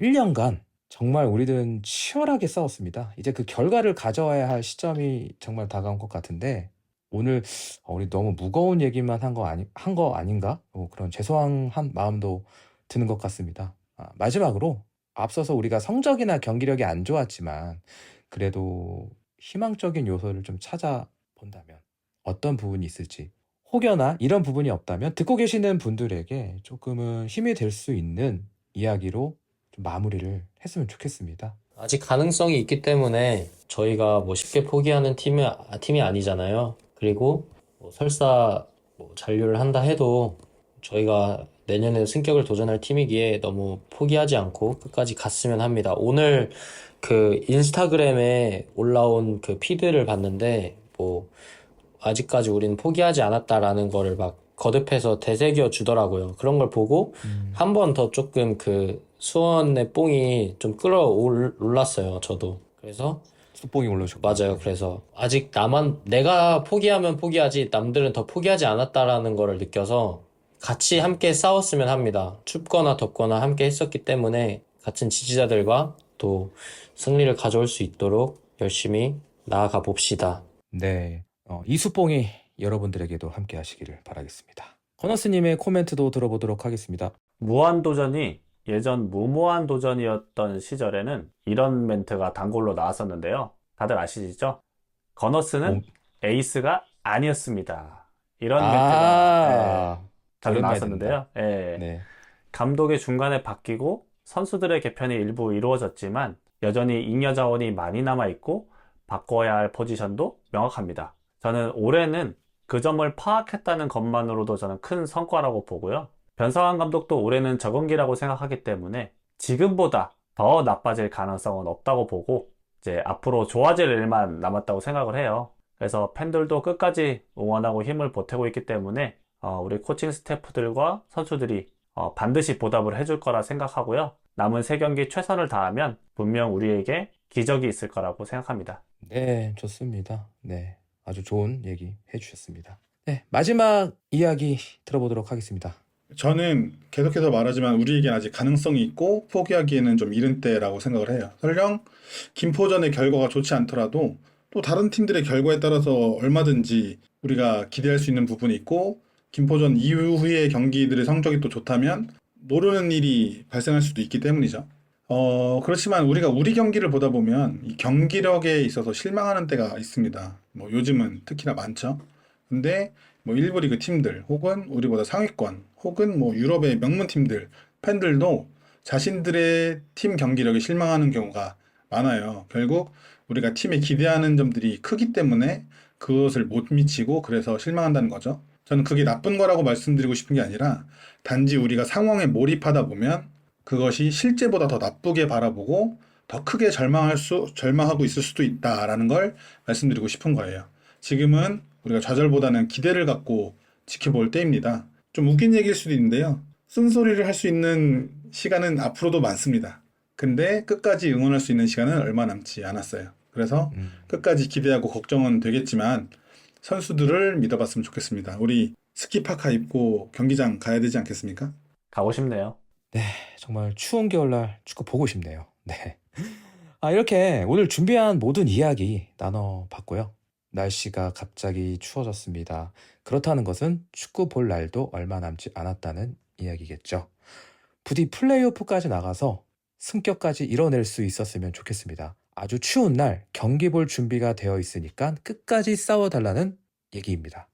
1년간 정말 우리들은 치열하게 싸웠습니다. 이제 그 결과를 가져와야 할 시점이 정말 다가온 것 같은데 오늘 우리 너무 무거운 얘기만 한 거 아닌가? 그런 죄송한 마음도 드는 것 같습니다. 마지막으로 앞서서 우리가 성적이나 경기력이 안 좋았지만 그래도 희망적인 요소를 좀 찾아본다면 어떤 부분이 있을지 혹여나 이런 부분이 없다면 듣고 계시는 분들에게 조금은 힘이 될 수 있는 이야기로 좀 마무리를 했으면 좋겠습니다. 아직 가능성이 있기 때문에 저희가 뭐 쉽게 포기하는 팀이 아니잖아요. 그리고 뭐 설사 뭐 잔류를 한다 해도 저희가 내년에 승격을 도전할 팀이기에 너무 포기하지 않고 끝까지 갔으면 합니다. 오늘 그 인스타그램에 올라온 그 피드를 봤는데 뭐 아직까지 우리는 포기하지 않았다라는 거를 막 거듭해서 되새겨 주더라고요. 그런 걸 보고 한 번 더 조금 그 수원의 뽕이 좀 끌어올랐어요, 저도. 그래서 쑥봉이 올라오셨고. 맞아요. 그래서 아직 내가 포기하면 포기하지 남들은 더 포기하지 않았다라는 거를 느껴서 같이 함께 싸웠으면 합니다. 춥거나 덥거나 함께 했었기 때문에 같은 지지자들과 또 승리를 가져올 수 있도록 열심히 나아가 봅시다. 네, 이 쑥봉이 여러분들에게도 함께 하시기를 바라겠습니다. 커너스님의 코멘트도 들어보도록 하겠습니다. 무한도전이 예전 무모한 도전이었던 시절에는 이런 멘트가 단골로 나왔었는데요. 다들 아시죠? 거너스는 에이스가 아니었습니다. 이런 멘트가 자주 오랜만에 나왔었는데요. 예. 네. 감독이 중간에 바뀌고 선수들의 개편이 일부 이루어졌지만 여전히 잉여 자원이 많이 남아있고 바꿔야 할 포지션도 명확합니다. 저는 올해는 그 점을 파악했다는 것만으로도 저는 큰 성과라고 보고요. 변성환 감독도 올해는 적응기라고 생각하기 때문에 지금보다 더 나빠질 가능성은 없다고 보고 이제 앞으로 좋아질 일만 남았다고 생각을 해요. 그래서 팬들도 끝까지 응원하고 힘을 보태고 있기 때문에 우리 코칭 스태프들과 선수들이 반드시 보답을 해줄 거라 생각하고요. 남은 3경기 최선을 다하면 분명 우리에게 기적이 있을 거라고 생각합니다. 네, 좋습니다. 네, 아주 좋은 얘기 해주셨습니다. 네, 마지막 이야기 들어보도록 하겠습니다. 저는 계속해서 말하지만 우리에겐 아직 가능성이 있고 포기하기에는 좀 이른 때라고 생각을 해요. 설령 김포전의 결과가 좋지 않더라도 또 다른 팀들의 결과에 따라서 얼마든지 우리가 기대할 수 있는 부분이 있고 김포전 이후의 경기들의 성적이 또 좋다면 모르는 일이 발생할 수도 있기 때문이죠. 그렇지만 우리가 우리 경기를 보다 보면 이 경기력에 있어서 실망하는 때가 있습니다. 뭐 요즘은 특히나 많죠. 근데 뭐 일부 리그 팀들 혹은 우리보다 상위권 혹은 뭐 유럽의 명문 팀들 팬들도 자신들의 팀 경기력에 실망하는 경우가 많아요. 결국 우리가 팀에 기대하는 점들이 크기 때문에 그것을 못 미치고 그래서 실망한다는 거죠. 저는 그게 나쁜 거라고 말씀드리고 싶은 게 아니라 단지 우리가 상황에 몰입하다 보면 그것이 실제보다 더 나쁘게 바라보고 더 크게 절망하고 있을 수도 있다라는 걸 말씀드리고 싶은 거예요. 지금은 우리가 좌절보다는 기대를 갖고 지켜볼 때입니다. 좀 웃긴 얘기일 수도 있는데요. 쓴소리를 할 수 있는 시간은 앞으로도 많습니다. 근데 끝까지 응원할 수 있는 시간은 얼마 남지 않았어요. 그래서 끝까지 기대하고 걱정은 되겠지만 선수들을 믿어봤으면 좋겠습니다. 우리 스키파카 입고 경기장 가야 되지 않겠습니까? 가고 싶네요. 네, 정말 추운 겨울날 축구 보고 싶네요. 네. 이렇게 오늘 준비한 모든 이야기 나눠봤고요. 날씨가 갑자기 추워졌습니다. 그렇다는 것은 축구 볼 날도 얼마 남지 않았다는 이야기겠죠. 부디 플레이오프까지 나가서 승격까지 이뤄낼 수 있었으면 좋겠습니다. 아주 추운 날 경기 볼 준비가 되어 있으니까 끝까지 싸워달라는 얘기입니다.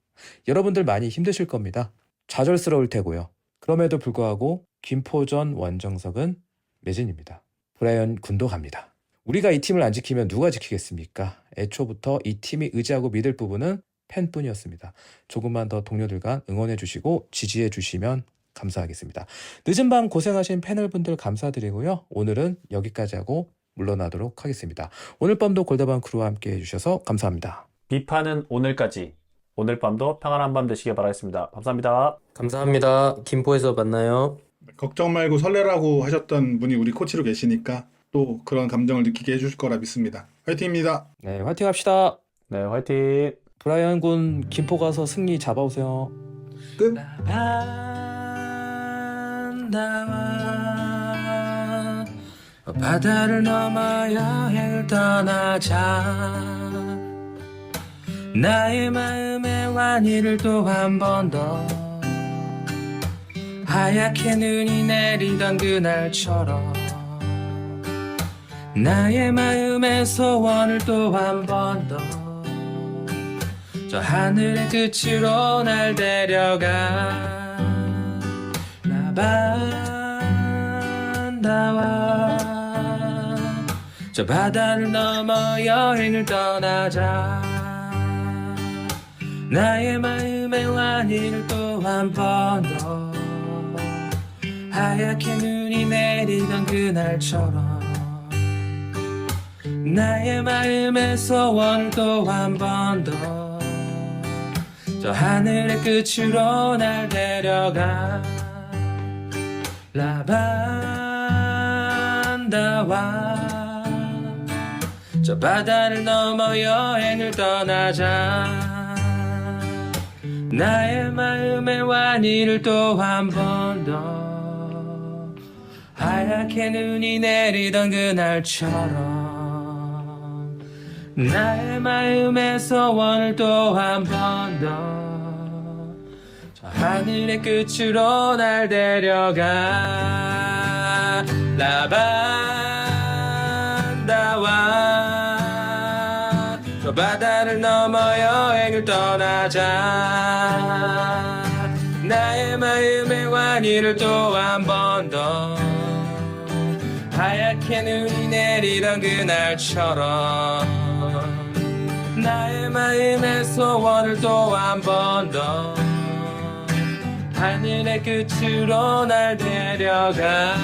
여러분들 많이 힘드실 겁니다. 좌절스러울 테고요. 그럼에도 불구하고 김포전 원정석은 매진입니다. 브라이언 군도 갑니다. 우리가 이 팀을 안 지키면 누가 지키겠습니까? 애초부터 이 팀이 의지하고 믿을 부분은 팬뿐이었습니다. 조금만 더 동료들과 응원해 주시고 지지해 주시면 감사하겠습니다. 늦은 밤 고생하신 패널분들 감사드리고요. 오늘은 여기까지 하고 물러나도록 하겠습니다. 오늘 밤도 골다방 크루와 함께 해주셔서 감사합니다. 비판은 오늘까지. 오늘 밤도 평안한 밤 되시길 바라겠습니다. 감사합니다. 감사합니다. 김포에서 만나요. 걱정 말고 설레라고 하셨던 분이 우리 코치로 계시니까 또 그런 감정을 느끼게 해주실 거라 믿습니다. 화이팅입니다. 네, 화이팅 합시다. 네, 화이팅! 브라이언 군 김포 가서 승리 잡아오세요. 끝. 바다를 넘어 여행을 떠나자. 나의 마음의 완이를 또 한 번 더 하얗게 눈이 내리던 그날처럼 나의 마음의 소원을 또 한 번 더 저 하늘의 끝으로 날 데려가. 나반다와 저 바다를 넘어 여행을 떠나자. 나의 마음의 완이를 또 한 번 더 하얗게 눈이 내리던 그날처럼 나의 마음의 소원을 또 한 번 더 저 하늘의 끝으로 날 데려가. 라반다와 저 바다를 넘어 여행을 떠나자. 나의 마음의 완이를 또 한 번 더 하얗게 눈이 내리던 그날처럼 나의 마음의 소원을 또 한 번 더 저 하늘의 끝으로 날 데려가. 라반다와 저 바다를 넘어 여행을 떠나자. 나의 마음의 완이를 또 한 번 더 하얗게 눈이 내리던 그날처럼 나의 마음의 소원을 또 한 번 더 하늘의 끝으로 날 데려가.